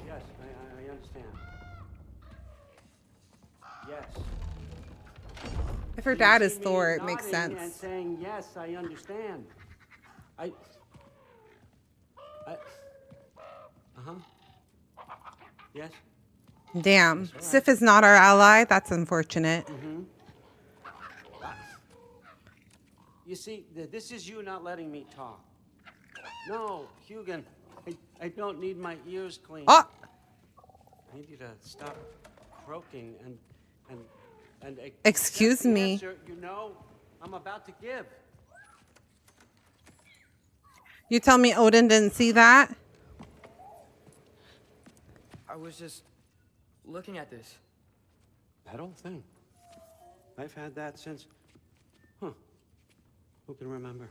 Yes, I understand. Yes. If her dad You is see me Thor, it makes nodding sense. And saying, yes, I understand. Uh-huh. Yes? Damn. Sif is not our ally. That's unfortunate. Mm-hmm. You see, this is you not letting me talk. No, Hugin, I don't need my ears cleaned. Oh! I need you to stop croaking and Excuse accept the me. answer you know I'm about to give. You tell me Odin didn't see that? I was just looking at this. That old thing. I've had that since... Huh. Who can remember?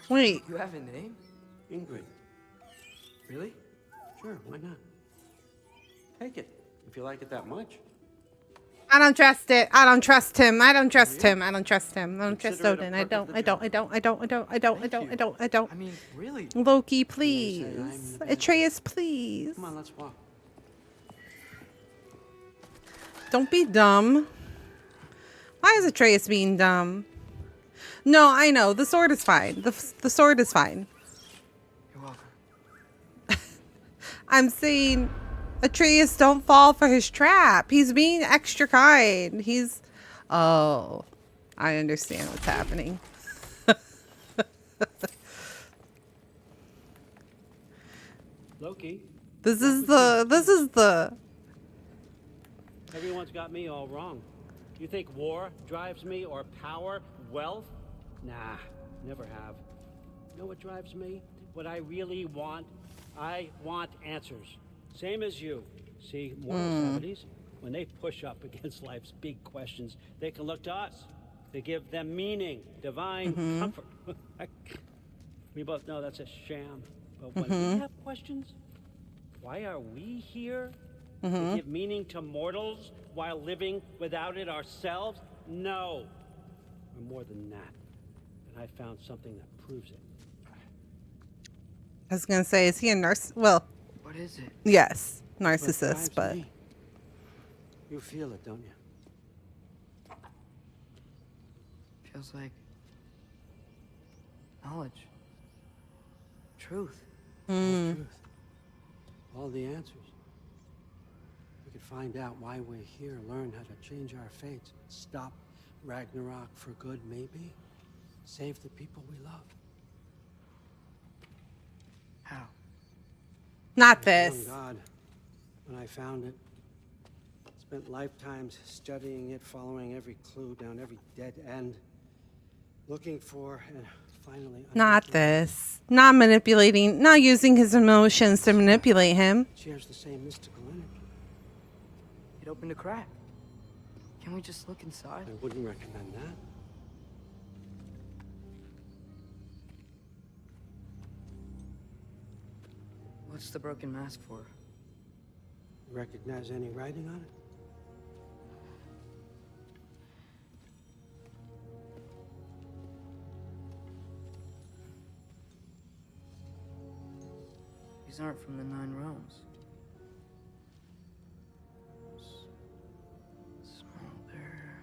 Wait. You have a name? Ingrid. Really? Sure, why not? Take it, if you like it that much. I don't trust it. I don't trust him. I don't trust him. I don't trust him. I don't trust Consider it a Odin. perk of the I don't. I mean, really. Loki, please. Atreus, please. Come on, let's walk. Don't be dumb. Why is Atreus being dumb? No, I know. The sword is fine. The sword is fine. You're welcome. I'm saying, Atreus, don't fall for his trap. He's being extra kind. He's... Oh, I understand what's happening. Loki. This is the... Everyone's got me all wrong. You think war drives me, or power, wealth? Nah, never have. You know what drives me? What I really want? I want answers. Same as you. See, moral somebodies, when they push up against life's big questions, they can look to us to give them meaning, divine comfort. We both know that's a sham. But when we have questions, why are we here? To give meaning to mortals while living without it ourselves? No. We're more than that. And I found something that proves it. I was going to say, is he a narcissist? Well, What is it? yes, What narcissist, drives but... me? You feel it, don't you? Feels like knowledge. Truth. Truth. All the answers. We could find out why we're here, learn how to change our fates, stop Ragnarok for good, maybe. Save the people we love. How? Not I found this. God, when I found it, spent lifetimes studying it, following every clue down every dead end, looking for and finally... Not this. Not manipulating, not using his emotions to manipulate him. Shares the same mystical energy. It opened a crack. Can we just look inside? I wouldn't recommend that. What's the broken mask for? Recognize any writing on it? These aren't from the Nine Realms. Smolder.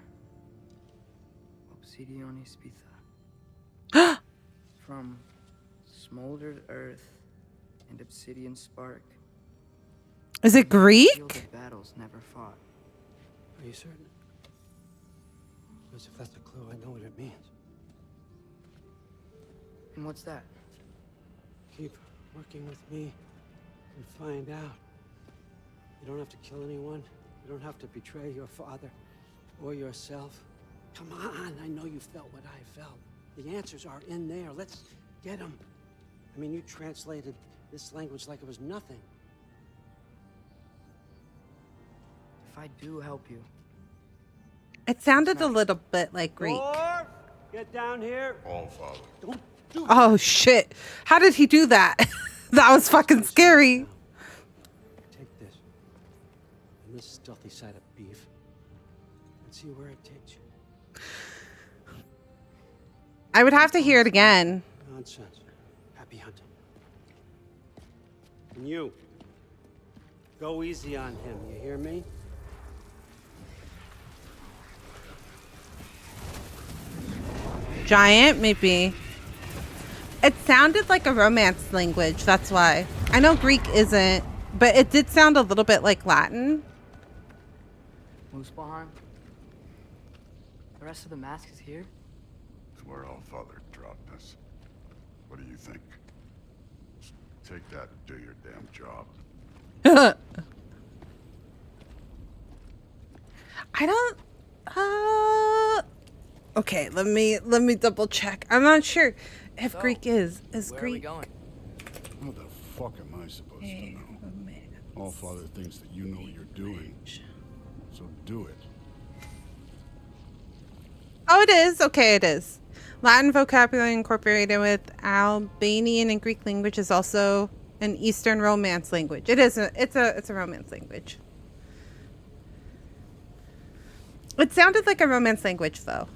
Obsidione Spitha. From smoldered earth and obsidian spark. Is it Greek? Field of battles never fought. Are you certain? Because if that's a clue, I know what it means. And what's that? Keep working with me and find out. You don't have to kill anyone. You don't have to betray your father or yourself. Come on, I know you felt what I felt. The answers are in there. Let's get them. I mean, you translated this language like it was nothing. If I do help you. It sounded a little bit like Greek. Dwarf, get down here. All father. Don't do Oh, shit. How did he do that? That was fucking scary. Take this. And this stealthy side of beef. And see where it takes you. I would have to hear it again. Nonsense. Happy hunting. And you. Go easy on him, you hear me? Giant, maybe. It sounded like a romance language, that's why. I know Greek isn't, but it did sound a little bit like Latin. Muspelheim? The rest of the mask is here? It's where all father dropped us. What do you think? Just take that and do your damn job. I don't okay, let me double check. I'm not sure if So, Greek is where are we Greek. going? What the fuck am I supposed to know? All father thinks that you know what you're doing. So do it. Oh, it is. Okay, it is. Latin vocabulary incorporated with Albanian and Greek language is also an Eastern Romance language. It is. It's a Romance language. It sounded like a Romance language, though.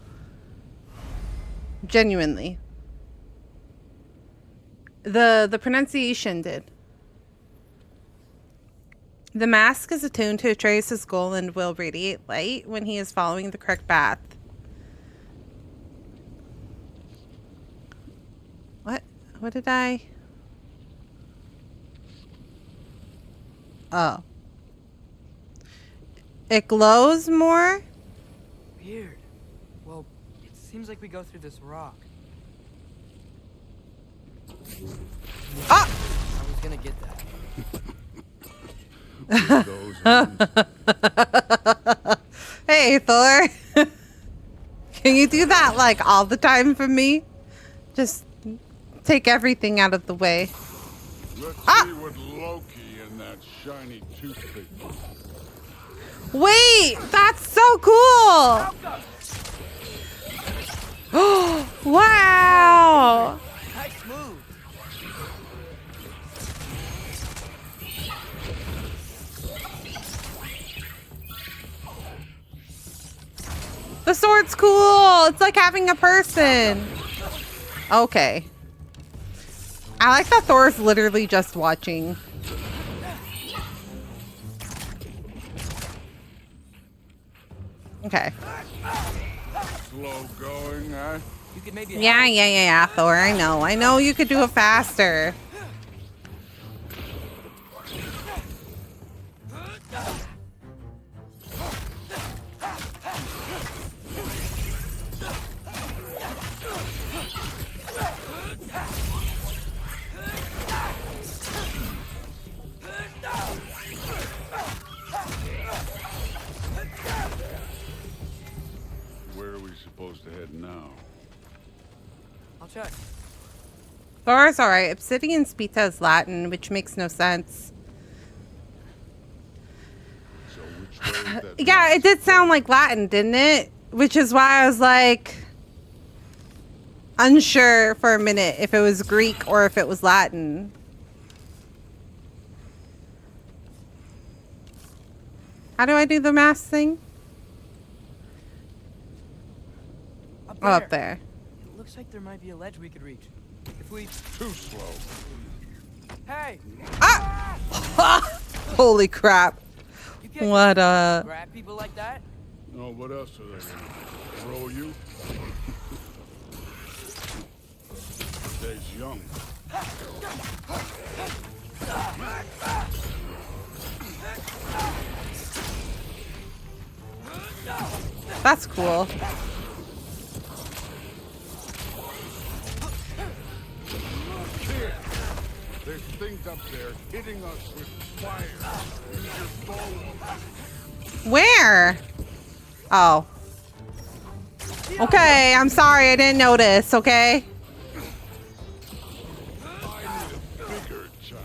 Genuinely. The pronunciation did. The mask is attuned to Atreus' goal and will radiate light when he is following the correct path. What did I? Oh. It glows more? Weird. Well, it seems like we go through this rock. Ah! I was gonna get that. Hey, Thor. Can you do that like all the time for me? Just take everything out of the way. Let's see what Loki and that shiny toothpick. Wait, that's so cool. Wow. Nice move. The sword's cool. It's like having a person. Okay. I like that Thor's literally just watching. Okay. Slow going, huh? You could maybe Yeah, Thor. I know you could do it faster. Where are we supposed to head now? I'll check. Thor's alright. Obsidian Spita is Latin, which makes no sense. So which way is that? Yeah, it did sound like Latin, didn't it? Which is why I was like unsure for a minute if it was Greek or if it was Latin. How do I do the mask thing? Up there. It looks like there might be a ledge we could reach. If we... Too slow. Hey! Ah! Holy crap. What Grab people like that? Oh, what else are they gonna throw you? Stays young. That's cool. There's things up there hitting us with fire. Use your bow. Where? Oh. Okay, I'm sorry, I didn't notice, okay? Bigger chunk.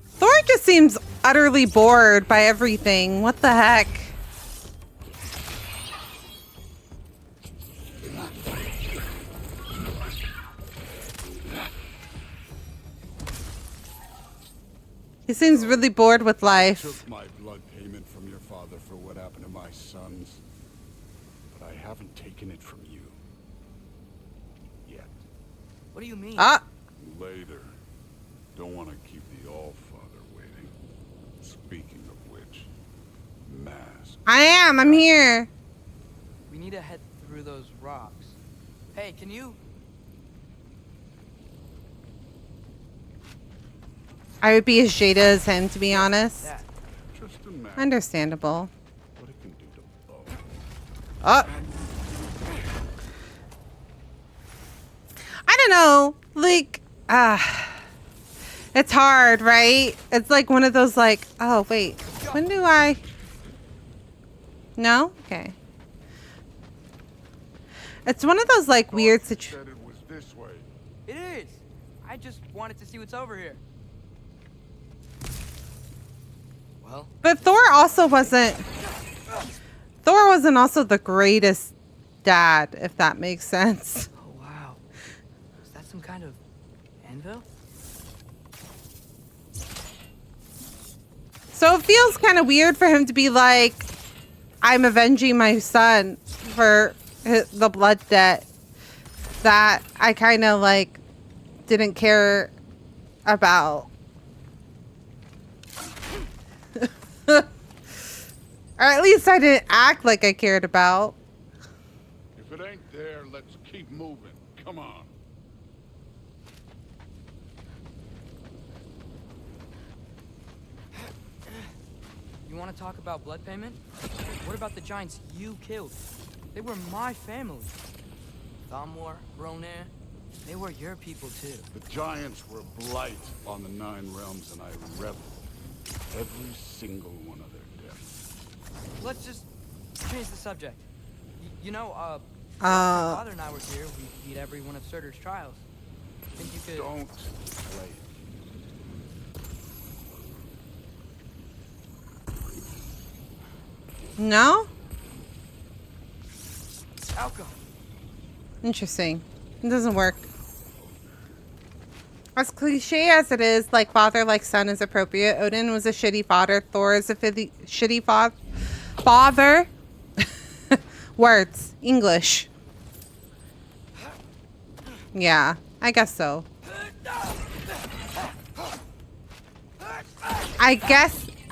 Thor just seems utterly bored by everything. What the heck? He seems really bored with life. Took my blood payment from your father for what happened to my sons, but I haven't taken it from you yet. What do you mean? Ah. Later. Don't want to keep the Allfather waiting. Speaking of which, mask. I'm here. We need to head through those rocks. Hey, can you... I would be as jaded as him, to be honest. Just a mask. Understandable. What it can do to both. Oh. I don't know. Like, it's hard, right? It's like one of those like, oh, wait. When do I... No? Okay. It's one of those like weird situations. Said it was this way. It is. I just wanted to see what's over here. Well, But Thor also wasn't... Thor wasn't also the greatest dad, if that makes sense. oh wow. Is that some kind of anvil? So it feels kind of weird for him to be like, I'm avenging my son for the blood debt that I kind of like didn't care about. Or at least I didn't act like I cared about. If it ain't there, let's keep moving. Come on. You want to talk about blood payment? What about the giants you killed? They were my family. Thamor, Ronair, they were your people too. The giants were blight on the 9 realms, and I reveled every single one of their deaths. Let's just change the subject. You know, my father and I were here. We beat every one of Surtur's trials. Think you could... Don't play it. No? Alka. Interesting. It doesn't work. As cliche as it is, like father, like son is appropriate. Odin was a shitty father. Thor is a shitty father. Words. English. Yeah, I guess so.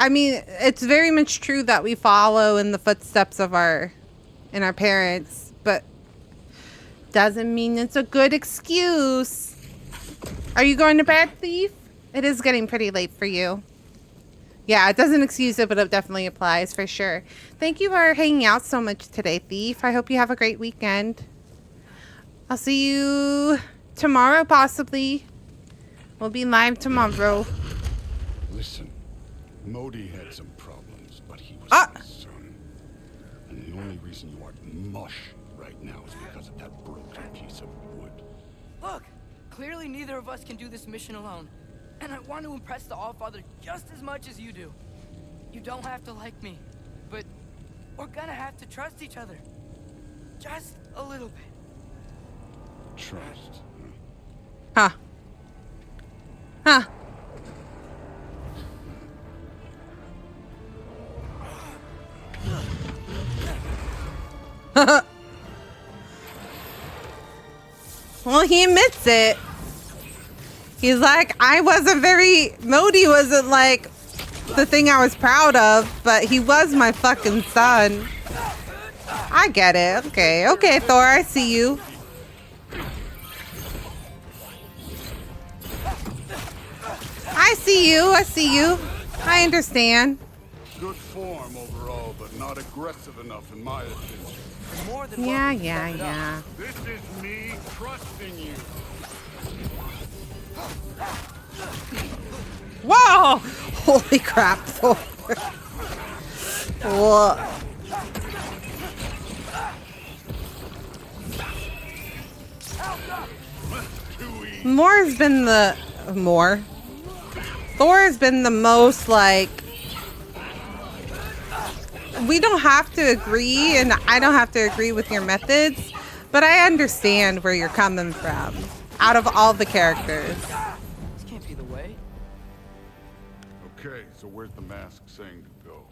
I mean, it's very much true that we follow in the footsteps of our parents, but doesn't mean it's a good excuse. Are you going to bed, Thief? It is getting pretty late for you. Yeah, it doesn't excuse it, but it definitely applies for sure. Thank you for hanging out so much today, Thief. I hope you have a great weekend. I'll see you tomorrow, possibly. We'll be live tomorrow. Listen, Modi had some problems, but he was my son. And the only reason you aren't mush right now is because of that broken piece of wood. Look, clearly neither of us can do this mission alone. And I want to impress the Allfather just as much as you do. You don't have to like me, but we're gonna have to trust each other. Just a little bit. Trust. Huh. Huh. Well, he admits it. He's like, Modi wasn't like the thing I was proud of, but he was my fucking son. I get it. Okay, okay, Thor, I see you. I see you. I see you. I understand. Good form overall, but not aggressive enough in my opinion. Yeah. This is me trusting you. Whoa! Holy crap, Thor. Whoa. Thor has been the most, like, we don't have to agree, and I don't have to agree with your methods, but I understand where you're coming from out of all the characters. This can't be the way. Okay, so where's the mask saying to go?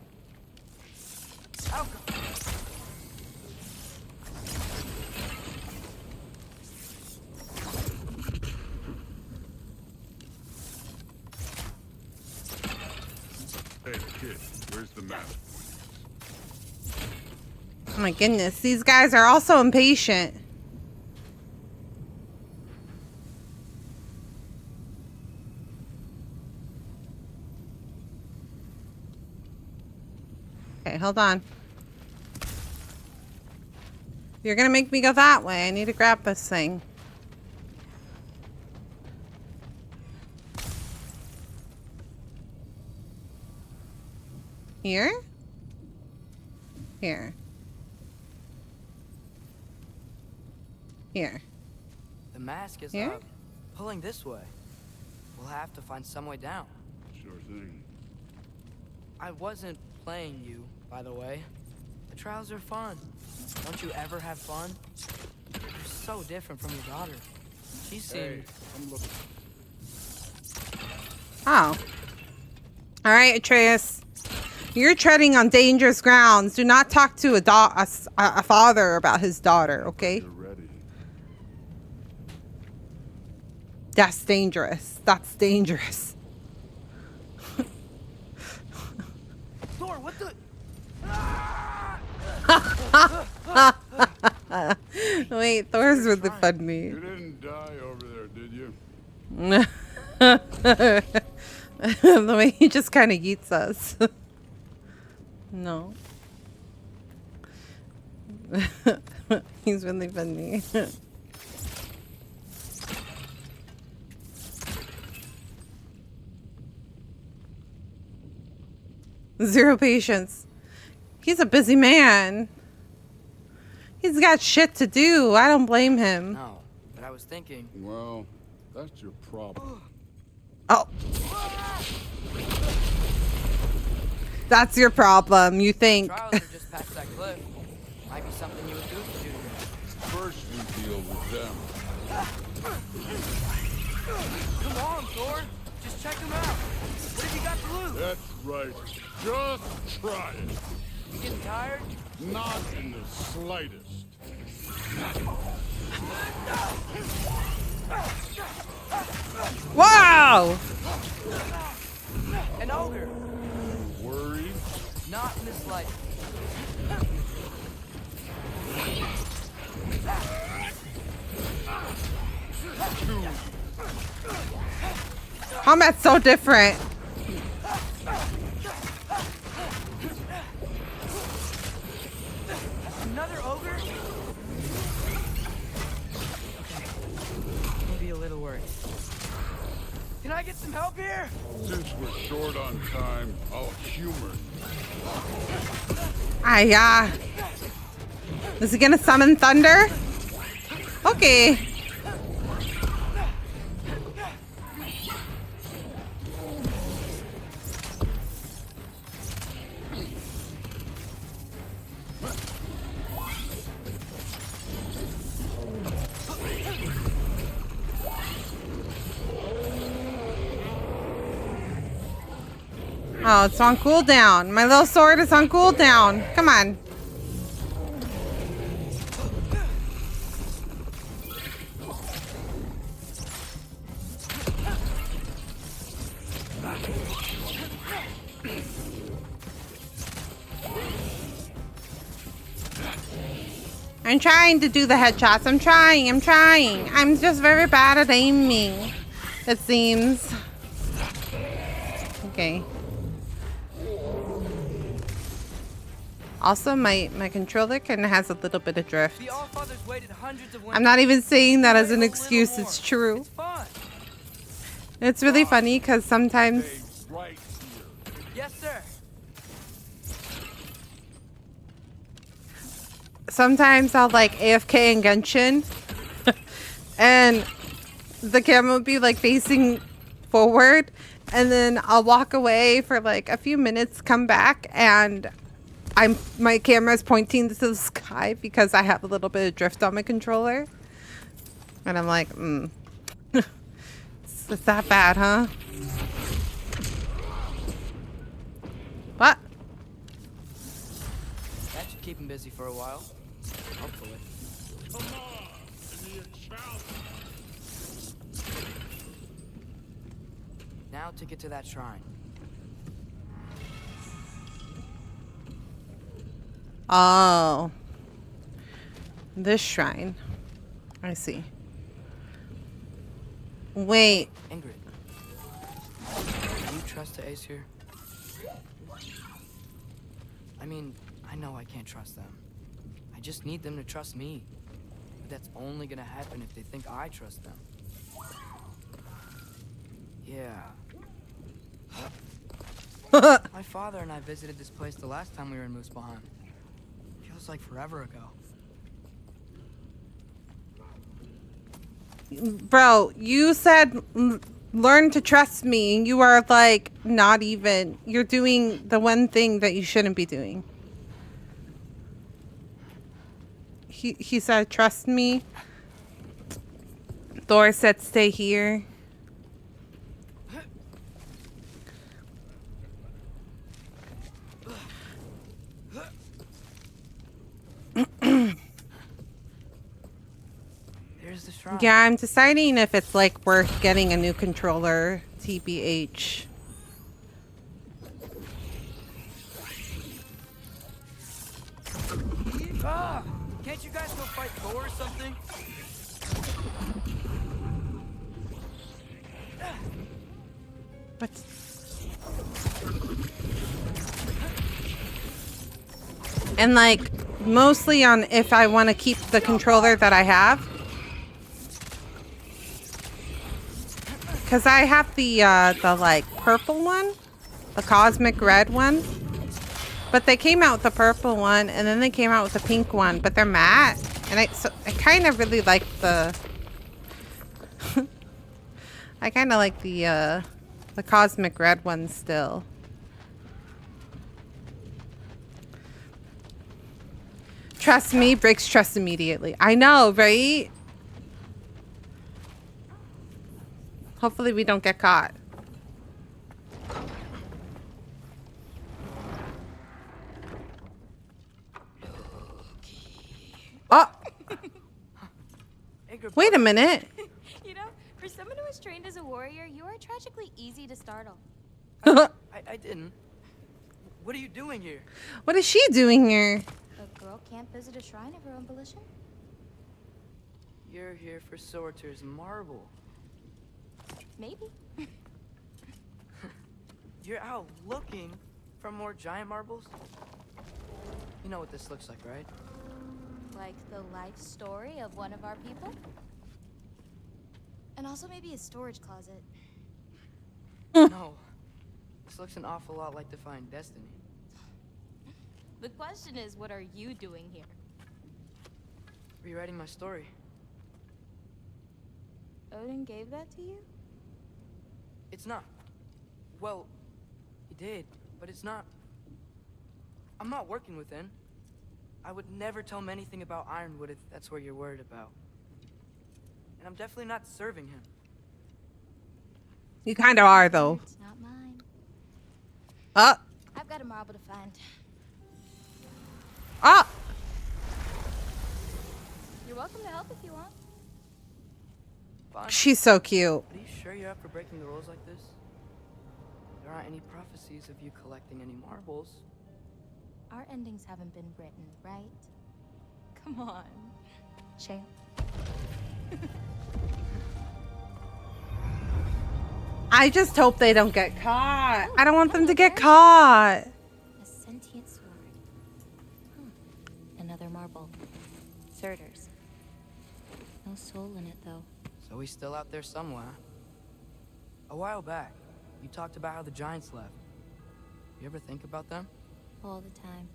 Hey, kid, where's the mask? Oh my goodness, these guys are also impatient. Okay, hold on. You're gonna make me go that way. I need to grab this thing. Here? Here. Here. The mask is Here? pulling this way. We'll have to find some way down. Sure thing. I wasn't playing you, by the way. The trials are fun. Don't you ever have fun? You're so different from your daughter. She seemed... Hey, I'm looking. Oh. Alright, Atreus. You're treading on dangerous grounds. Do not talk to a father about his daughter, okay? You're ready. That's dangerous. That's dangerous. Thor, what the... Wait, Thor's really funny. You didn't die over there, did you? The way he just kind of eats us. No. He's really funny. Zero patience. He's a busy man. He's got shit to do. I don't blame him. No, but I was thinking. Well, that's your problem. Oh. That's your problem, you think. Trials are just past that cliff. Might be something you would do to do today. First we deal with them. Come on, Thor. Just check them out. What have you got to lose? That's right. Just try it. You getting tired? Not in the slightest. Wow! An ogre. Worried? Not in the slightest. Combat's so different. Another ogre? Maybe a little worse. Can I get some help here? Since we're short on time, I'll humor Yeah. Is he gonna summon thunder? Okay. Oh, it's on cooldown. My little sword is on cooldown. Come on. I'm trying to do the headshots. I'm trying. I'm just very bad at aiming, it seems. Okay. Also, my controller kind of has a little bit of drift. I'm not even saying that as an excuse. It's true. It's really funny because sometimes... Yes, sir. Sometimes I'll like AFK in Genshin and the camera will be like facing forward, and then I'll walk away for like a few minutes, come back, and my camera's pointing to the sky because I have a little bit of drift on my controller. And I'm like, it's that bad, huh? What? That should keep him busy for a while. Hopefully. Now to get to that shrine. Oh. This shrine. I see. Wait. Ingrid. Do you trust the Aesir? I mean, I know I can't trust them. I just need them to trust me. But that's only gonna happen if they think I trust them. Yeah. My father and I visited this place the last time we were in Muspelheim. Feels like forever ago. Bro, you said learn to trust me. You are like not even. You're doing the one thing that you shouldn't be doing. He said trust me. Thor said stay here. There's the shrine. Yeah, I'm deciding if it's like worth getting a new controller, TBH. Ah, can't you guys go fight Thor or something? What? And like mostly on if I want to keep the controller that I have. Cause I have the like purple one, the cosmic red one. But they came out with the purple one and then they came out with the pink one, but they're matte. And I kind of really like the I kind of like the cosmic red one still. Trust me, breaks trust immediately. I know, right? Hopefully we don't get caught. Oh! Wait a minute. You know, for someone who was trained as a warrior, you are tragically easy to startle. I didn't. What are you doing here? What is she doing here? A girl can't visit a shrine of her own volition? You're here for Sorter's marble. Maybe. You're out looking for more giant marbles? You know what this looks like, right? Like the life story of one of our people? And also maybe a storage closet. No. This looks an awful lot like Defying Destiny. The question is, what are you doing here? Rewriting my story. Odin gave that to you? It's not. Well, he did, but it's not. I'm not working with him. I would never tell him anything about Ironwood if that's what you're worried about. And I'm definitely not serving him. You kind of are, though. It's not mine. I've got a marble to find. You're welcome to help if you want. Fine. She's so cute. Are you sure you're up for breaking the rules like this? There aren't any prophecies of you collecting any marbles. Our endings haven't been written, right? Come on, champ. I just hope they don't get caught. I don't want them to get caught. A sentient sword. Another marble. Surtur's. No soul in it, though. So he's still out there somewhere. A while back, you talked about how the giants left. You ever think about them? All the time.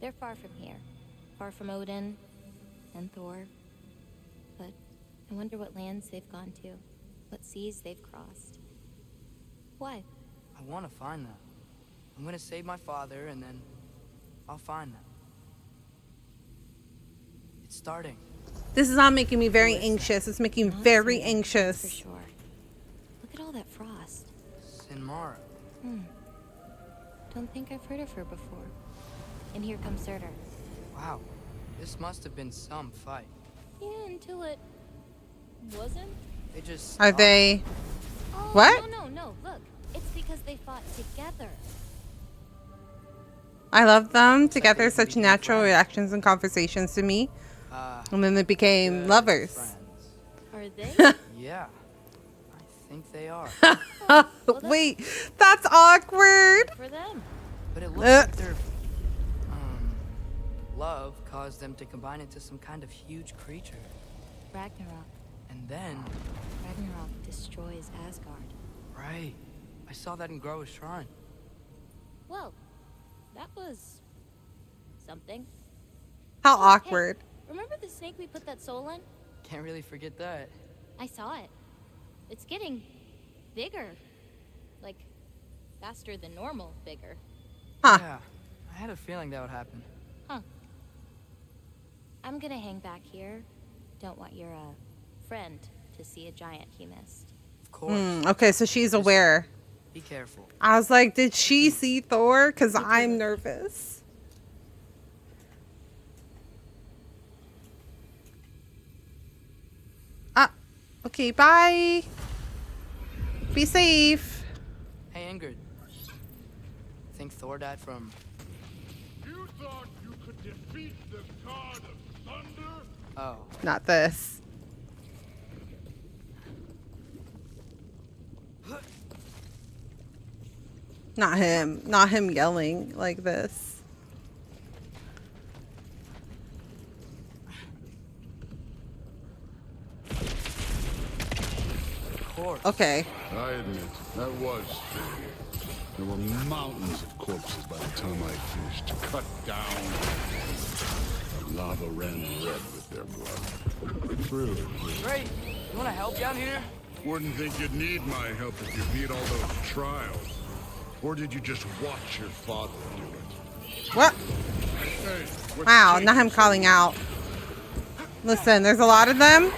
They're far from here. Far from Odin and Thor. But I wonder what lands they've gone to. What seas they've crossed. Why? I want to find them. I'm gonna save my father, and then I'll find them. It's starting. This is all making me very anxious. It's making me very For anxious. sure. Look at all that frost. Sinmara. Don't think I've heard of her before. And here comes Surtur. Wow. This must have been some fight. Yeah, until it wasn't. They just Are they? Oh, What? No. Look, it's because they fought together. I love them together. Such natural reactions and conversations to me. And then they became lovers. Are they? Yeah. I think they are. Wait, that's awkward. For them. But it looks like their love caused them to combine into some kind of huge creature. Ragnarok. And then Ragnarok destroys Asgard. right. I saw that in Groa's shrine. Well, that was something. How Hey, awkward. remember the snake we put that soul in? Can't really forget that. I saw it. It's getting bigger. Like, faster than normal bigger. Yeah. I had a feeling that would happen. Huh. I'm gonna hang back here. Don't want your, friend to see a giant he missed. Of course. Okay, so she's aware. Be careful. I was like, did she see Thor? Because I'm nervous. Okay, bye. Be safe. Hey, Ingrid. Think Thor died from... You thought you could defeat the god of Oh. Not this. Not him. Not him yelling like this. Okay. I admit, that was fitting. There were mountains of corpses by the time I finished to cut down. The lava ran red with their blood. True. Great. You want to help down here? Wouldn't think you'd need my help if you beat all those trials. Or did you just watch your father do it? What? Hey, what's Wow, taking not him so calling out. Listen, there's a lot of them.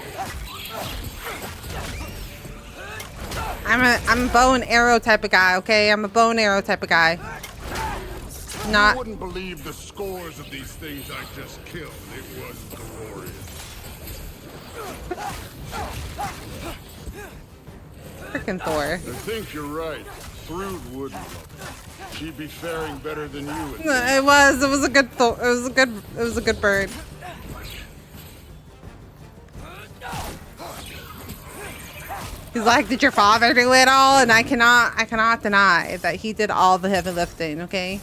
I'm a bow and arrow type of guy, okay? I'm a bow and arrow type of guy. Not. You wouldn't believe the scores of these things I just killed. It was glorious. Freaking Thor. I think you're right. Thrud wouldn't love it. She'd be faring better than you. It was a good Thor. It was a good bird. He's like, did your father do it all? And I cannot deny that he did all the heavy lifting, okay?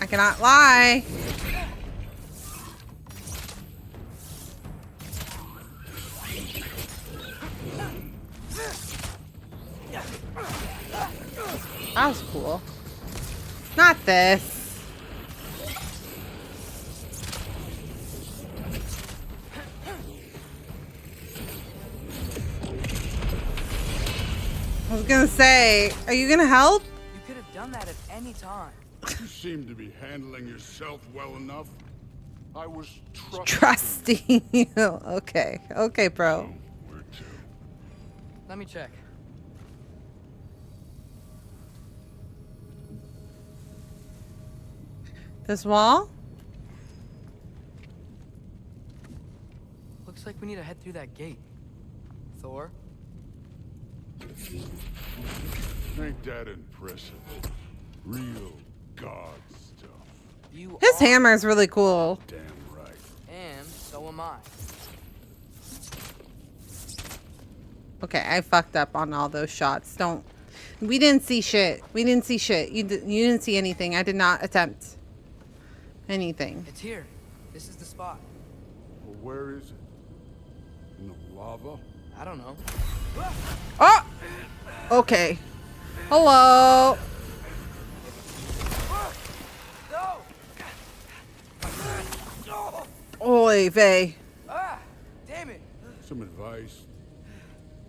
I cannot lie. That was cool. Not this. I was gonna say, are you gonna help? You could have done that at any time. You seem to be handling yourself well enough. I was Trusting you. Okay. Okay, bro. Let me check. This wall? Looks like we need to head through that gate. Thor? Ain't that impressive? Real god stuff. His hammer is really cool. Damn right. And so am I. Okay, I fucked up on all those shots. Don't. We didn't see shit. We didn't see shit. You didn't see anything. I did not attempt anything. It's here. This is the spot. Well, where is it? In the lava? I don't know. Oh! Okay. Hello. Oy vey. Ah! Damn it! Some advice.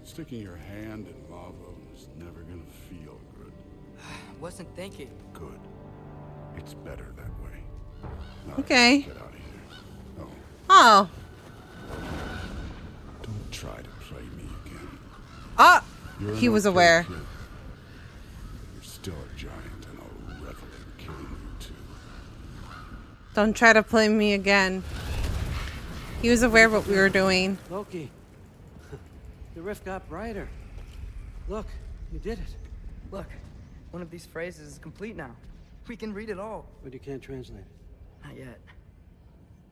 Sticking your hand in lava is never gonna feel good. Wasn't thinking. Good. It's better that way. Now, Okay. Get out of here. Oh. Don't try to play me again. Ah! You're He an was okay aware. kid. You're still a giant, and I'll revel in killing you too. Don't try to play me again. He was aware of what we were doing. Loki, the rift got brighter. Look, you did it. Look, one of these phrases is complete now. We can read it all. But you can't translate it. Not yet.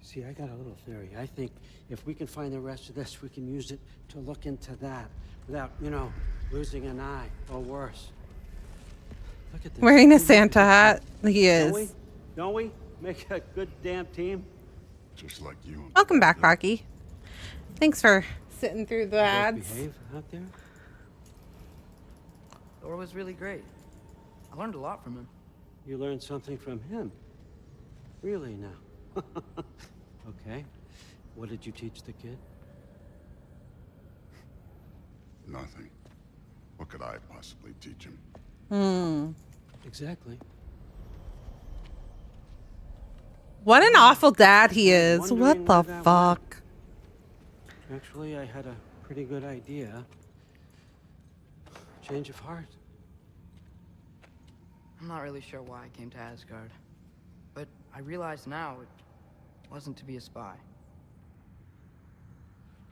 See, I got a little theory. I think if we can find the rest of this, we can use it to look into that without, you know, losing an eye or worse. Look at this. Wearing a Santa hat. He Don't we? is. Don't we? Make a good damn team. Just like you. Welcome back, Rocky. Thanks for sitting through the ads. Behave out there. Thor was really great. I learned a lot from him. You learned something from him. Really now. Okay. What did you teach the kid? Nothing. What could I possibly teach him? Exactly. What an awful dad he is. Wondering What the where that fuck? Actually, I had a pretty good idea. Change of heart. I'm not really sure why I came to Asgard. But I realize now wasn't to be a spy.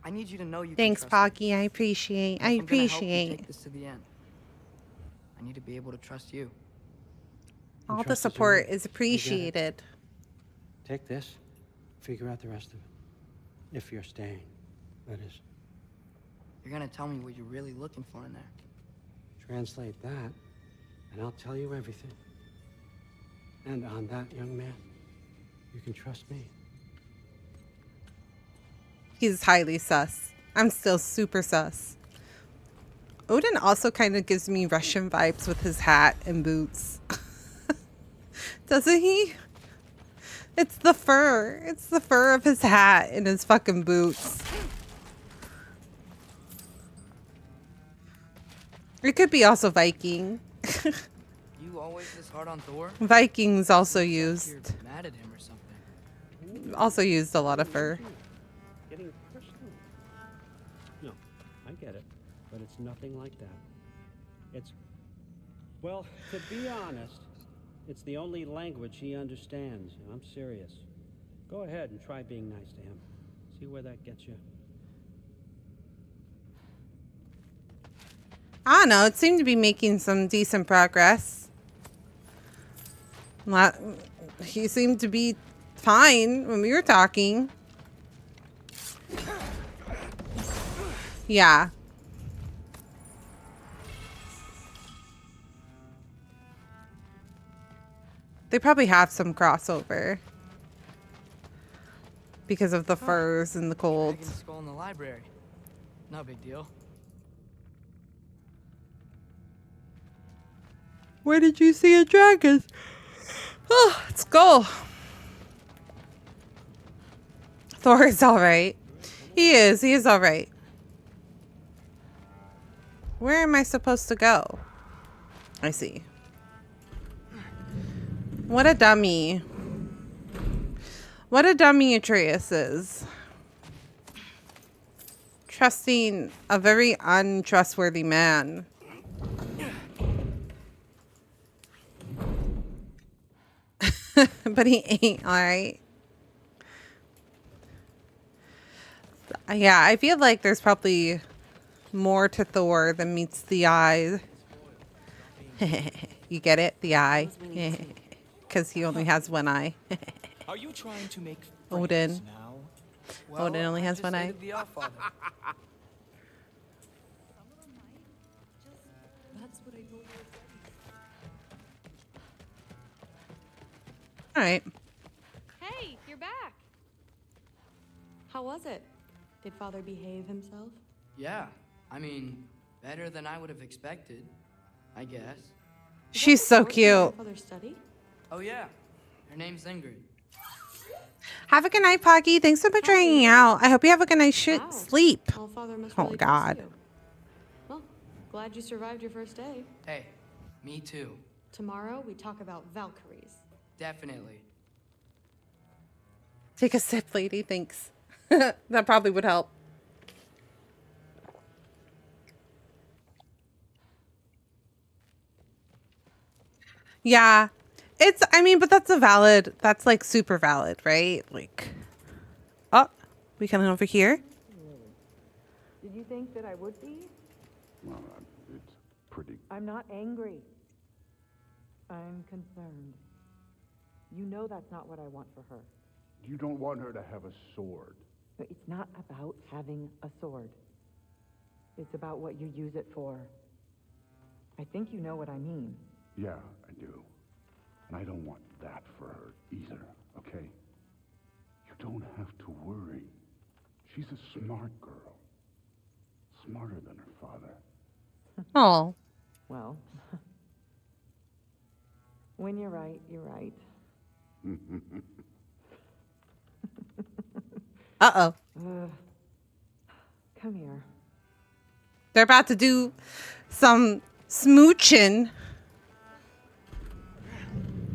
I need you to know you Thanks, can trust me. Pocky. I appreciate. And I if I'm gonna help you appreciate take this to the end, I need to be able to trust you. all the trust is support earned. is I get it. appreciated. Take this, figure out the rest of it. If you're staying, that is. You're gonna tell me what you're really looking for in there. Translate that, and I'll tell you everything. And on that, young man, you can trust me. He's highly sus. I'm still super sus. Odin also kind of gives me Russian vibes with his hat and boots. Doesn't he? It's the fur. It's the fur of his hat and his fucking boots. It could be also Viking. You always this hard on Thor? Vikings also You're used mad at him or something. a lot of fur. Getting personal. No, I get it, but it's nothing like that. It's, well, to be honest, it's the only language he understands, and I'm serious. Go ahead and try being nice to him. See where that gets you. I don't know. It seemed to be making some decent progress. He seemed to be fine when we were talking. Yeah. They probably have some crossover because of the furs and the cold. Dragon's skull in the library. No big deal. Where did you see a dragon? Oh, let's go. Thor is alright. He is alright. Where am I supposed to go? I see. What a dummy. What a dummy Atreus is. Trusting a very untrustworthy man. But he ain't alright. Yeah, I feel like there's probably more to Thor than meets the eye. You get it? The eye. Because he only has one eye. Are you trying to make Odin. friends now? Well, Odin only I has just one eye. aided the Allfather. That's what I told you. All right. Hey, you're back. How was it? Did Father behave himself? Yeah, I mean, better than I would have expected, I guess. She's so cute. Father's study? Oh yeah, her name's Ingrid. Have a good night, Pocky. Thanks so much for hanging out. I hope you have a good night sleep. All Father must Oh, really trust God. you. Well, glad you survived your first day. Hey, me too. Tomorrow we talk about Valkyries. Definitely. Take a sip, lady. Thanks. That probably would help. Yeah. I mean, but that's that's like super valid, right? Like, oh, we coming over here? Did you think that I would be? Well, it's pretty. I'm not angry. I'm concerned. You know that's not what I want for her. You don't want her to have a sword. But it's not about having a sword. It's about what you use it for. I think you know what I mean. Yeah, I do. And I don't want that for her either, okay? You don't have to worry. She's a smart girl. Smarter than her father. Oh. Well, when you're right, you're right. Uh-oh. Come here. They're about to do some smooching.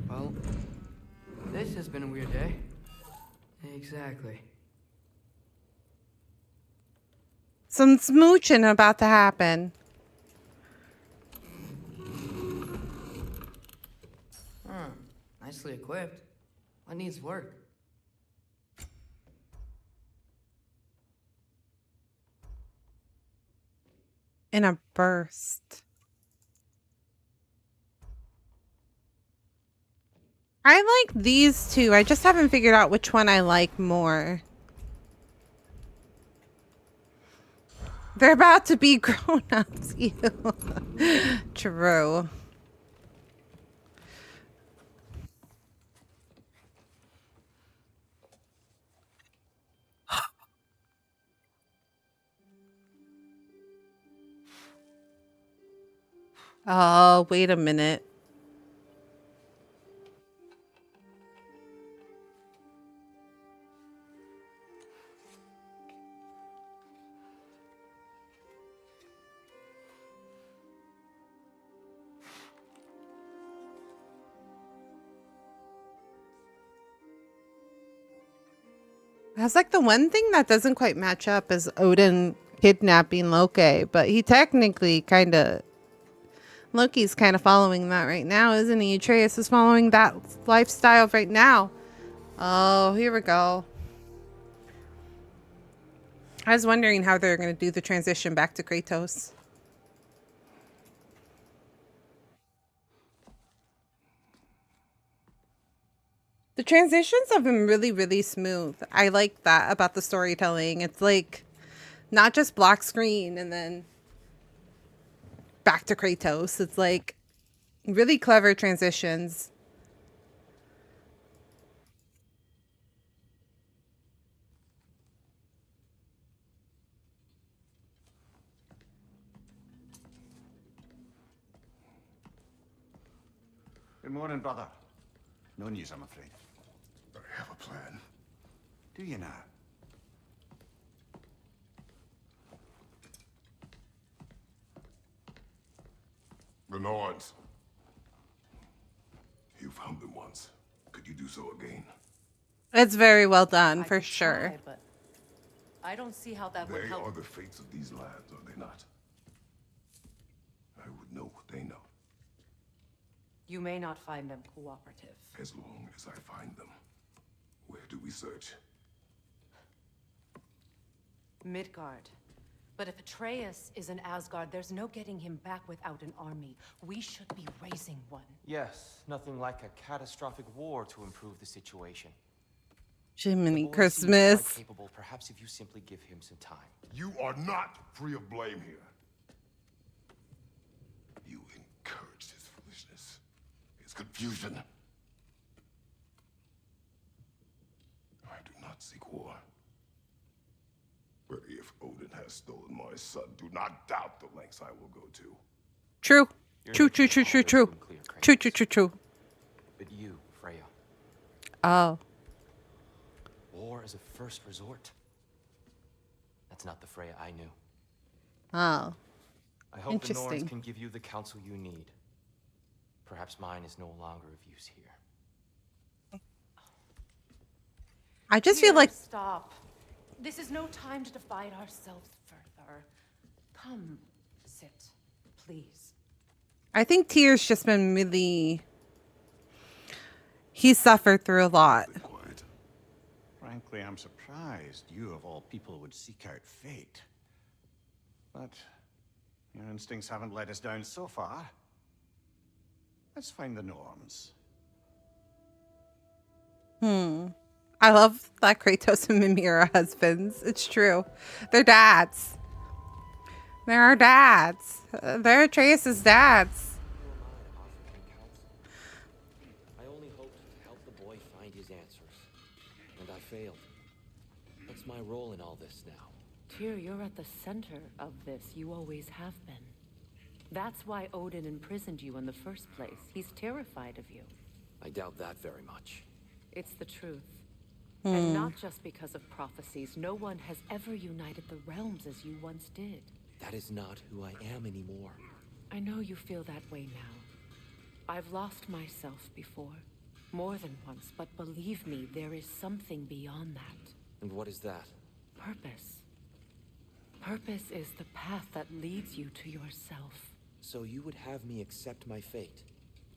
Well, this has been a weird day. Exactly. Some smooching about to happen. Nicely equipped. What needs work? In a burst. I like these two. I just haven't figured out which one I like more. They're about to be grown-ups. Ew. True. Oh, wait a minute. That's like the one thing that doesn't quite match up is Odin kidnapping Loki, but he technically kind of Loki's kind of following that right now, isn't he? Atreus is following that lifestyle right now. Oh, here we go. I was wondering how they're going to do the transition back to Kratos. The transitions have been really, really smooth. I like that about the storytelling. It's like not just black screen and then back to Kratos. It's like really clever transitions. Good morning, brother. No news, I'm afraid. I have a plan. Do you now? The Nords. You found them once. Could you do so again? It's very well done, I for could sure. try, but I don't see how that would They help. are the fates of these lands, are they not? I would know what they know. You may not find them cooperative. As long as I find them. Where do we search? Midgard. But if Atreus is in Asgard, there's no getting him back without an army. We should be raising one. Yes, nothing like a catastrophic war to improve the situation. Jiminy The boy seems Christmas. quite capable. Perhaps if you simply give him some time. You are not free of blame here. You encouraged his foolishness, his confusion. I do not seek war. But if Odin has stolen my son, do not doubt the lengths I will go to. True. True, true, true, true, true. True, true, true, true. But you, Freya, Oh. war as a first resort. That's not the Freya I knew. Oh. I hope the Interesting. Norns can give you the counsel you need. Perhaps mine is no longer of use here. I just feel like Stop. This is no time to divide ourselves further. Come, sit, please. I think Tyr's just been really he's suffered through a lot. Frankly, I'm surprised you of all people would seek out fate. But your instincts haven't let us down so far. Let's find the Norns. I love that Kratos and Mimir are husbands. It's true. They're dads. They're our dads. They're Atreus' dads. I only hoped to help the boy find his answers. And I failed. What's my role in all this now? Tyr, you're at the center of this. You always have been. That's why Odin imprisoned you in the first place. He's terrified of you. I doubt that very much. It's the truth. And not just because of prophecies. No one has ever united the realms as you once did. That is not who I am anymore. I know you feel that way now. I've lost myself before. More than once, but believe me, there is something beyond that. And what is that? Purpose. Purpose is the path that leads you to yourself. So you would have me accept my fate?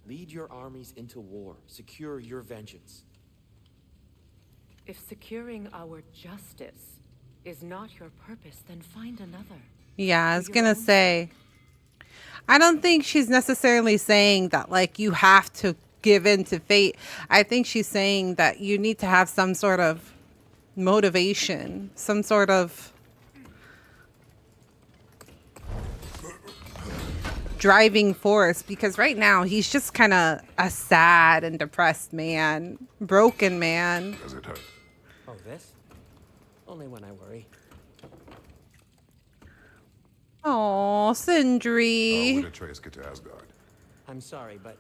Lead your armies into war, secure your vengeance. If securing our justice is not your purpose, then find another. Yeah, I was gonna say, I don't think she's necessarily saying that, like, you have to give in to fate. I think she's saying that you need to have some sort of motivation, some sort of driving force, because right now he's just kind of a sad and depressed man, broken man. Does it hurt? Oh, this? Only when I worry. Oh, Sindri. How would Atreus get to Asgard? I'm sorry, but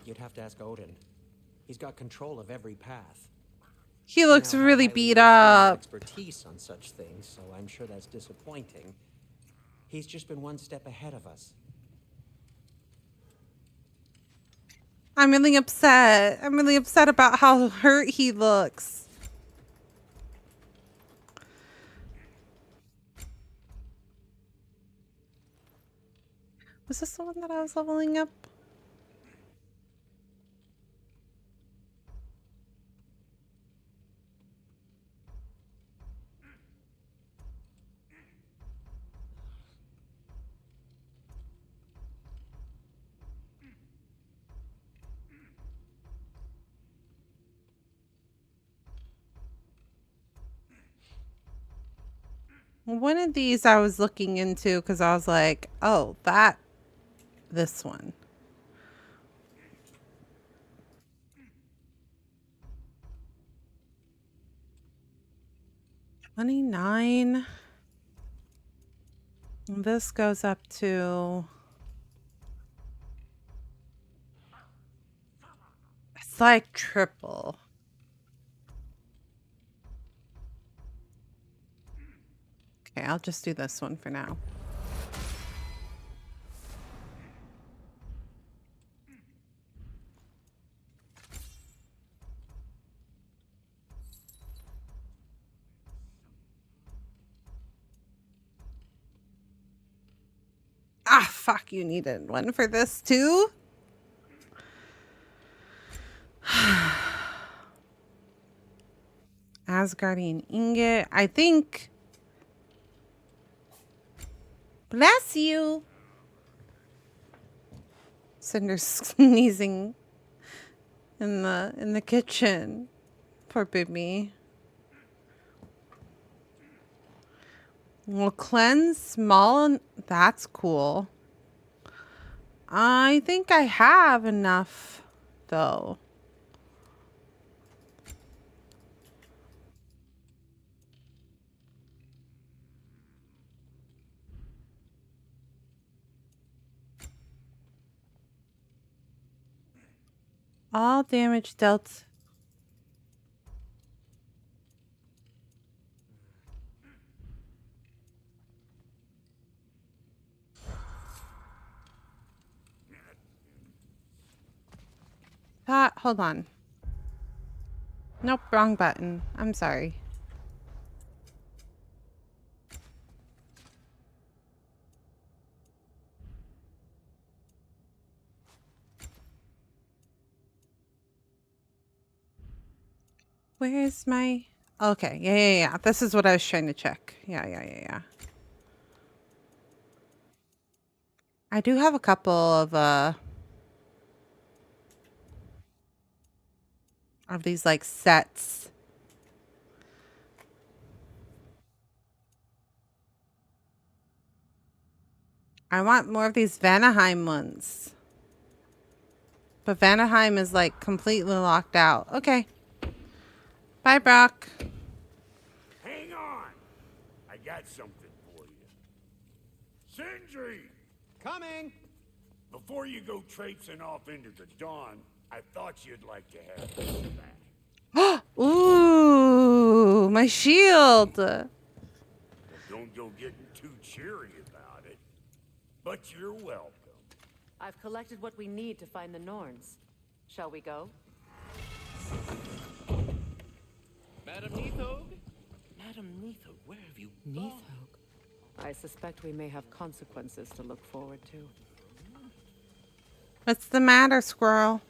you'd have to ask Odin. He's got control of every path. He looks Now, really I beat esteem his up. expertise on such things, so I'm sure that's disappointing. He's just been one step ahead of us. I'm really upset. I'm really upset about how hurt he looks. Was this the one that I was leveling up? One of these I was looking into because I was like, oh, this one. $29. This goes up to... It's like triple. Okay, I'll just do this one for now. Ah, fuck, you needed one for this too? Asgardian ingot. I think... Bless you. Cinder's sneezing in the kitchen. Poor baby. Well, cleanse small. That's cool. I think I have enough, though. All damage dealt. Hold on. Nope, wrong button. I'm sorry. Where's my... Okay, yeah. This is what I was trying to check. Yeah. I do have a couple of these, like, sets. I want more of these Vanaheim ones. But Vanaheim is, like, completely locked out. Okay. Bye, Brock. Hang on! I got something for you. Sindri! Coming! Before you go traipsing off into the dawn, I thought you'd like to have this back. Ooh, my shield. Don't go getting too cheery about it. But you're welcome. I've collected what we need to find the Norns. Shall we go? Madam Neathog? Madam Neathog, where have you gone? Neathog? I suspect we may have consequences to look forward to. What's the matter, squirrel?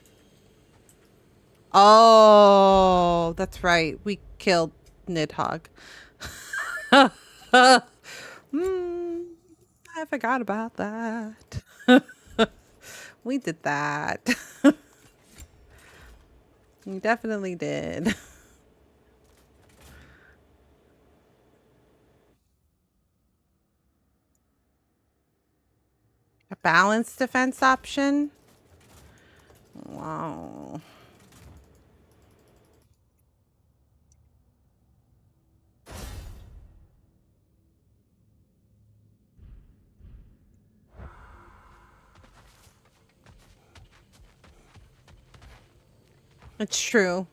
Oh, that's right. We killed Nidhogg. I forgot about that. We did that. We definitely did. A balanced defense option? Wow. It's true.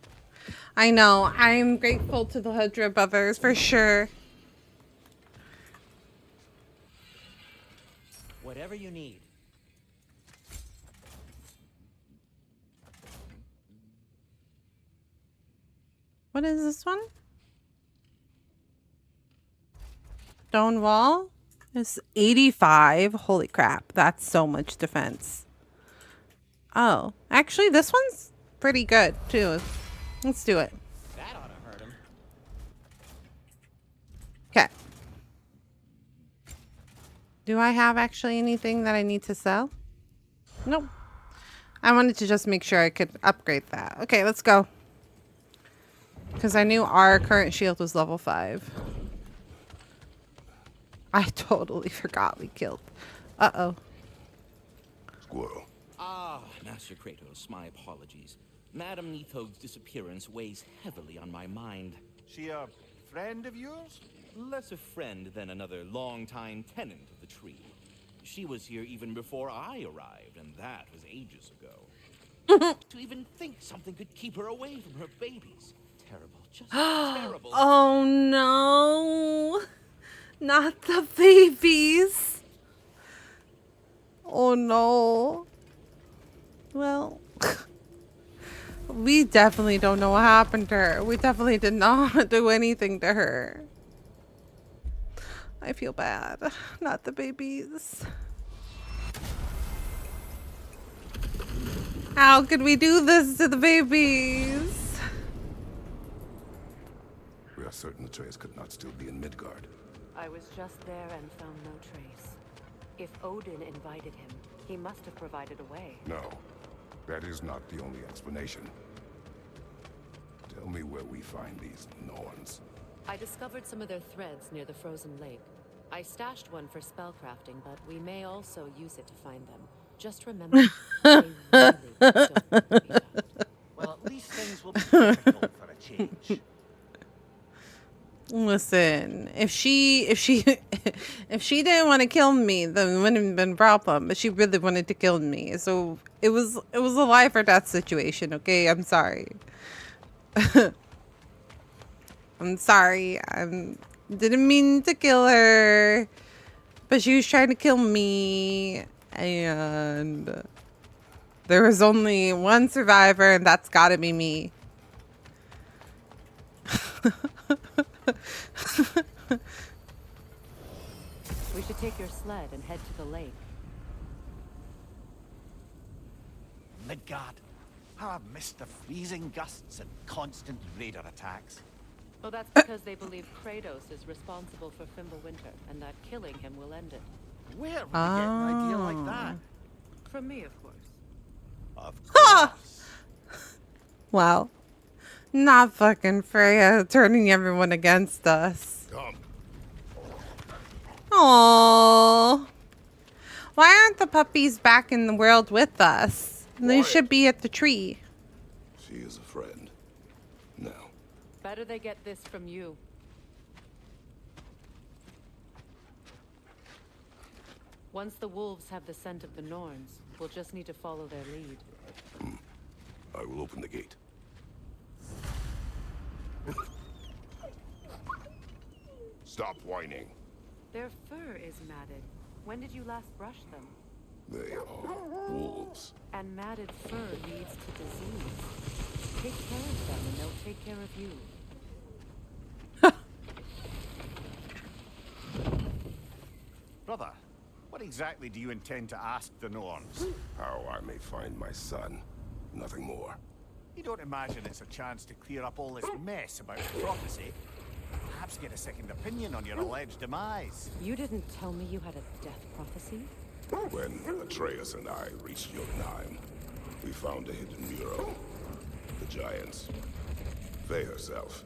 I know. I'm grateful to the Hydra brothers for sure. Whatever you need. What is this one? Stone wall is 85. Holy crap. That's so much defense. Oh, actually this one's pretty good too. Let's do it. That ought to hurt him. Okay. Do I have actually anything that I need to sell? Nope. I wanted to just make sure I could upgrade that. Okay, let's go. Because I knew our current shield was level 5. I totally forgot we killed. Uh-oh. Squirrel. Ah, Master Kratos, my apologies. Madame Nithog's disappearance weighs heavily on my mind. She a friend of yours? Less a friend than another longtime tenant of the tree. She was here even before I arrived, and that was ages ago. To even think something could keep her away from her babies. Terrible, just terrible. Oh no. Not the babies. Oh no. Well, we definitely don't know what happened to her. We definitely did not do anything to her. I feel bad. Not the babies. How could we do this to the babies? We are certain Atreus could not still be in Midgard. I was just there and found no trace. If Odin invited him, he must have provided a way. No, that is not the only explanation. Tell me where we find these Norns. I discovered some of their threads near the frozen lake. I stashed one for spellcrafting, but we may also use it to find them. Just remember, they really don't want to be found. Well, at least things will be difficult for a change. Listen, if she didn't want to kill me, then it wouldn't have been a problem. But she really wanted to kill me, so it was a life or death situation. Okay, I'm sorry. I'm sorry. Didn't mean to kill her, but she was trying to kill me, and there was only one survivor, and that's gotta be me. We should take your sled and head to the lake. Midgard. How I've missed the freezing gusts and constant raider attacks. Well, that's because they believe Kratos is responsible for Fimbulwinter, and that killing him will end it. Where would you get an idea like that? From me, of course. Of course. Wow. Not fucking Freya turning everyone against us. Come. Aww. Why aren't the puppies back in the world with us? They should be at the tree. She is a friend. Now. Better they get this from you. Once the wolves have the scent of the Norns, we'll just need to follow their lead. I will open the gate. Stop whining. Their fur is matted. When did you last brush them? They are wolves. And matted fur leads to disease. Take care of them and they'll take care of you. Brother, what exactly do you intend to ask the Norns? How I may find my son. Nothing more. You don't imagine it's a chance to clear up all this mess about prophecy? Perhaps perhaps get a second opinion on your alleged demise. You didn't tell me you had a death prophecy? When Atreus and I reached Jotunheim, we found a hidden mural. The Giants, they herself,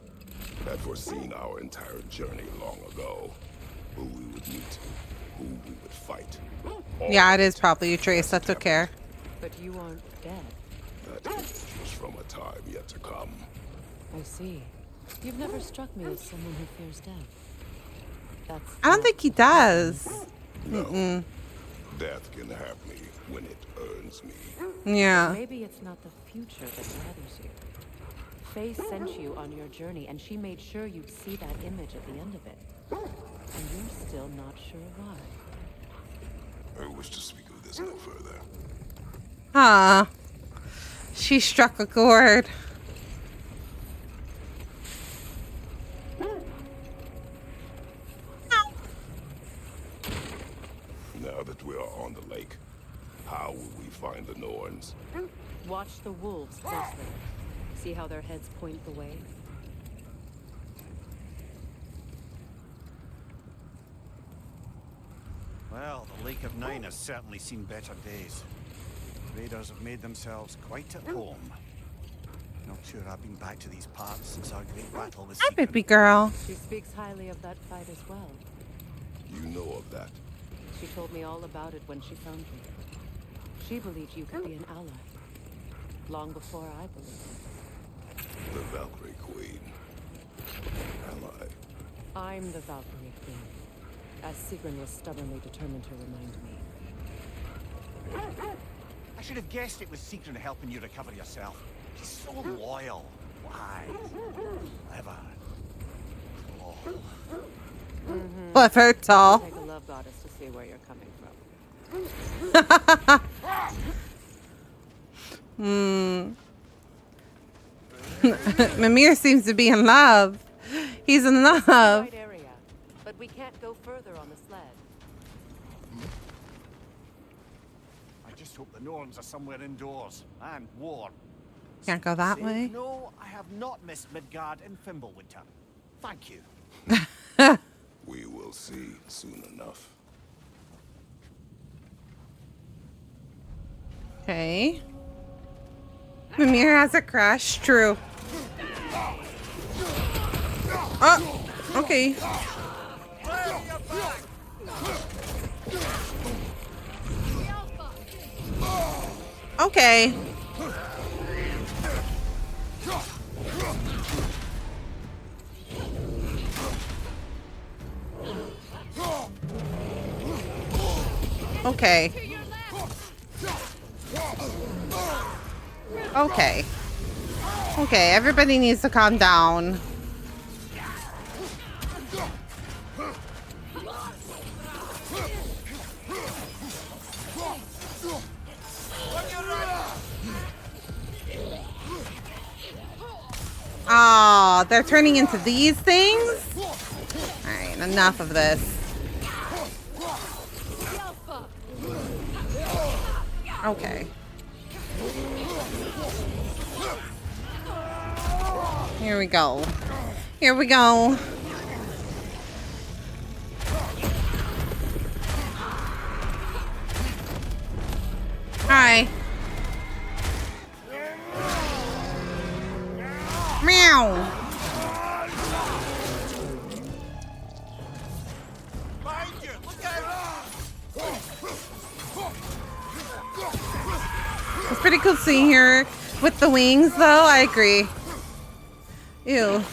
had foreseen our entire journey long ago. Who we would meet, who we would fight. Yeah, it is probably Atreus. That's okay. But you aren't dead. That image was from a time yet to come. I see. You've never struck me as someone who fears death. That's I don't think he does. No. Death can have me when it earns me. Yeah. Maybe it's not the future that bothers you. Faye sent you on your journey, and she made sure you'd see that image at the end of it. And you're still not sure why. I wish to speak of this no further. Ah. She struck a chord. Now that we are on the lake, how will we find the Norns? Watch the wolves closely. See how their heads point the way? Well, the Lake of Nine has certainly seen better days. Raiders have made themselves quite at home. Not sure I've been back to these parts since our great battle with Hi, baby girl. She speaks highly of that fight as well. You know of that? She told me all about it when she found you. She believed you could be an ally. Long before I believed it. The Valkyrie Queen. Ally. I'm the Valkyrie Queen, as Sigrun was stubbornly determined to remind me. I should have guessed it was Sigrun helping you recover yourself. She's so loyal, wise, clever. Oh. Clever, tall. Take a love goddess to see where you're coming from. Mimir seems to be in love. He's in love. Right area, but we can't go further on the sled. I just hope the Norns are somewhere indoors and warm. Can't go that Save way. No, I have not missed Midgard and Fimbulwinter. Thank you. We will see soon enough. Okay. Mimir has a crush. True. Oh, okay. Okay. Okay. Okay. Okay, everybody needs to calm down. Oh, they're turning into these things? Alright, enough of this. Okay. Here we go. Here we go. Hi. Meow. It's pretty cool seeing her with the wings, though. I agree. Ew.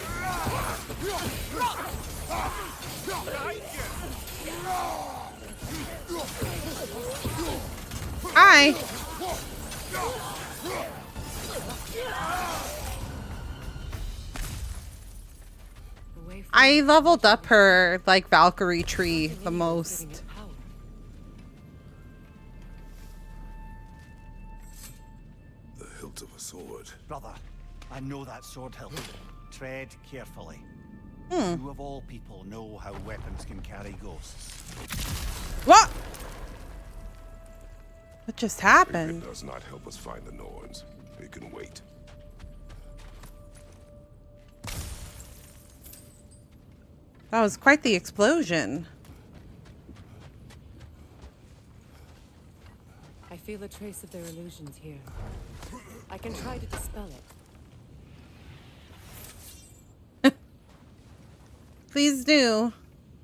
Hi. I leveled up her, like, Valkyrie tree the most. The hilt of a sword. Brother, I know that sword hilt. Tread carefully. Hmm. You of all people know how weapons can carry ghosts. What? What just If happened? it does not help us find the Norns, it can wait. That was quite the explosion. I feel a trace of their illusions here. I can try to dispel it. Please do,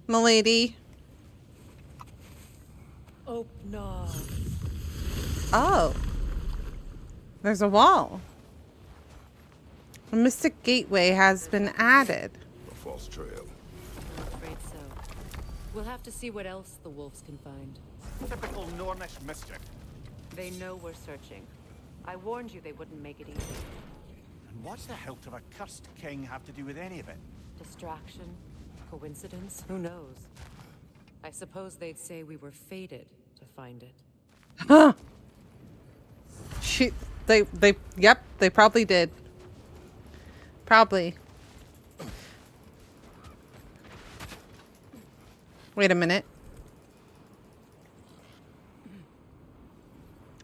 milady. Oh, no. Oh. There's a wall. A mystic gateway has been added. A false trail. I'm afraid so. We'll have to see what else the wolves can find. Typical Nornish mischief. They know we're searching. I warned you they wouldn't make it easy. And what's the hilt of a cursed king have to do with any of it? Distraction? Coincidence? Who knows? I suppose they'd say we were fated to find it. Huh. Yep, they probably did. Probably. Wait a minute.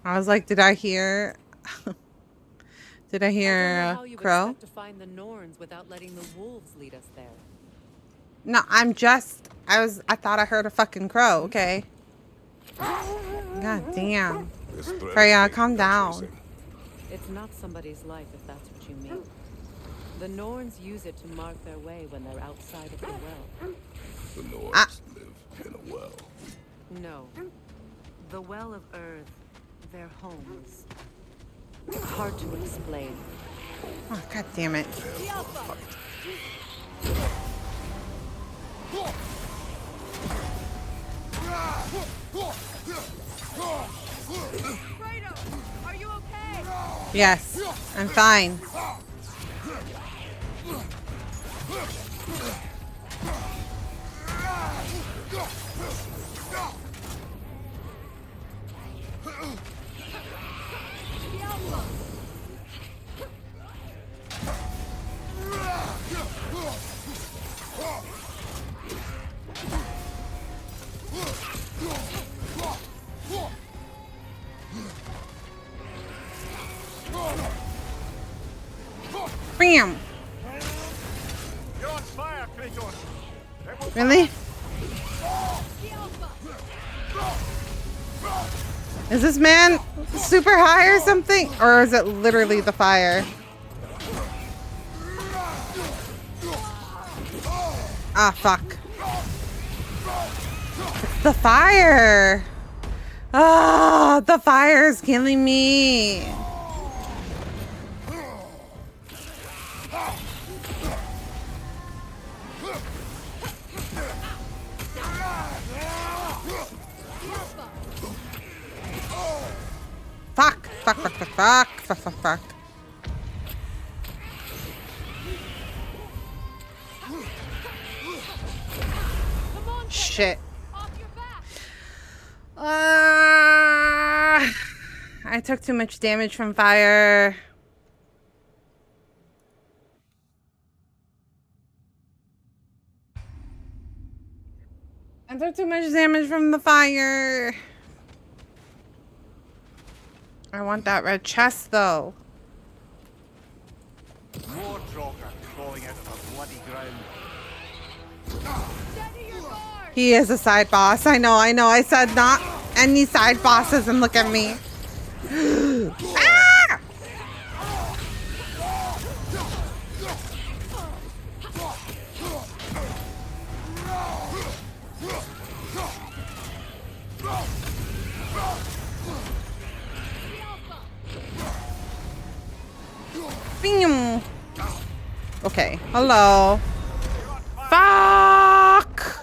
I was like, did I hear? Did I hear how you crow? expect to find the Norns without letting the wolves lead us there. No, I thought I heard a fucking crow, okay? God damn. Freya, calm down. It's not somebody's life, if that's what you mean. The Norns use it to mark their way when they're outside of the well. The Norns live in a well. No. The Well of Earth, their homes. Hard to explain. Oh, God damn it. Are you okay? Yes, I'm fine. Bam! You're on fire, Kratos. Really? Is this man super high or something? Or is it literally the fire? Ah, fuck. It's the fire! Ah, the fire is killing me. Fuck, fuck, fuck, fuck, fuck, fuck, fuck, fuck. Shit. I took too much damage from fire. I took too much damage from the fire. I want that red chest, though. More Draugr crawling out of the bloody ground. He is a side boss. I know. I said not any side bosses, and look at me. Ah! Bing. Okay. Hello. Fuck.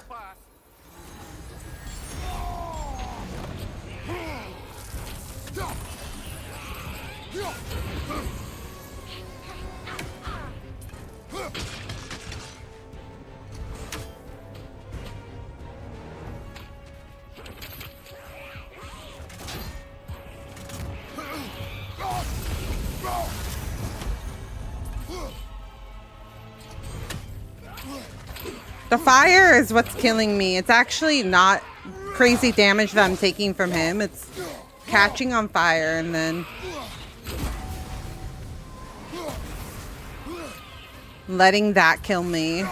The fire is what's killing me. It's actually not crazy damage that I'm taking from him. It's catching on fire and then letting that kill me.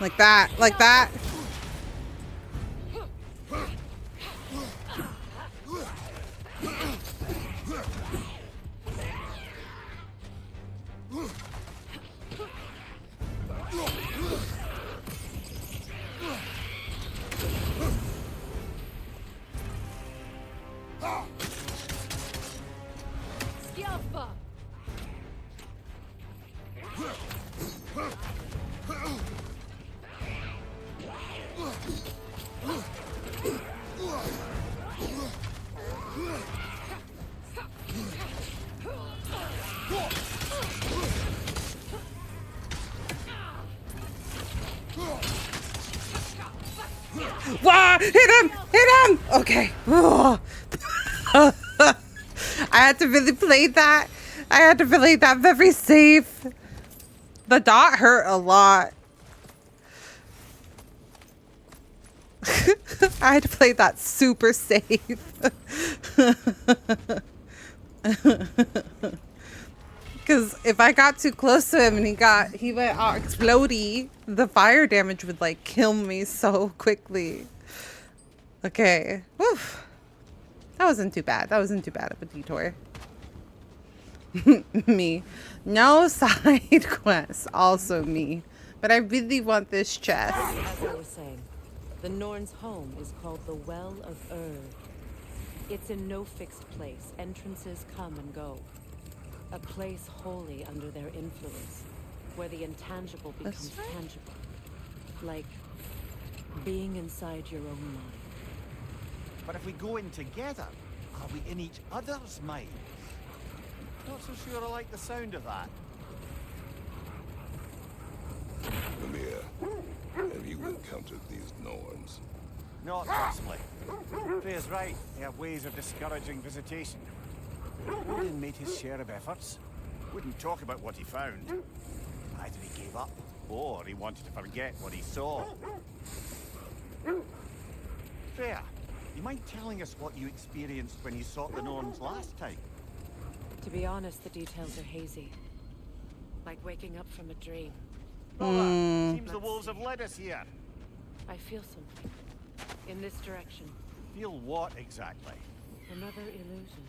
Like that. Like that. Wow! Hit him! Hit him! Okay. I had to really play that. I had to play that very safe. The dot hurt a lot. I had to play that super safe. Because if I got too close to him and he went all explodey, the fire damage would like kill me so quickly. Okay. Woof. That wasn't too bad. That wasn't too bad of a detour. Me. No side quests. Also me. But I really want this chest. As I was saying, the Norn's home is called the Well of Urd. It's in no fixed place. Entrances come and go. A place wholly under their influence, where the intangible becomes tangible. Like being inside your own mind. But if we go in together, are we in each other's minds? Not so sure I like the sound of that. Mimir, have you encountered these Norns? Not personally. Freya's right. They have ways of discouraging visitation. Odin made his share of efforts. Wouldn't talk about what he found. Either he gave up, or he wanted to forget what he saw. Freya, you mind telling us what you experienced when you sought the Norns last time? To be honest, the details are hazy. Like waking up from a dream. Seems the wolves have led us here. I feel something. In this direction. Feel what exactly? Another illusion.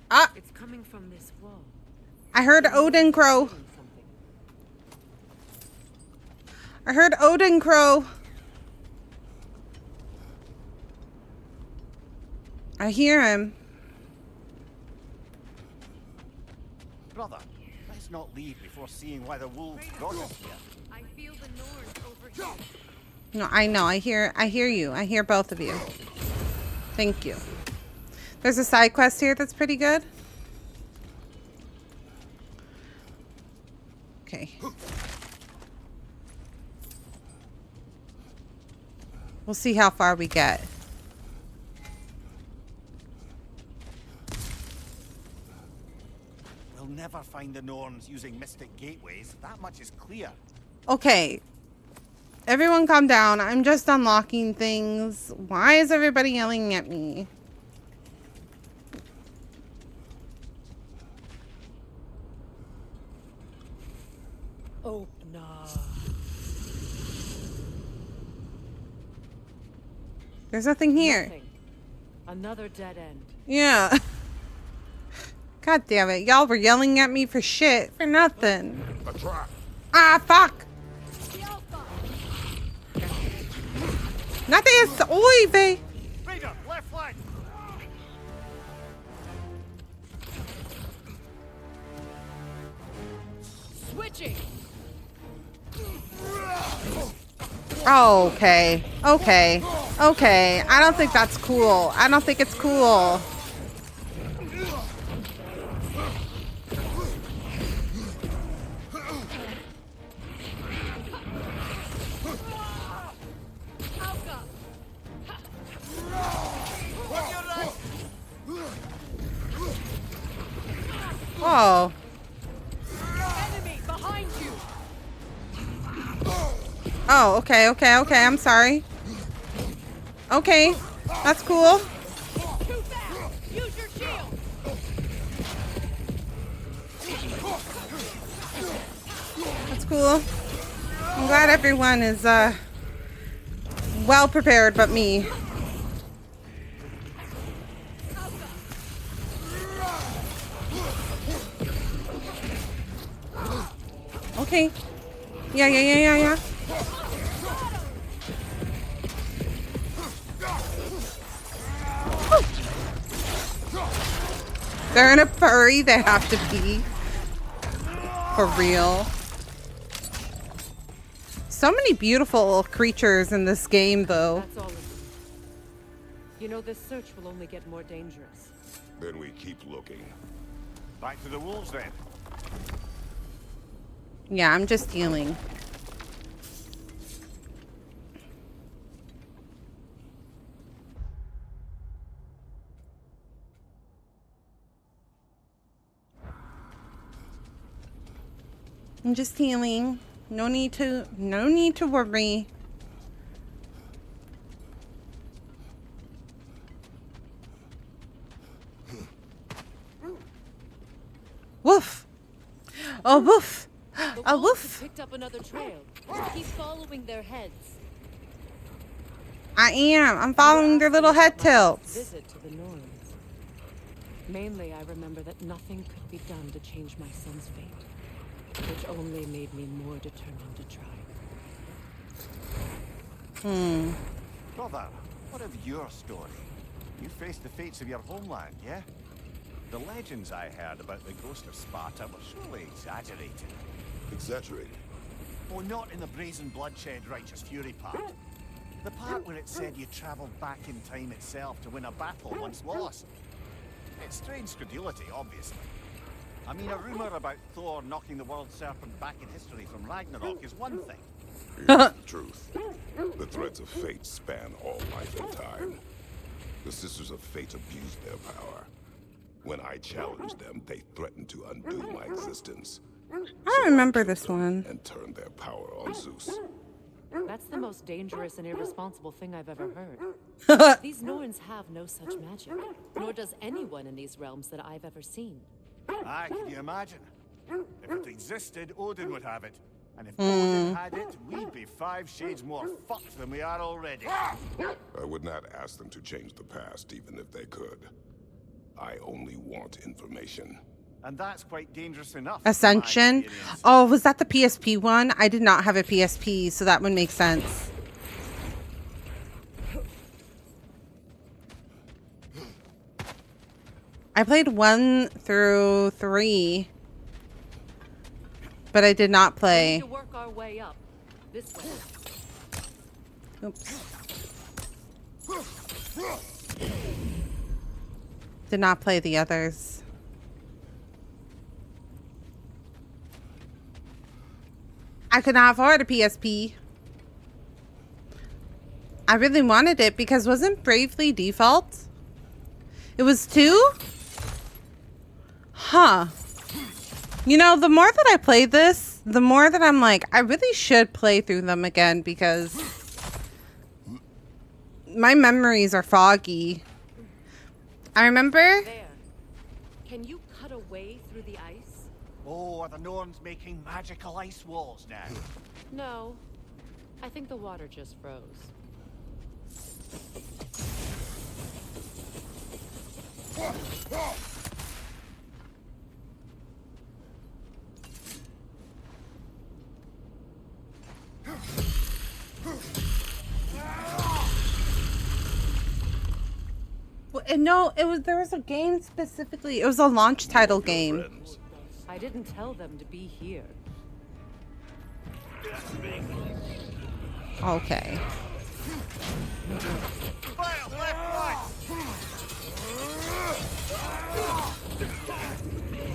Ah! It's coming from this wall. I heard Odin crow. I heard Odin crow. I hear him. Brother, let's not leave before seeing why the wolves brought us here. I feel the Norns over here. No, I know. I hear you. I hear both of you. Thank you. There's a side quest here that's pretty good. Okay. We'll see how far we get. We'll never find the Norns using mystic gateways. That much is clear. Okay. Everyone calm down. I'm just unlocking things. Why is everybody yelling at me? Oh, no. There's nothing here. Nothing. Another dead end. Yeah. God damn it. Y'all were yelling at me for shit. For nothing. A trap. Ah, fuck. Nothing is oive. Raider, left flank. Switching. Oh, okay. Okay. Okay. I don't think that's cool. I don't think it's cool. Oh. Enemy behind you. Oh, okay, okay, okay. I'm sorry. Okay. That's cool. Too fast. Use your shield. That's cool. I'm glad everyone is well prepared but me. Okay. Yeah. They're in a furry, they have to be. For real. So many beautiful creatures in this game, though. That's all of them. You know, this search will only get more dangerous. Then we keep looking. Back to the wolves, then. Yeah, I'm just healing. I'm just healing. No need to worry. Woof. Oh, woof. A woof. Picked up another trail. Keep following their heads. I am. I'm following their little head tilts. Visit to the Norns. Mainly, I remember that nothing could be done to change my son's fate, which only made me more determined to try. Brother, what of your story? You faced the fates of your homeland, yeah? The legends I heard about the ghost of Sparta were surely exaggerated. Exaggerated? Oh, not in the brazen bloodshed righteous fury part. The part where it said you travelled back in time itself to win a battle once lost. It's strange credulity, obviously. I mean, a rumour about Thor knocking the world serpent back in history from Ragnarok is one thing. Here's the truth. The threads of fate span all life and time. The Sisters of Fate abused their power. When I challenged them, they threatened to undo my existence. I remember this one. And turn their power on Zeus. That's the most dangerous and irresponsible thing I've ever heard. These Norns have no such magic, nor does anyone in these realms that I've ever seen. Aye, can you imagine? If it existed, Odin would have it. And if Odin had it, we'd be 5 shades more fucked than we are already. I would not ask them to change the past, even if they could. I only want information. And that's quite dangerous enough. Ascension. Oh, was that the PSP one? I did not have a PSP, so that would make sense. I played 1 through 3, but I did not play. We need to work our way up. This way. Oops. Did not play the others. I could not afford a PSP. I really wanted it because wasn't Bravely default? It was 2? Huh. You know, the more that I play this, the more that I'm like, I really should play through them again because my memories are foggy. I remember... There. Can you cut a way through the ice? Oh, are the Norns making magical ice walls now? No. I think the water just froze. Well, no, there was a game specifically. It was a launch title game. I didn't tell them to be here. Okay.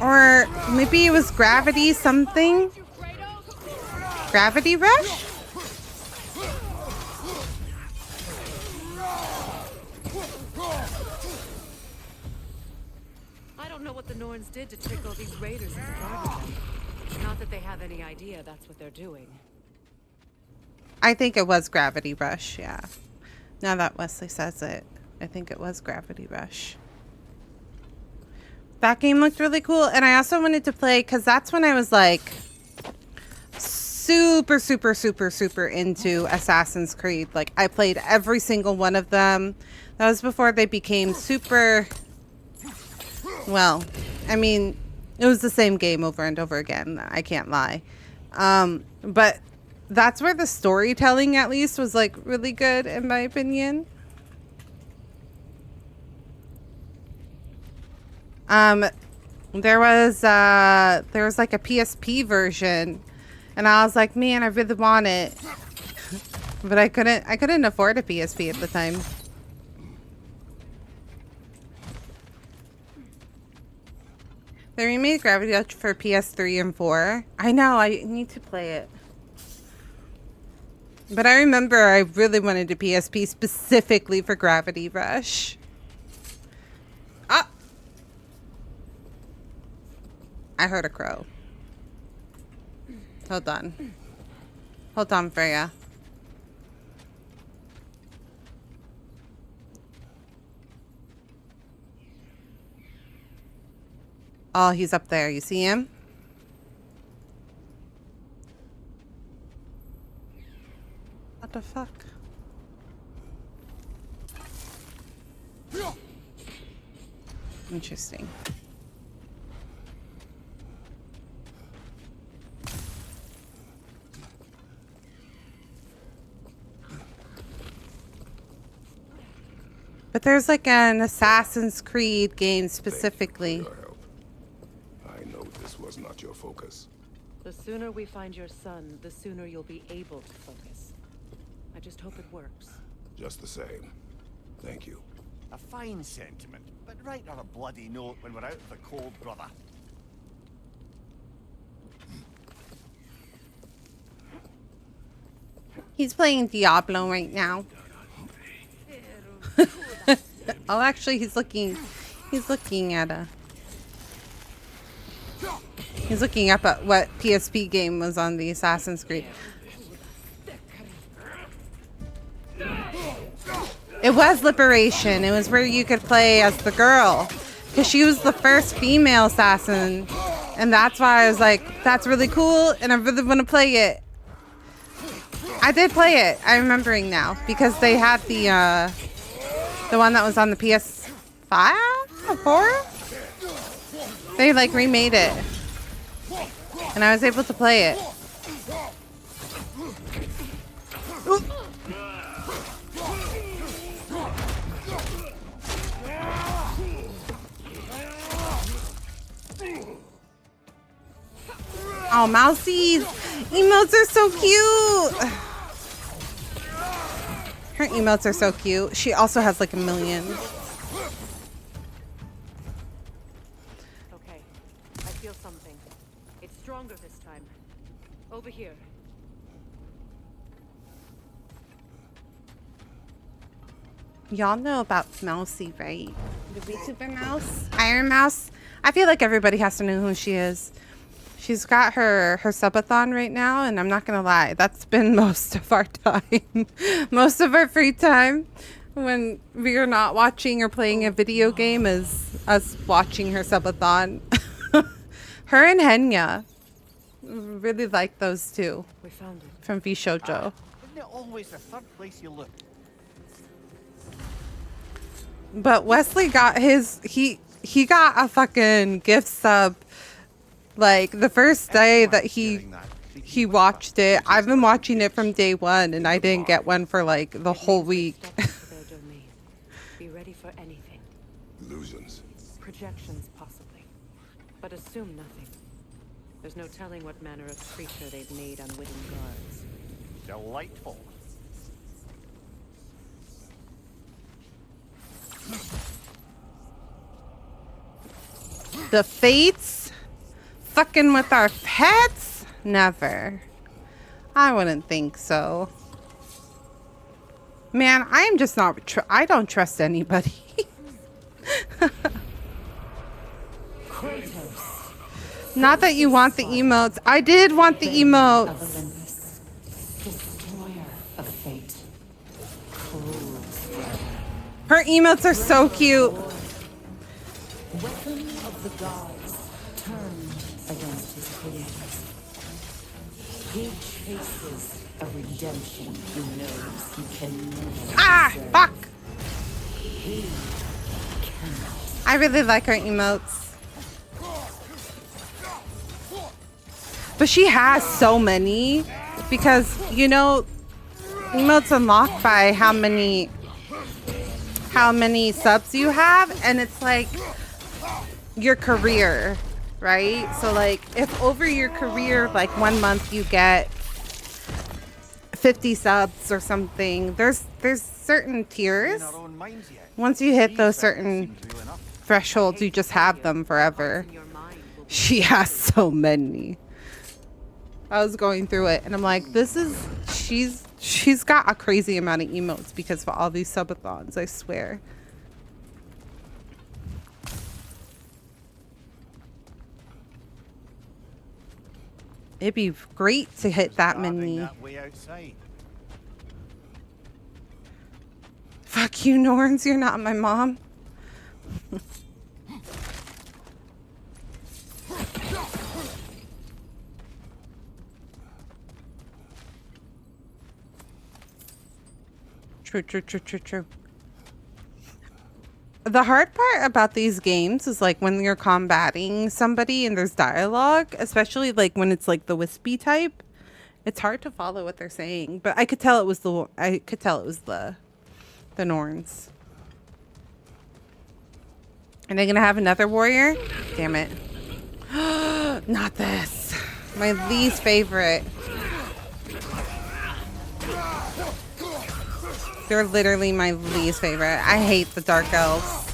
Or maybe it was Gravity something? Gravity Rush? I don't know what the Norns did to trick all these raiders into guarding them. Not that they have any idea that's what they're doing. I think it was Gravity Rush, yeah. Now that Wesley says it, I think it was Gravity Rush. That game looked really cool, and I also wanted to play, because that's when I was like super, super, super, super into Assassin's Creed. Like, I played every single one of them. That was before they became super... Well, I mean, it was the same game over and over again. I can't lie. But that's where the storytelling, at least, was, like, really good, in my opinion. There was like a PSP version, and I was like, man, I really want it, but I couldn't afford a PSP at the time. They remade Gravity Rush for PS3 and 4. I know, I need to play it. But I remember I really wanted a PSP specifically for Gravity Rush. Ah! I heard a crow. Hold on. Hold on, Freya. Oh, he's up there. You see him? What the fuck? Interesting. But there's like an Assassin's Creed game specifically. I know this was not your focus. The sooner we find your son, the sooner you'll be able to focus. I just hope it works. Just the same. Thank you. A fine sentiment, but write on a bloody note when we're out of the cold, brother. He's playing Diablo right now. Oh, actually, he's looking at he's looking up at what PSP game was on the Assassin's Creed. It was Liberation. It was where you could play as the girl, because she was the first female assassin, and that's why I was like, that's really cool, and I really want to play it. I did play it. I'm remembering now, because they had the one that was on the PS5 or 4. They like remade it, and I was able to play it. Ooh. Oh, Mousie's emotes are so cute. Her emotes are so cute. She also has like 1 million. Okay, I feel something. It's stronger this time. Over here. Y'all know about Mousie, right? The VTuber Mouse? Iron Mouse? I feel like everybody has to know who she is. She's got her subathon right now, and I'm not gonna lie, that's been most of our time. Most of our free time when we are not watching or playing a video game is us watching her subathon. Her and Henya. Really like those two. We found it. From VShojo. Isn't it always the third place you look? But Wesley got his he got a fucking gift sub like the first day that he watched it. I've been watching it from day one, and I didn't get one for like the whole week. Be ready for anything. Illusions. Projections, possibly. But assume nothing. There's no telling what manner of creature they've made unwitting guards. Delightful. The Fates? Fucking with our pets? Never. I wouldn't think so. Man, I am just not... I don't trust anybody. Not that you want the emotes. I did want the emotes. Her emotes are so cute. Weapon of the gods turned against his creators. He chases a redemption he knows he can never Ah, deserve. fuck. He cannot. I really like her emotes. But she has so many because, you know, emotes unlocked by how many subs you have, and it's like your career, right? So like if over your career, like 1 month you get 50 subs or something, there's certain tiers. Once you hit those certain thresholds, you just have them forever. She has so many. I was going through it and I'm like, she's got a crazy amount of emotes because of all these subathons, I swear. It'd be great to hit that many. Fuck you, Norns, you're not my mom. True. The hard part about these games is like when you're combating somebody and there's dialogue, especially like when it's like the wispy type, it's hard to follow what they're saying. But I could tell it was the Norns. Are they gonna have another warrior? Damn it. Not this. My least favorite. They're literally my least favorite. I hate the dark elves.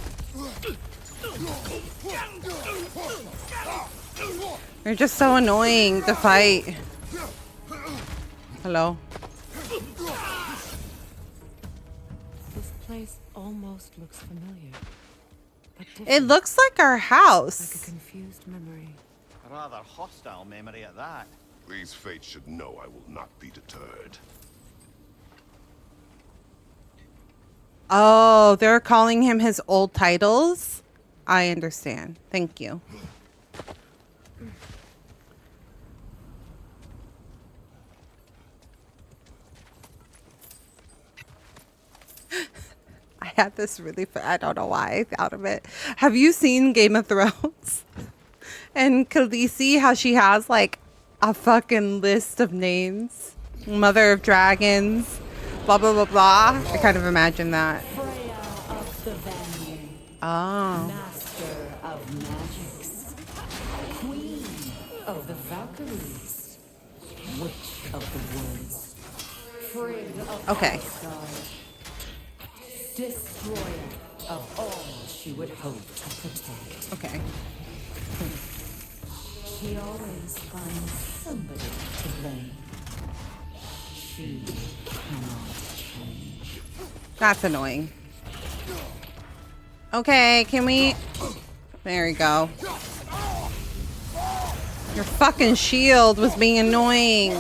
They're just so annoying to fight. Hello? This place almost looks familiar. But It different. looks like our house. Like a confused memory. A rather hostile memory at that. These fates should know I will not be deterred. Oh, they're calling him his old titles? I understand. Thank you. I had this really, I don't know why I thought of it. Have you seen Game of Thrones? And Khaleesi, how she has like a fucking list of names? Mother of Dragons, blah, blah, blah, blah. I kind of imagine that. Freya of the Vanir. Oh. Master of magics. Queen of the Valkyries. Witch of the woods. Frigg of Okay. Asgard. Destroyer of all she would hope to protect. Okay. She always finds somebody to blame. She cannot change. That's annoying. Okay, can we... There we go. Your fucking shield was being annoying.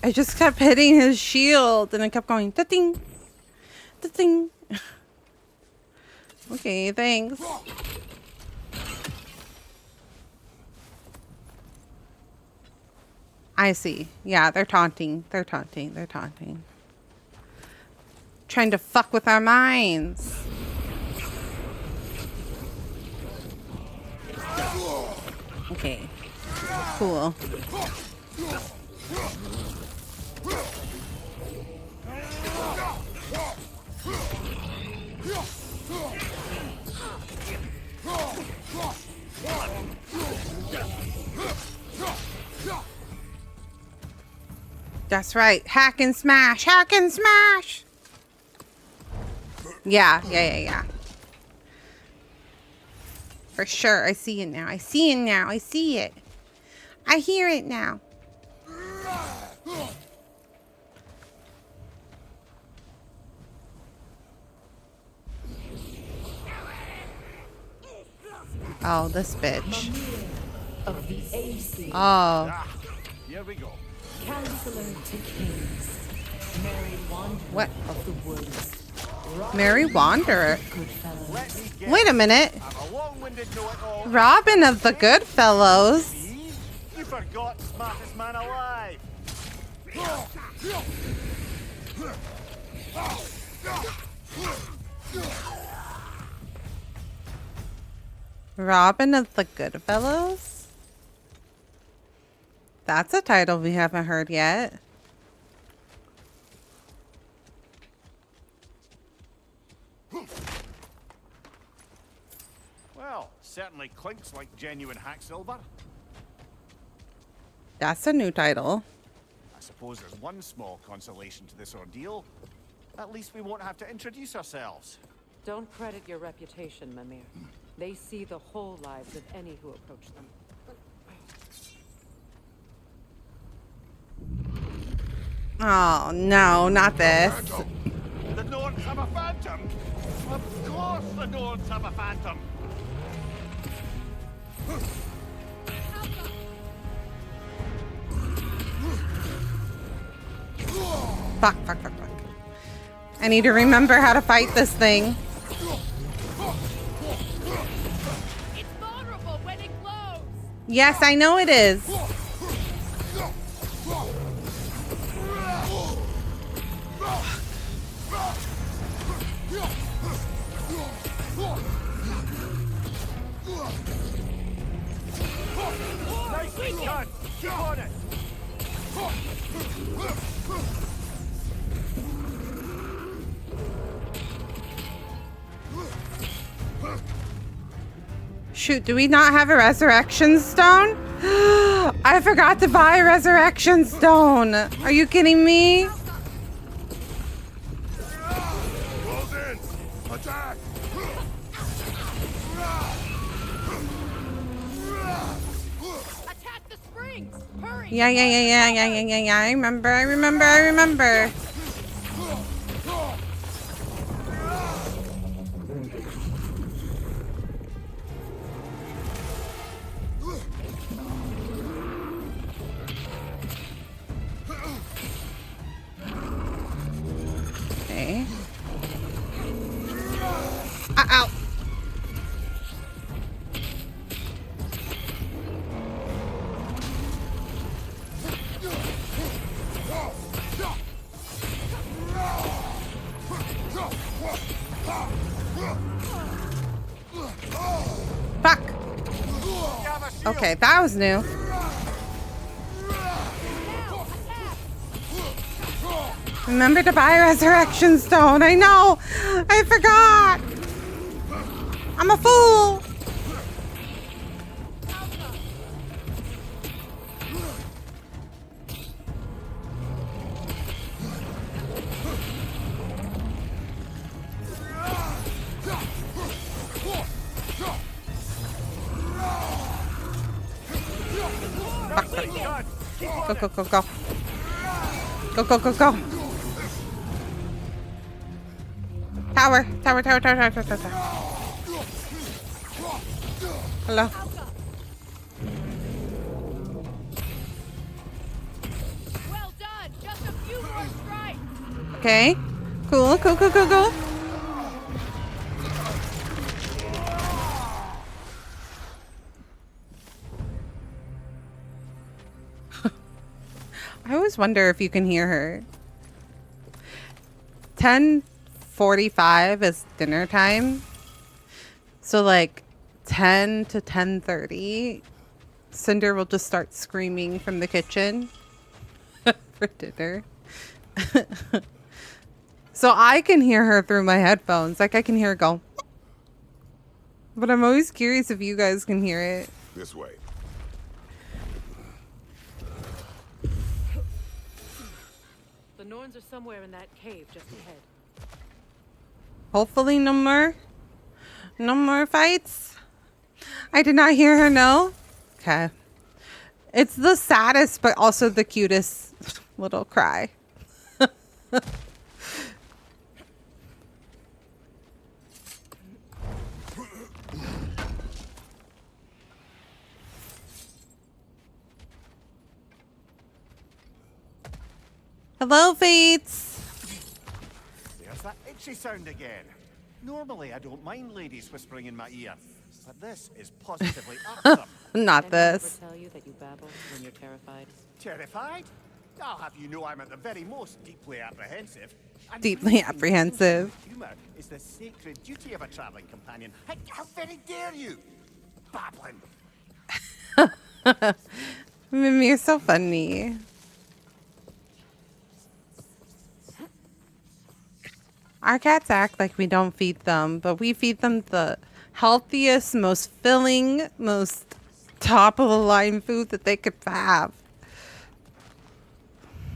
I just kept hitting his shield and it kept going da-ding, da-ding. Okay, thanks. I see. Yeah, they're taunting. They're taunting. They're taunting. Trying to fuck with our minds. Okay. Cool. That's right. Hack and smash. Hack and smash. Yeah. For sure. I see it now. I see it now. I see it. I hear it now. Oh, this bitch. Of the AC. Oh. Here we go. Counselor to kings. Mary Wanderer What? of the woods. Merry Wanderer. Wait a minute. Robin of the Goodfellows. You forgot smartest man alive. Robin of the Goodfellows? That's a title we haven't heard yet. Well, certainly clinks like genuine hack silver. That's a new title. I suppose there's one small consolation to this ordeal. At least we won't have to introduce ourselves. Don't credit your reputation, Mimir. They see the whole lives of any who approach them. Oh, no, not this. The Norns have a phantom! Of course the Norns have a phantom! Fuck. I need to remember how to fight this thing. It's vulnerable when it glows. Yes, I know it is. Nicely done! Keep on it! Shoot, do we not have a resurrection stone? I forgot to buy a resurrection stone. Are you kidding me? Close in! Attack! Attack the springs. Hurry. Yeah. I remember. Okay. Ow. Fuck. Okay, that was new. Remember to buy a resurrection stone. I know. I forgot. I'm a fool. Go. Tower. Hello. Well done. Just a few more strikes. Okay. Cool. I always wonder if you can hear her. 10:45 is dinner time. So like 10 to 10:30, Cinder will just start screaming from the kitchen for dinner. So I can hear her through my headphones. Like I can hear her go. But I'm always curious if you guys can hear it. This way. The Norns are somewhere in that cave just ahead. Hopefully no more fights. I did not hear her no. Okay. It's the saddest but also the cutest little cry. Hello, Fates. There's What's that itchy sound again? Normally, I don't mind ladies whispering in my ear, but this is positively awesome. Not this. Tell you that you babble when you're terrified. Terrified? I'll have you know I'm at the very most deeply apprehensive. And Deeply apprehensive. Humor is the sacred duty of a traveling companion. How very dare you? Babbling. Mimi, you're so funny. Our cats act like we don't feed them, but we feed them the healthiest, most filling, most top of the line food that they could have.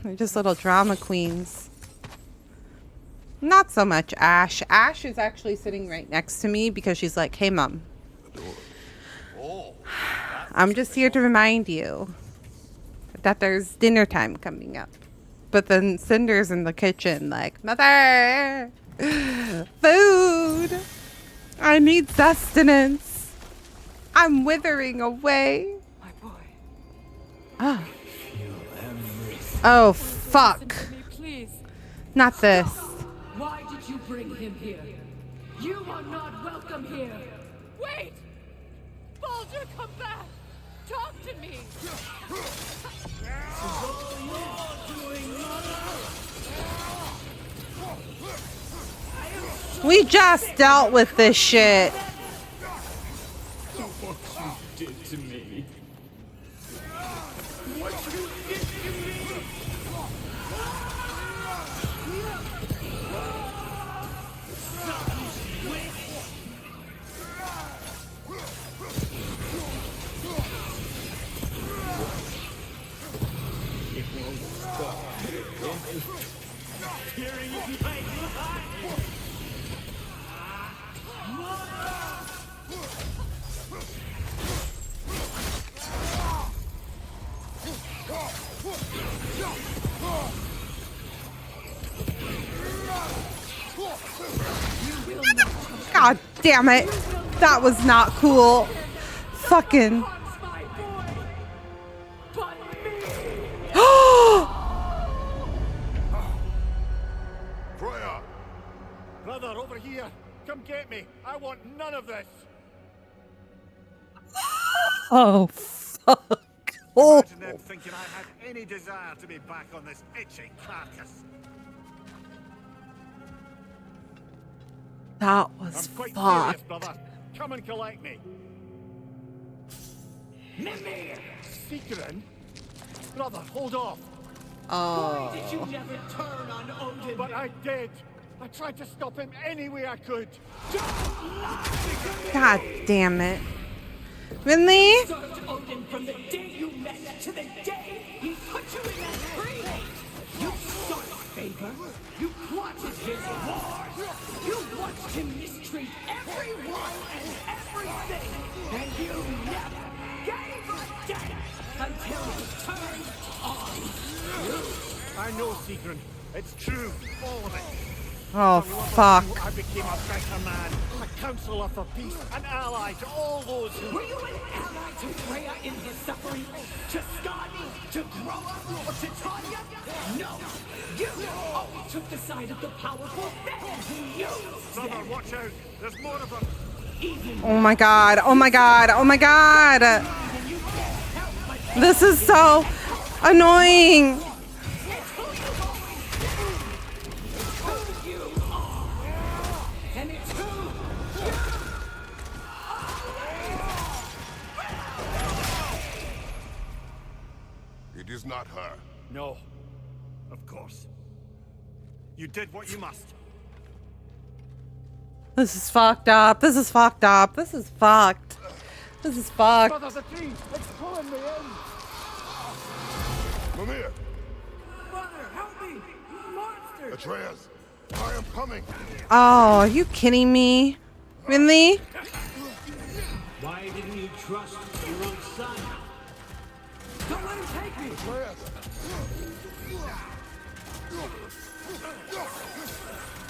They're just little drama queens. Not so much Ash. Ash is actually sitting right next to me because she's like, hey, Mom. I'm just here to remind you that there's dinner time coming up. But then Cinder's in the kitchen like, Mother! Food! I need sustenance. I'm withering away. My boy. Ah. Oh, fuck. Please. Not this. Why did you bring him here? You are not welcome here. Wait! Baldur, come back! Talk to me! We just dealt with this shit. What you did to me. God damn it. That was not cool. Fucking. Freya! Brother, over here! Come get me! I want none of this! Oh, fuck. Oh. Imagine them thinking I had any desire to be back on this itchy carcass. That was I'm quite fucked. serious, brother. Come and collect me. Mimir! Secret? Brother, hold off. Oh. Why did you never turn on Odin? But I did. I tried to stop him any way I could. God damn it. Really? Served Odin from the day you met to the day he put you in that tree. You sought favor. You plotted his wars. You watched him mistreat everyone and everything. And you never gave a damn until he turned on you. I know, Sigrun. It's true. All of it. Oh, fuck. I became a better man, a counselor for peace, an ally to all those who... Were you an ally to Freya in his suffering? To Skadi? To Groa? Or to Tanya? No! You always took the side of the powerful, then he used Brother, them. watch out. There's more of them. Oh my god. Oh my god. Oh my god. This is so annoying. It is not her. No. Of course. You did what you must. This is fucked up. This is fucked up. This is fucked. This is fucked. Brother, the tree! It's pulling me in! Mimir! Mother, help me! Monster! Atreus! I am coming! Oh, are you kidding me? Really? Why didn't you trust your own son? Don't let him take me!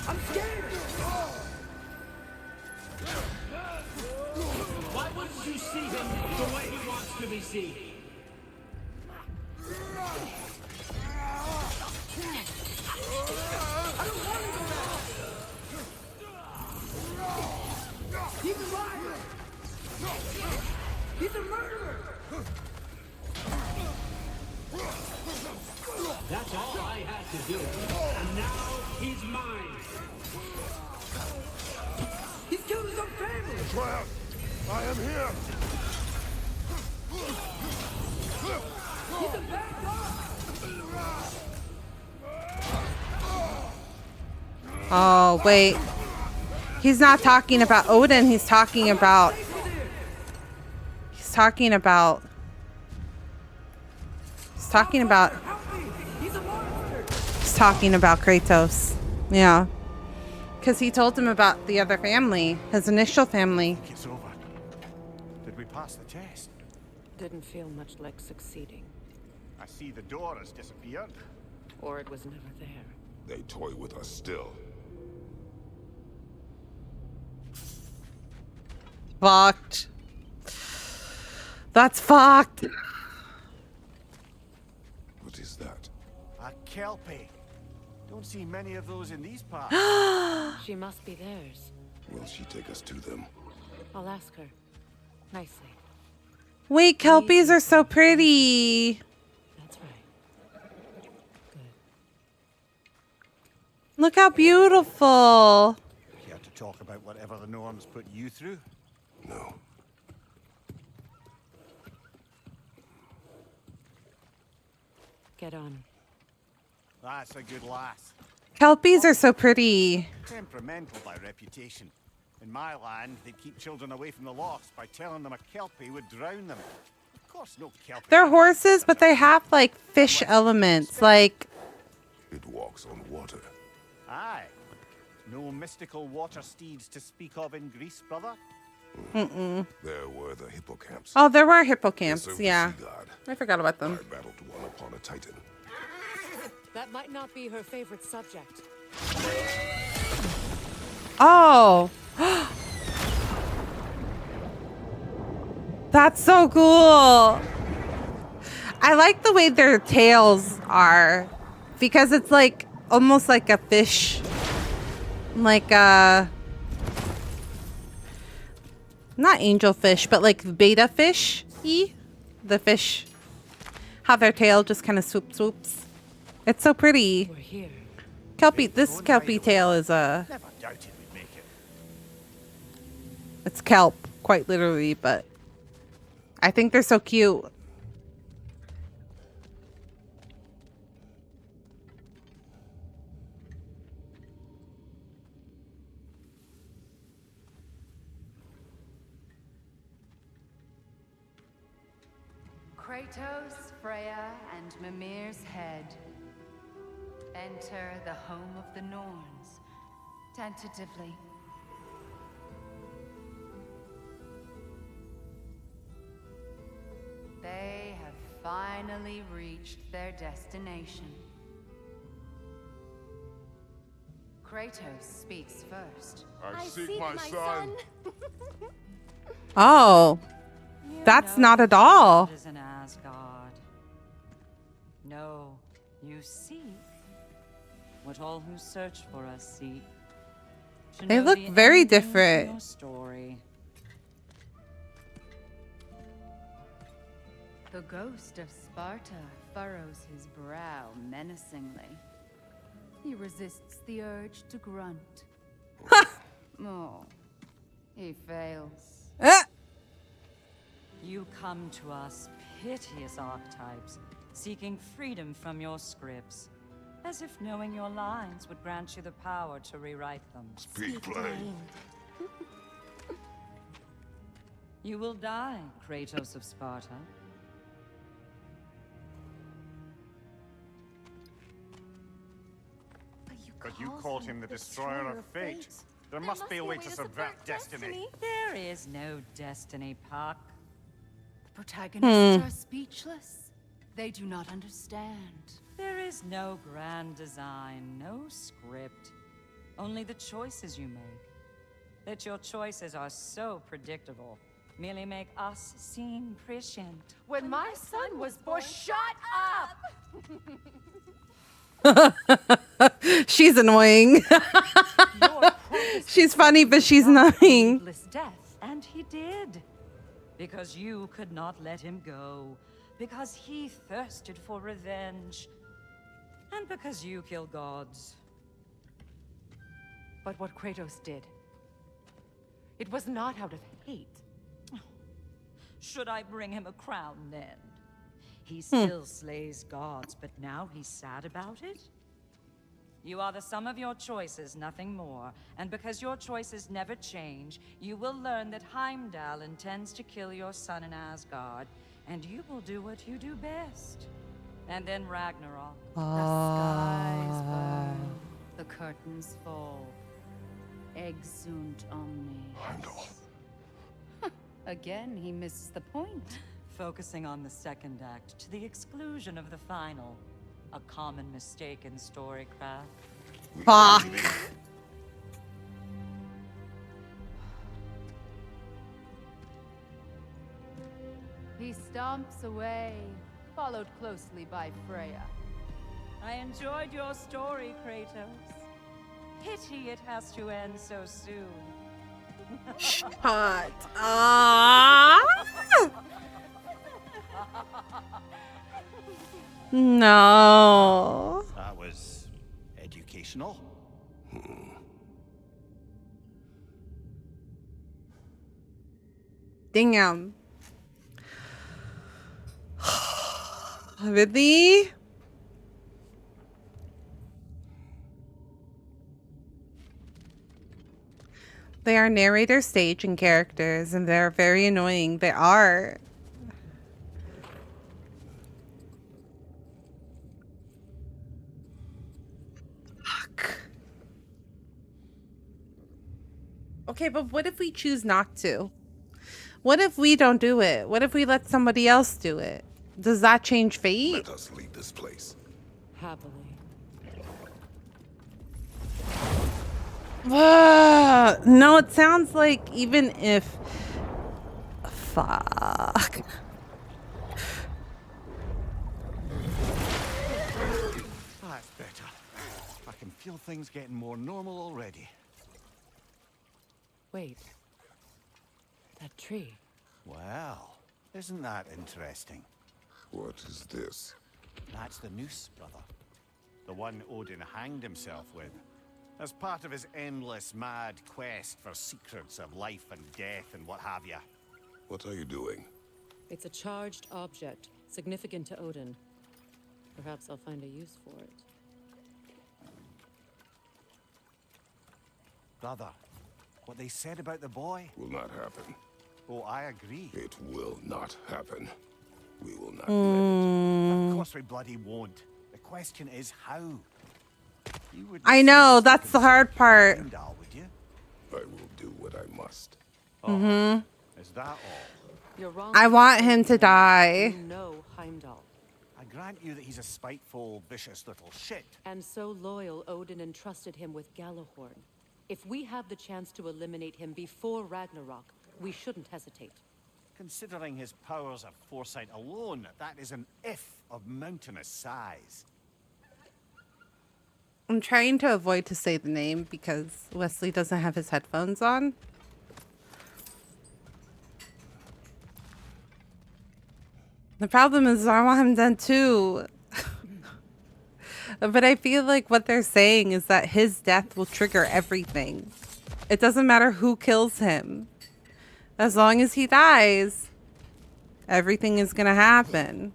I'm scared! Why wouldn't you see him the way he wants to be seen? Atreus, I am here. Oh, wait. He's not talking about Odin. He's talking about... He's talking about Kratos. Yeah. Because he told him about the other family. His initial family. It's over. Did we pass the test? Didn't feel much like succeeding. I see the door has disappeared. Or it was never there. They toy with us still. Fucked. That's fucked. What is that? A kelpie. Don't see many of those in these parts. She must be theirs. Will she take us to them? I'll ask her. Nicely. Wait, kelpies are so pretty. That's right. Look how beautiful. Care to talk about whatever the Norns put you through? No. Get on. That's a good lass. Kelpies are so pretty. Temperamental by reputation. In my land, they'd keep children away from the lost by telling them a kelpie would drown them. Of course, no kelpie. They're horses, but they have like fish elements. Like, It walks on water. Aye. No mystical water steeds to speak of in Greece, brother? mm-mm. There were the hippocamps. Oh, there were They hippocamps. served the Yeah. sea god. I forgot about I them. battled one upon a titan. That might not be her favorite subject. Oh. That's so cool. I like the way their tails are because it's like almost like a fish. Like a not angelfish, but like beta fish. The fish. How their tail just kind of swoops. It's so pretty. We're here. Kelpie, this kelpie tail is Never doubted we'd make it. it's kelp, quite literally, but I think they're so cute. Kratos, Freya, and Mimir's head. Enter the home of the Norns, tentatively. They have finally reached their destination. Kratos speaks first. I seek my son. Oh, that's not at all. Is an Asgard. No, you seek what all who search for us seek. To They know look the very ending to different. your story. The ghost of Sparta furrows his brow menacingly. He resists the urge to grunt. Oh, he fails. You come to us, piteous archetypes, seeking freedom from your scripts, as if knowing your lines would grant you the power to rewrite them. Speak plain. You will die, Kratos of Sparta. But you called him the destroyer of fate. There must be a way to subvert destiny. There is no destiny, Puck. The protagonists are speechless. They do not understand. There is no grand design, no script. Only the choices you make. That your choices are so predictable merely make us seem prescient. When my son was born, shut up! She's annoying. She's funny, but she's annoying. Needless death, and he did. Because you could not let him go. Because he thirsted for revenge. And because you kill gods. But what Kratos did, It was not out of hate. Should I bring him a crown then? He still slays gods, but now he's sad about it? You are the sum of your choices, nothing more. And because your choices never change, you will learn that Heimdall intends to kill your son in Asgard, and you will do what you do best. And then Ragnarok. The skies burn, the curtains fall. Exunt omnes. Heimdall. Again, he misses the point. Focusing on the second act to the exclusion of the final. A common mistake in storycraft. Fuck. He stomps away, followed closely by Freya. I enjoyed your story, Kratos. Pity it has to end so soon. Shut up. No. That was educational. Damn. Really? They are narrator, stage, and characters, and they're very annoying. They are. Fuck. Okay, but what if we choose not to? What if we don't do it? What if we let somebody else do it? Does that change fate? Let us leave this place. Happily. No, it sounds like even if... Fuck. That's better. I can feel things getting more normal already. Wait. That tree. Well, isn't that interesting? What is this? That's the noose, brother. The one Odin hanged himself with. As part of his endless, mad quest for secrets of life and death and what have you. What are you doing? It's a charged object, significant to Odin. Perhaps I'll find a use for it. Brother, what they said about the boy? Will not happen. Oh, I agree. It will not happen. We will not Of course we bloody won't. The question is how. You would I know, that's the hard part. Heimdall, would you? I will do what I must. Is that all? You're wrong. I want him to die. You know Heimdall. I grant you that he's a spiteful, vicious little shit. And so loyal, Odin entrusted him with Galahorn. If we have the chance to eliminate him before Ragnarok, we shouldn't hesitate. Considering his powers of foresight alone, that is an if of mountainous size. I'm trying to avoid to say the name because Wesley doesn't have his headphones on. The problem is I want him dead too. But I feel like what they're saying is that his death will trigger everything. It doesn't matter who kills him. As long as he dies, everything is going to happen.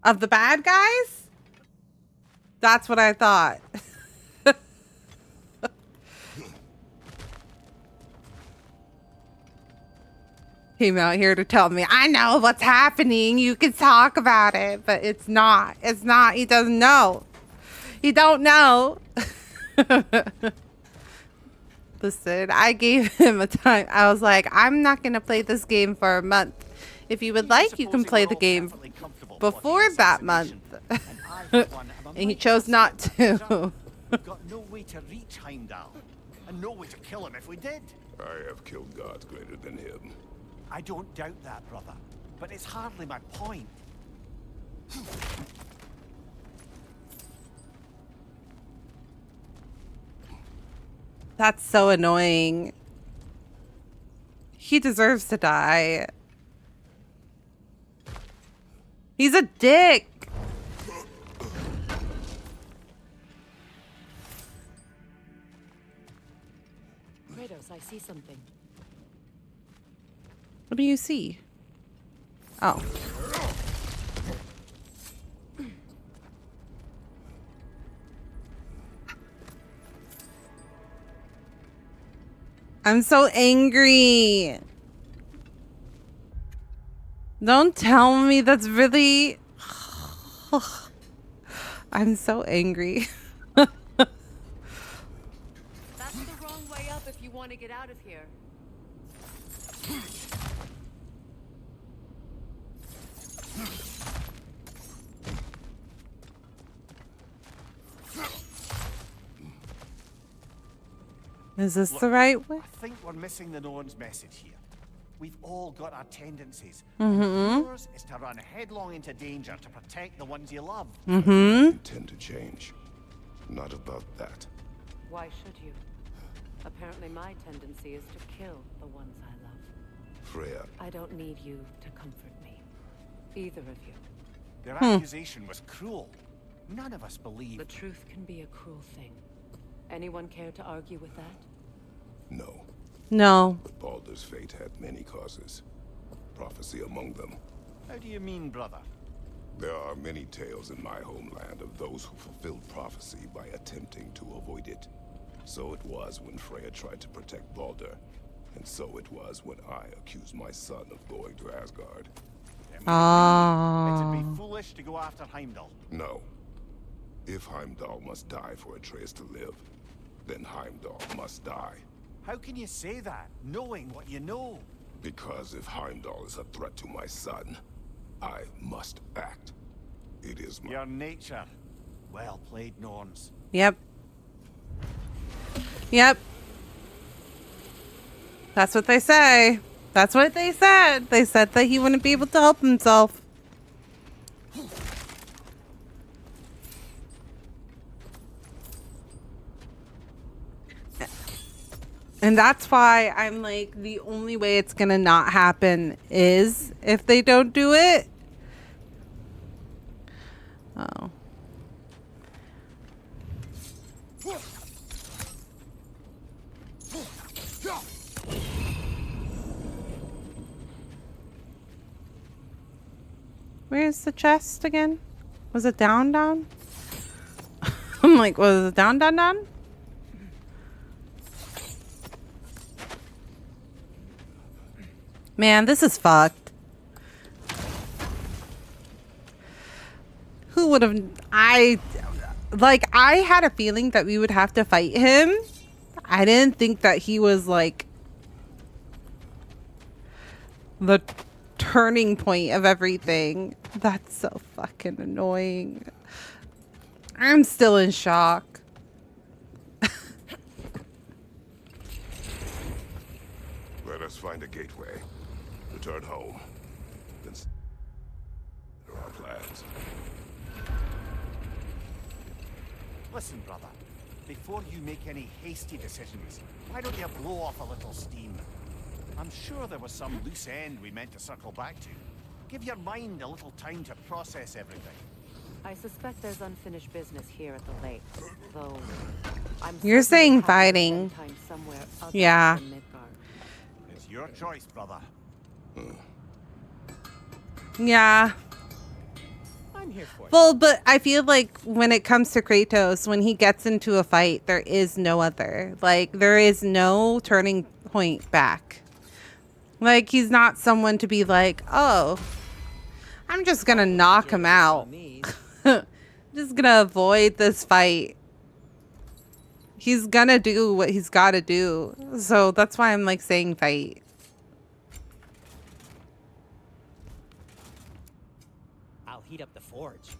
Of the bad guys? That's what I thought. Came out here to tell me, I know what's happening. You can talk about it, but it's not. It's not. He doesn't know. He don't know. Listen, I gave him a time. I was like, I'm not going to play this game for a month. If you would like, you can play the game before that month. And he chose not to. We've got no way to reach Heimdall, and no way to kill him if we did. I have killed gods greater than him. I don't doubt that, brother. But it's hardly my point. That's so annoying. He deserves to die. He's a dick. Kratos, I see something. What do you see? Oh. I'm so angry. Don't tell me that's really... I'm so angry. That's the wrong way up if you want to get out of here. Is this Look, the right way? I think we're missing the Norn's message here. We've all got our tendencies. Mm-hmm. And yours is to run headlong into danger to protect the ones you love. Mm-hmm. I intend to change. Not about that. Why should you? Apparently my tendency is to kill the ones I love. Freya. I don't need you to comfort me. Either of you. Their accusation was cruel. None of us believe. The truth can be a cruel thing. Anyone care to argue with that? No. No. But Baldur's fate had many causes. Prophecy among them. How do you mean, brother? There are many tales in my homeland of those who fulfilled prophecy by attempting to avoid it. So it was when Freya tried to protect Baldur. And so it was when I accused my son of going to Asgard. It'd be foolish to go after Heimdall. No. If Heimdall must die for Atreus to live, then Heimdall must die. How can you say that, knowing what you know? Because if Heimdall is a threat to my son, I must act. It is my... Your nature. Well played, Norns. Yep. Yep. That's what they say. That's what they said. They said that he wouldn't be able to help himself. And that's why I'm like, the only way it's gonna not happen is if they don't do it. Oh. Where's the chest again? Was it down? I'm like, was it down? Man, this is fucked. Who would have... I had a feeling that we would have to fight him. I didn't think that he was like the turning point of everything. That's so fucking annoying. I'm still in shock. Let us find a gateway. Return home. Then there are plans. Listen, brother. Before you make any hasty decisions, why don't you blow off a little steam? I'm sure there was some loose end we meant to circle back to. Give your mind a little time to process everything. I suspect there's unfinished business here at the lake, though I'm You're certain saying we'll have to fighting. spend time somewhere other Yeah. than Midgard. It's your choice, brother. Yeah. I'm here for it. Well, but I feel like when it comes to Kratos, when he gets into a fight, there is no other. Like, there is no turning point back. Like, he's not someone to be like, oh, I'm just gonna knock him out. Just gonna avoid this fight. He's gonna do what he's gotta do. So that's why I'm like saying fight. I'll heat up the forge.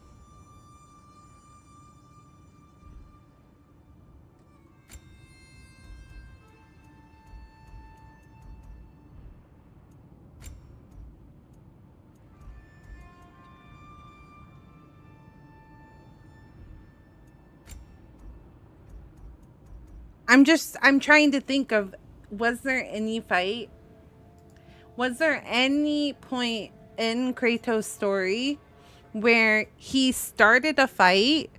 I'm trying to think of, was there any fight? Was there any point in Kratos' story where he started a fight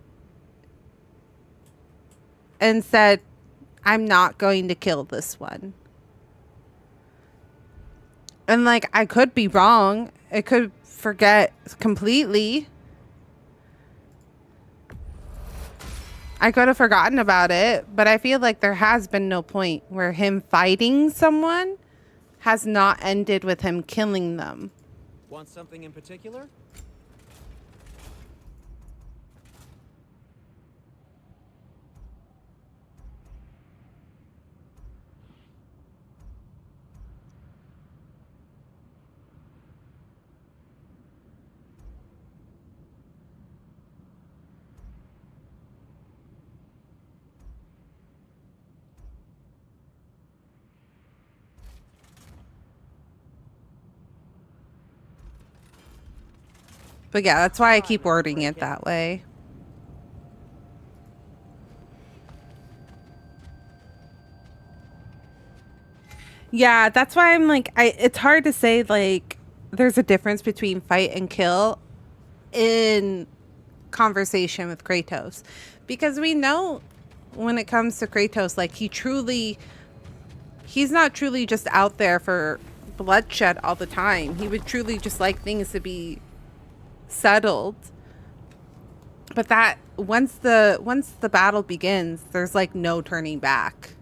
and said, I'm not going to kill this one. And like, I could be wrong. I could forget completely. I could have forgotten about it, but I feel like there has been no point where him fighting someone has not ended with him killing them. Want something in particular? But yeah, that's why I keep wording it that way. Yeah, that's why I'm like, it's hard to say like there's a difference between fight and kill in conversation with Kratos, because we know when it comes to Kratos, like he's not truly just out there for bloodshed all the time. He would truly just like things to be settled. But that once the battle begins, there's like no turning back.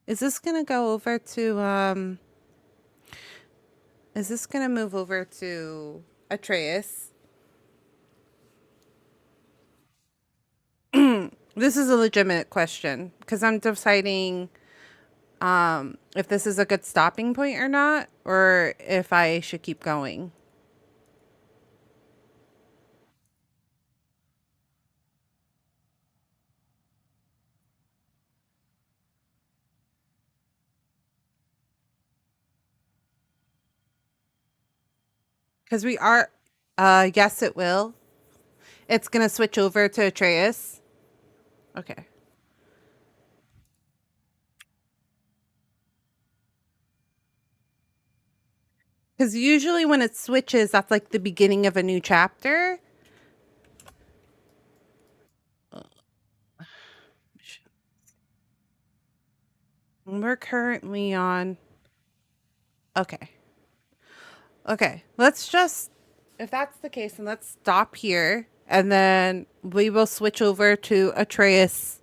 Is this gonna go over to is this gonna move over to Atreus? This is a legitimate question because I'm deciding if this is a good stopping point or not, or if I should keep going. Because we are, yes, it will. It's gonna switch over to Atreus. Okay. Because usually when it switches, that's like the beginning of a new chapter. We're currently on. Okay. Okay. Let's just, if that's the case, then let's stop here. And then we will switch over to Atreus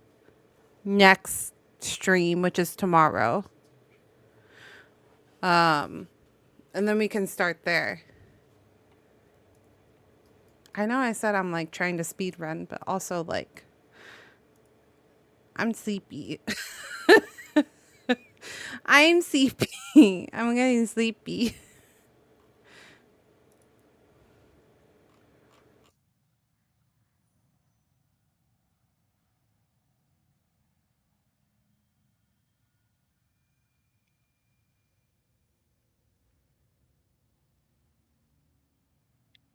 next stream, which is tomorrow. And then we can start there. I know I said I'm like trying to speed run, but also like I'm sleepy. I'm sleepy. I'm getting sleepy.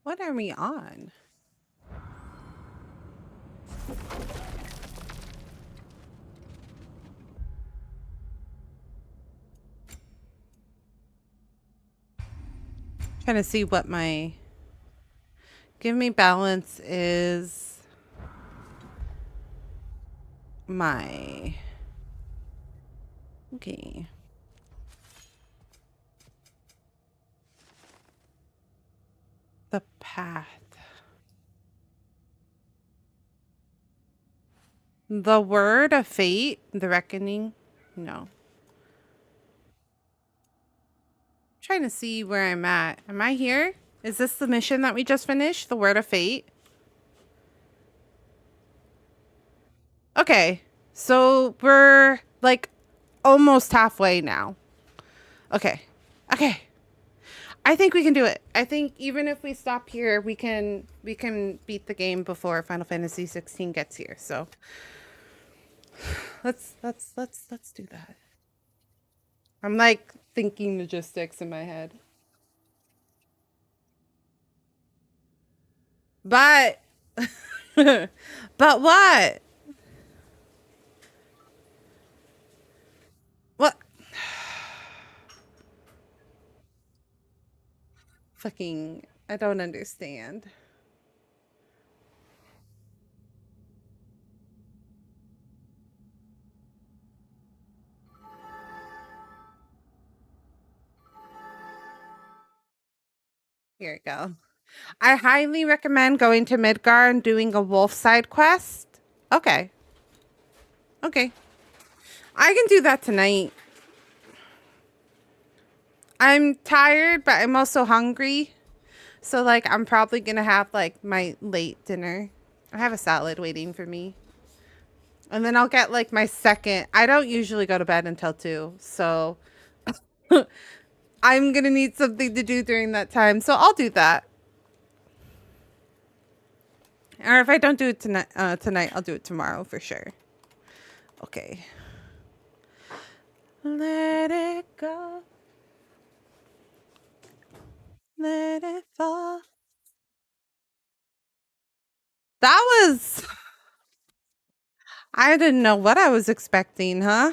What are we on? Trying to see what my give me balance is my okay. The path. The word of fate, the reckoning. No. Trying to see where I'm at. Am I here? Is this the mission that we just finished? The word of fate? Okay. So we're like almost halfway now. Okay. Okay. I think we can do it. I think even if we stop here, we can beat the game before Final Fantasy 16 gets here. So let's do that. I'm like thinking logistics in my head. But But what? What? Fucking, I don't understand. Here we go. I highly recommend going to Midgar and doing a wolf side quest. Okay. Okay. I can do that tonight. I'm tired, but I'm also hungry. So, like, I'm probably going to have, like, my late dinner. I have a salad waiting for me. And then I'll get, like, my second. I don't usually go to bed until 2. So, I'm going to need something to do during that time. So, I'll do that. Or if I don't do it tonight, I'll do it tomorrow for sure. Okay. Let it go. Let it fall. That was... I didn't know what I was expecting, huh?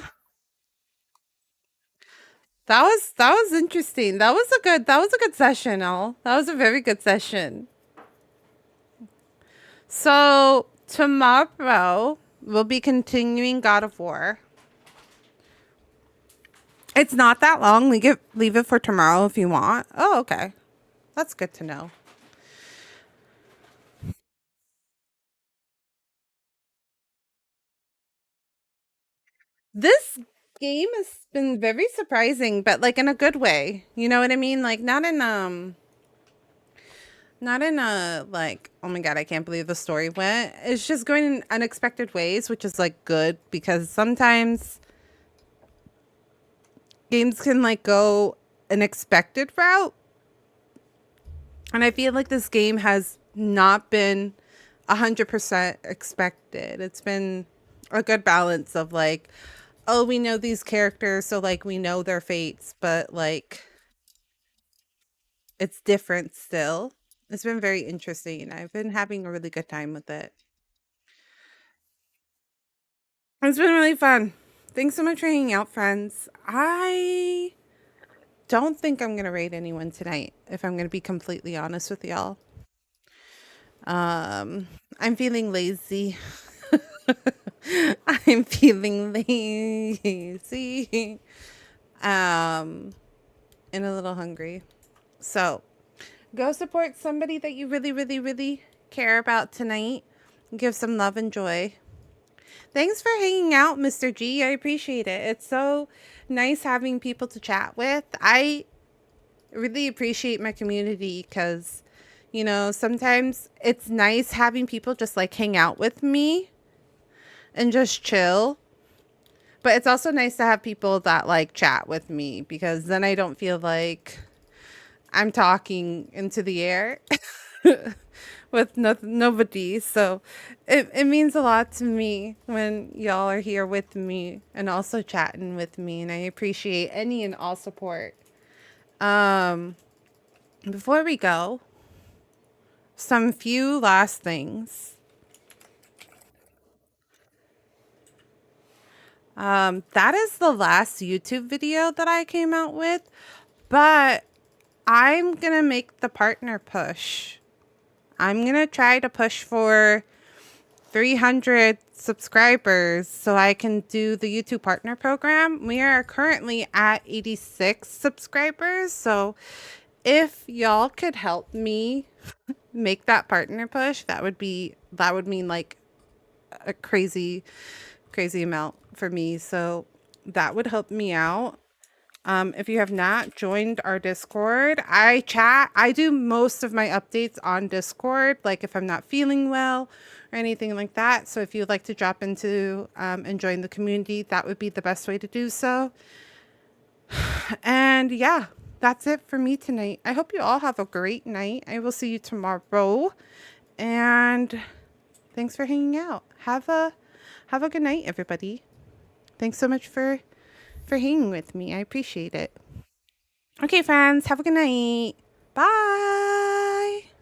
That was interesting. That was a good session, Al. That was a very good session. So tomorrow we'll be continuing God of War. It's not that long. Leave it for tomorrow if you want. Oh, okay. That's good to know. This game has been very surprising, but like in a good way. You know what I mean? Like not in a like, oh my god, I can't believe the story went. It's just going in unexpected ways, which is like good because sometimes games can like go an expected route. And I feel like this game has not been 100% expected. It's been a good balance of like, oh, we know these characters, so like we know their fates, but like it's different still. It's been very interesting. I've been having a really good time with it. It's been really fun. Thanks so much for hanging out, friends. I don't think I'm going to raid anyone tonight, if I'm going to be completely honest with y'all. I'm feeling lazy. I'm feeling lazy. And a little hungry. So, go support somebody that you really, really, really care about tonight. Give some love and joy. Thanks for hanging out, Mr. G. I appreciate it. It's so nice having people to chat with. I really appreciate my community because, you know, sometimes it's nice having people just like hang out with me and just chill. But it's also nice to have people that like chat with me because then I don't feel like I'm talking into the air with nobody. So it means a lot to me when y'all are here with me and also chatting with me. And I appreciate any and all support. Before we go, some few last things. That is the last YouTube video that I came out with, but I'm gonna make the partner push. I'm gonna try to push for 300 subscribers so I can do the YouTube partner program. We are currently at 86 subscribers, so if y'all could help me make that partner push, that would mean like a crazy amount for me. So that would help me out. If you have not joined our Discord, I do most of my updates on Discord, like if I'm not feeling well or anything like that. So if you'd like to drop into and join the community, that would be the best way to do so. And yeah, that's it for me tonight. I hope you all have a great night. I will see you tomorrow. And thanks for hanging out. Have a good night, everybody. Thanks so much for hanging with me. I appreciate it. Okay, friends, have a good night. Bye.